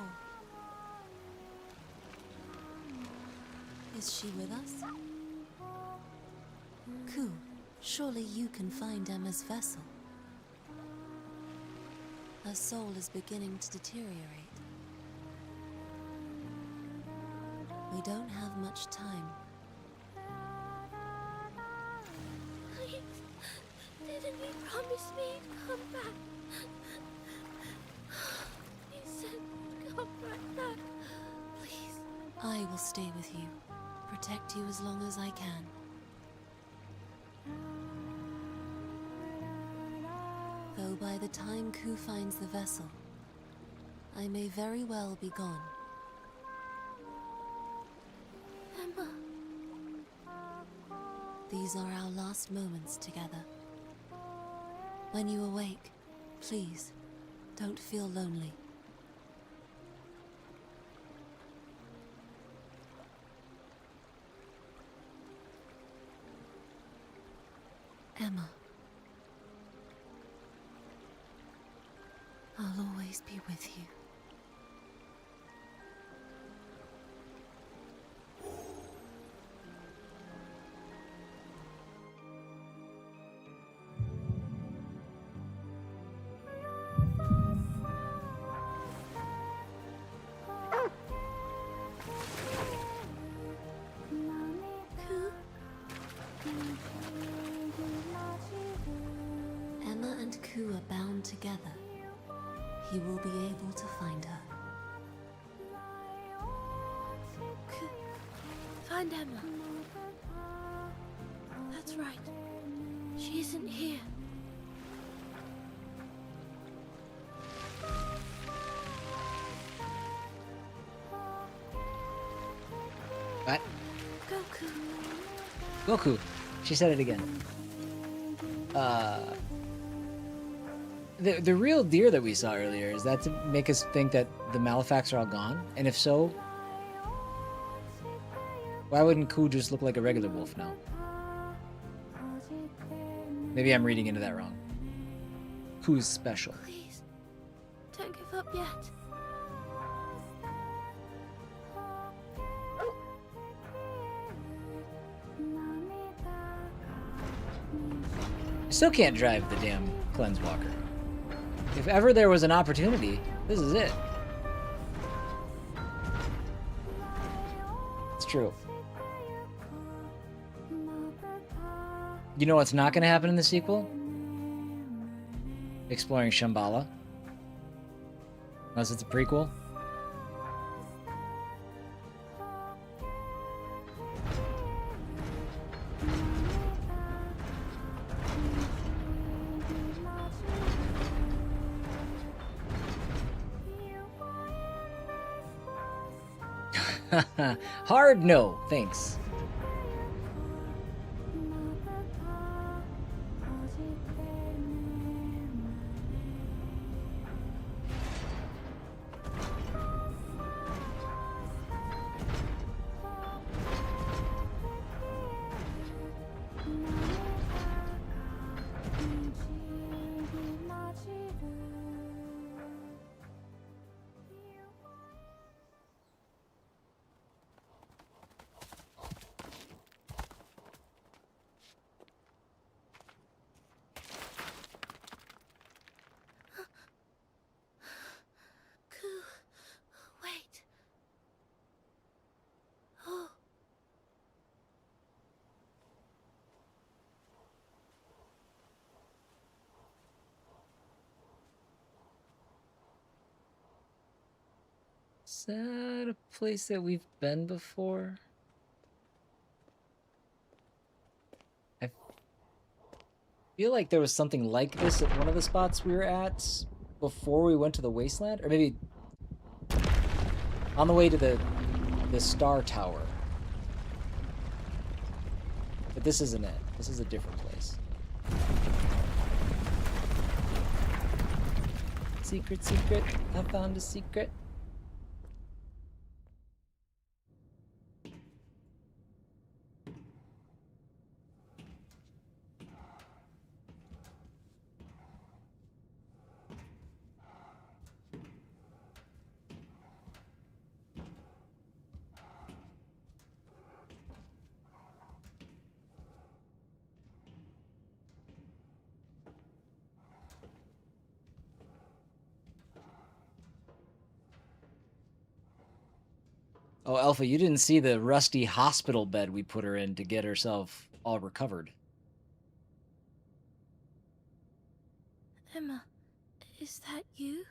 Speaker 8: Is she with us? Ku, surely you can find Emma's vessel. Her soul is beginning to deteriorate. We don't have much time.
Speaker 2: Please, didn't you promise me to come back? You said come right back. Please.
Speaker 8: I will stay with you, protect you as long as I can. Though by the time Ku finds the vessel, I may very well be gone.
Speaker 2: Emma.
Speaker 8: These are our last moments together. When you awake, please, don't feel lonely. Emma. I'll always be with you. Emma and Ku are bound together. He will be able to find her.
Speaker 2: Find Emma. That's right. She isn't here.
Speaker 1: What?
Speaker 2: Goku.
Speaker 1: Goku. She said it again. The real deer that we saw earlier, is that to make us think that the Malefacts are all gone? And if so, why wouldn't Ku just look like a regular wolf now? Maybe I'm reading into that wrong. Ku's special.
Speaker 2: Please, don't give up yet.
Speaker 1: I still can't drive the damn Cleanse Walker. If ever there was an opportunity, this is it. It's true. You know what's not going to happen in the sequel? Exploring Shambhala. Unless it's a prequel. Hard no, thanks.
Speaker 2: Wait. Oh.
Speaker 1: Is that a place that we've been before? I feel like there was something like this at one of the spots we were at before we went to the wasteland, or maybe on the way to the Star Tower. But this isn't it. This is a different place. Secret, secret. I found a secret. Oh, Alpha, you didn't see the rusty hospital bed we put her in to get herself all recovered.
Speaker 2: Emma, is that you?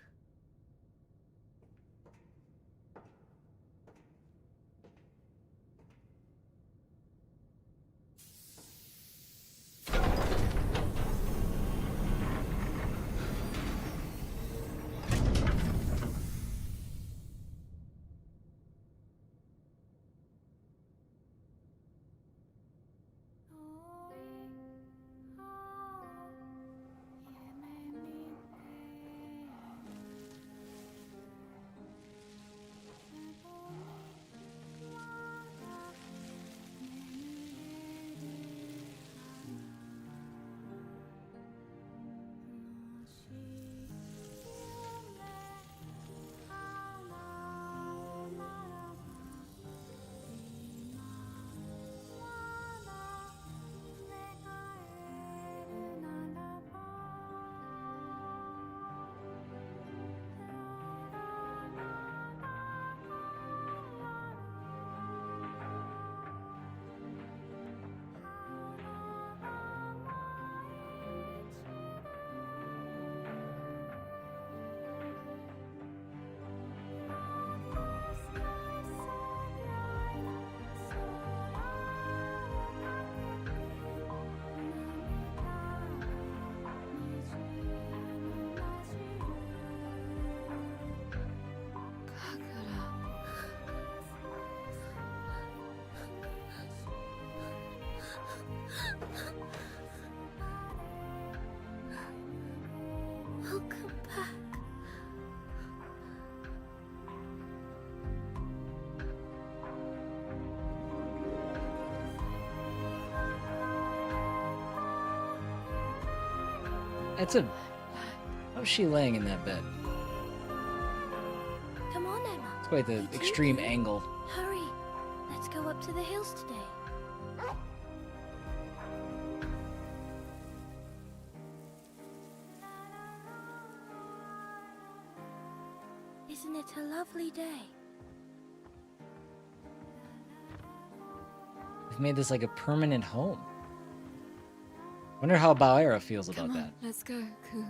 Speaker 1: It's a... How's she laying in that bed?
Speaker 2: Come on, Emma.
Speaker 1: It's quite the
Speaker 2: You too,
Speaker 1: extreme
Speaker 2: Pooh.
Speaker 1: angle.
Speaker 2: Hurry. Let's go up to the hills today. Isn't it a lovely day?
Speaker 1: We've made this like a permanent home. Wonder how Bauera feels about
Speaker 10: Come on,
Speaker 1: that.
Speaker 10: let's go, Ku.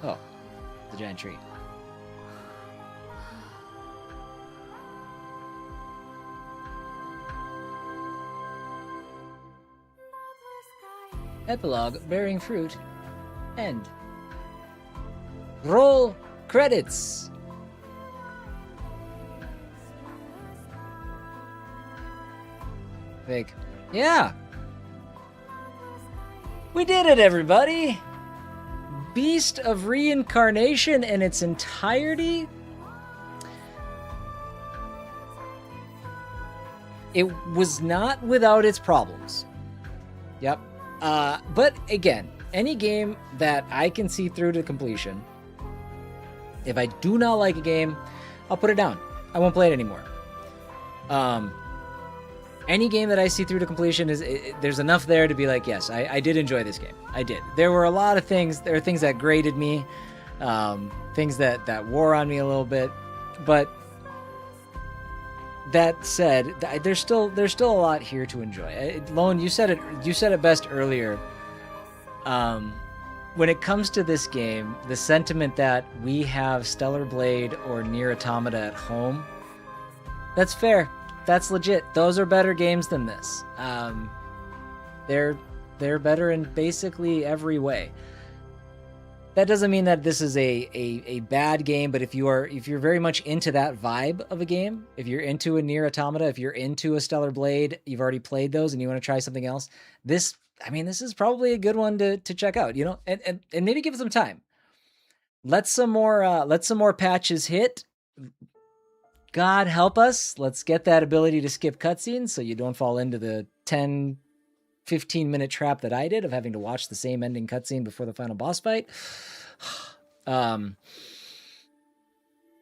Speaker 1: Oh, the giant tree. Epilogue bearing fruit. End. Roll credits. Fake. Yeah. We did it, everybody. Beast of Reincarnation in its entirety. It was not without its problems. Yep. But again, any game that I can see through to completion, if I do not like a game, I'll put it down. I won't play it anymore. Any game that I see through to completion there's enough there to be like, yes, I did enjoy this game. I did. There were a lot of things. There are things that grated me, things that wore on me a little bit. But that said, there's still a lot here to enjoy. Lone, you said it best earlier. When it comes to this game, the sentiment that we have Stellar Blade or Nier Automata at home, that's fair. That's legit. Those are better games than this. They're better in basically every way. That doesn't mean that this is a bad game, but if you're very much into that vibe of a game, if you're into a Nier Automata, if you're into a Stellar Blade, you've already played those and you want to try something else, this is probably a good one to check out, you know, and maybe give it some time. Let some more patches hit. God help us. Let's get that ability to skip cutscenes so you don't fall into the 10, 15-minute trap that I did of having to watch the same ending cutscene before the final boss fight.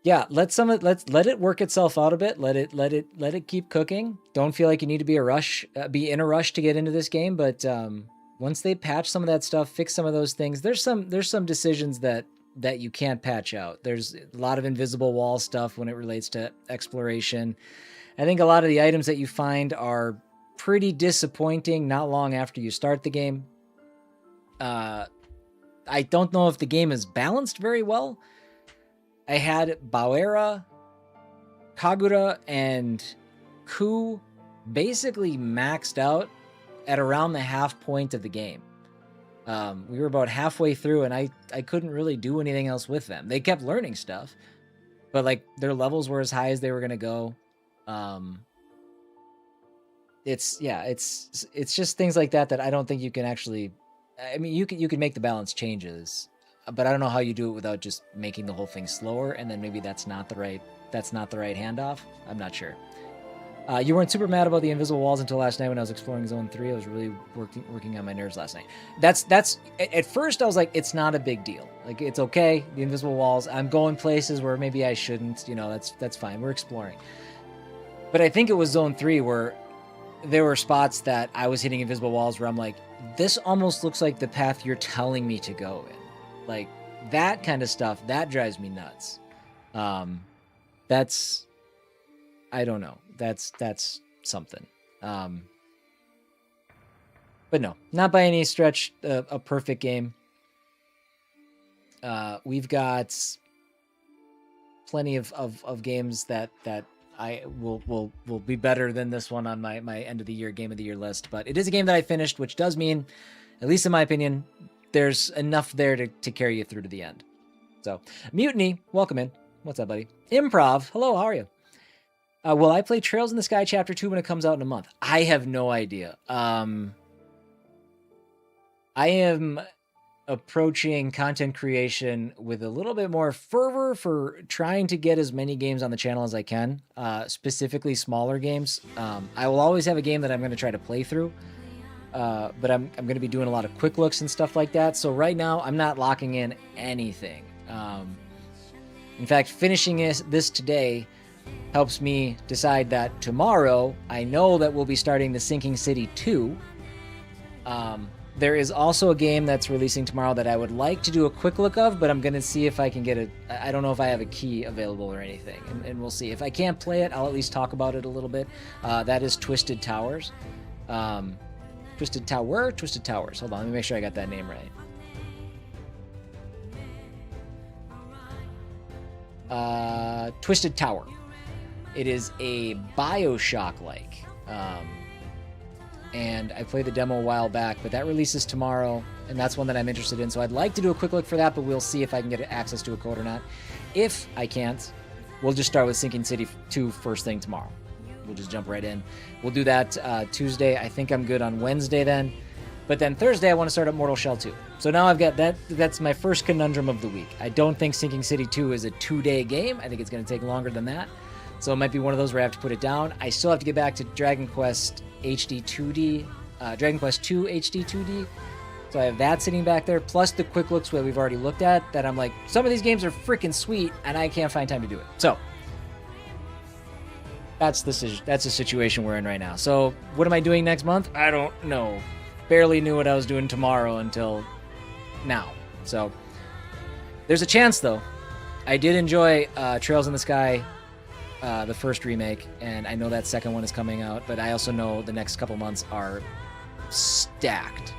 Speaker 1: Yeah, let it work itself out a bit. Let it keep cooking. Don't feel like you need to be in a rush to get into this game, but once they patch some of that stuff, fix some of those things, there's some decisions that you can't patch out. There's a lot of invisible wall stuff when it relates to exploration. I think a lot of the items that you find are pretty disappointing not long after you start the game. I don't know if the game is balanced very well. I had Bauera, Kagura, and Ku basically maxed out at around the half point of the game. We were about halfway through and I couldn't really do anything else with them. They kept learning stuff, but like their levels were as high as they were going to go. It's just things like that I don't think you can actually, I mean, you can make the balance changes, but I don't know how you do it without just making the whole thing slower. And then maybe that's not the right handoff. I'm not sure. You weren't super mad about the invisible walls until last night when I was exploring Zone 3. I was really working on my nerves last night. That's at first I was like, it's not a big deal. Like, it's okay. The invisible walls, I'm going places where maybe I shouldn't, you know, that's fine. We're exploring. But I think it was Zone 3 where there were spots that I was hitting invisible walls where I'm like, this almost looks like the path you're telling me to go in. Like, that kind of stuff, that drives me nuts. That's, I don't know. That's something. But no, not by any stretch a perfect game. We've got plenty of games that I will be better than this one on my end of the year game of the year list. But it is a game that I finished, which does mean, at least in my opinion, there's enough there to carry you through to the end. So, Mutiny, welcome in. What's up, buddy? Improv, hello, how are you? Will I play Trails in the Sky Chapter 2 when it comes out in a month? I have no idea. I am approaching content creation with a little bit more fervor for trying to get as many games on the channel as I can, specifically smaller games. I will always have a game that I'm going to try to play through, but I'm going to be doing a lot of quick looks and stuff like that. So right now, I'm not locking in anything. In fact, finishing this today helps me decide that tomorrow, I know that we'll be starting the Sinking City 2. There is also a game that's releasing tomorrow that I would like to do a quick look of, but I'm going to see if I can get I don't know if I have a key available or anything, and we'll see. If I can't play it, I'll at least talk about it a little bit. That is Twisted Towers. Twisted Towers. Hold on, let me make sure I got that name right. Twisted Tower. It is a BioShock-like. And I played the demo a while back, but that releases tomorrow, and that's one that I'm interested in. So I'd like to do a quick look for that, but we'll see if I can get access to a code or not. If I can't, we'll just start with Sinking City 2 first thing tomorrow. We'll just jump right in. We'll do that Tuesday. I think I'm good on Wednesday then. But then Thursday, I want to start up Mortal Shell 2. So now I've got that. That's my first conundrum of the week. I don't think Sinking City 2 is a 2-day game. I think it's going to take longer than that. So it might be one of those where I have to put it down. I still have to get back to Dragon Quest HD 2D, Dragon Quest 2 HD 2D. So I have that sitting back there, plus the quick looks that we've already looked at, that I'm like, some of these games are freaking sweet, and I can't find time to do it. So that's the situation we're in right now. So what am I doing next month? I don't know. Barely knew what I was doing tomorrow until now. So there's a chance, though. I did enjoy Trails in the Sky, the first remake, and I know that second one is coming out, but I also know the next couple months are stacked.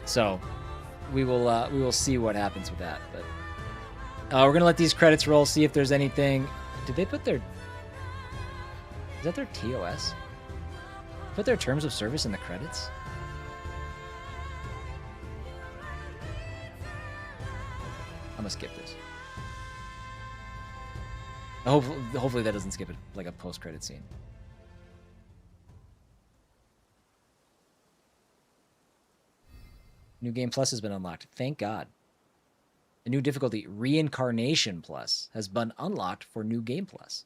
Speaker 1: So we will see what happens with that. But we're gonna let these credits roll, see if there's anything. Did they put their? Is that their TOS? Put their terms of service in the credits? I'm gonna skip this. Hopefully that doesn't skip it like a post-credit scene. New Game Plus has been unlocked. Thank God. The new difficulty, Reincarnation Plus, has been unlocked for New Game Plus.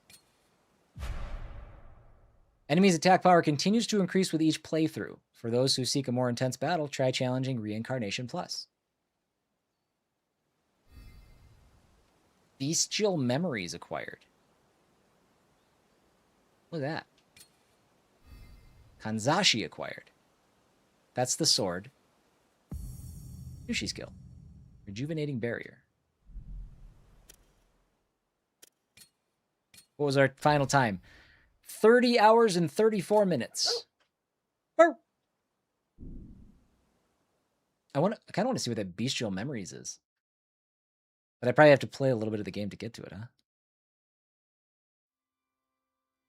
Speaker 1: Enemies' attack power continues to increase with each playthrough. For those who seek a more intense battle, try challenging Reincarnation Plus. Bestial Memories acquired. Look at that. Kanzashi acquired. That's the sword. Sushi skill. Rejuvenating Barrier. What was our final time? 30 hours and 34 minutes. Oh. I kind of want to see what that Bestial Memories is. But I probably have to play a little bit of the game to get to it, huh?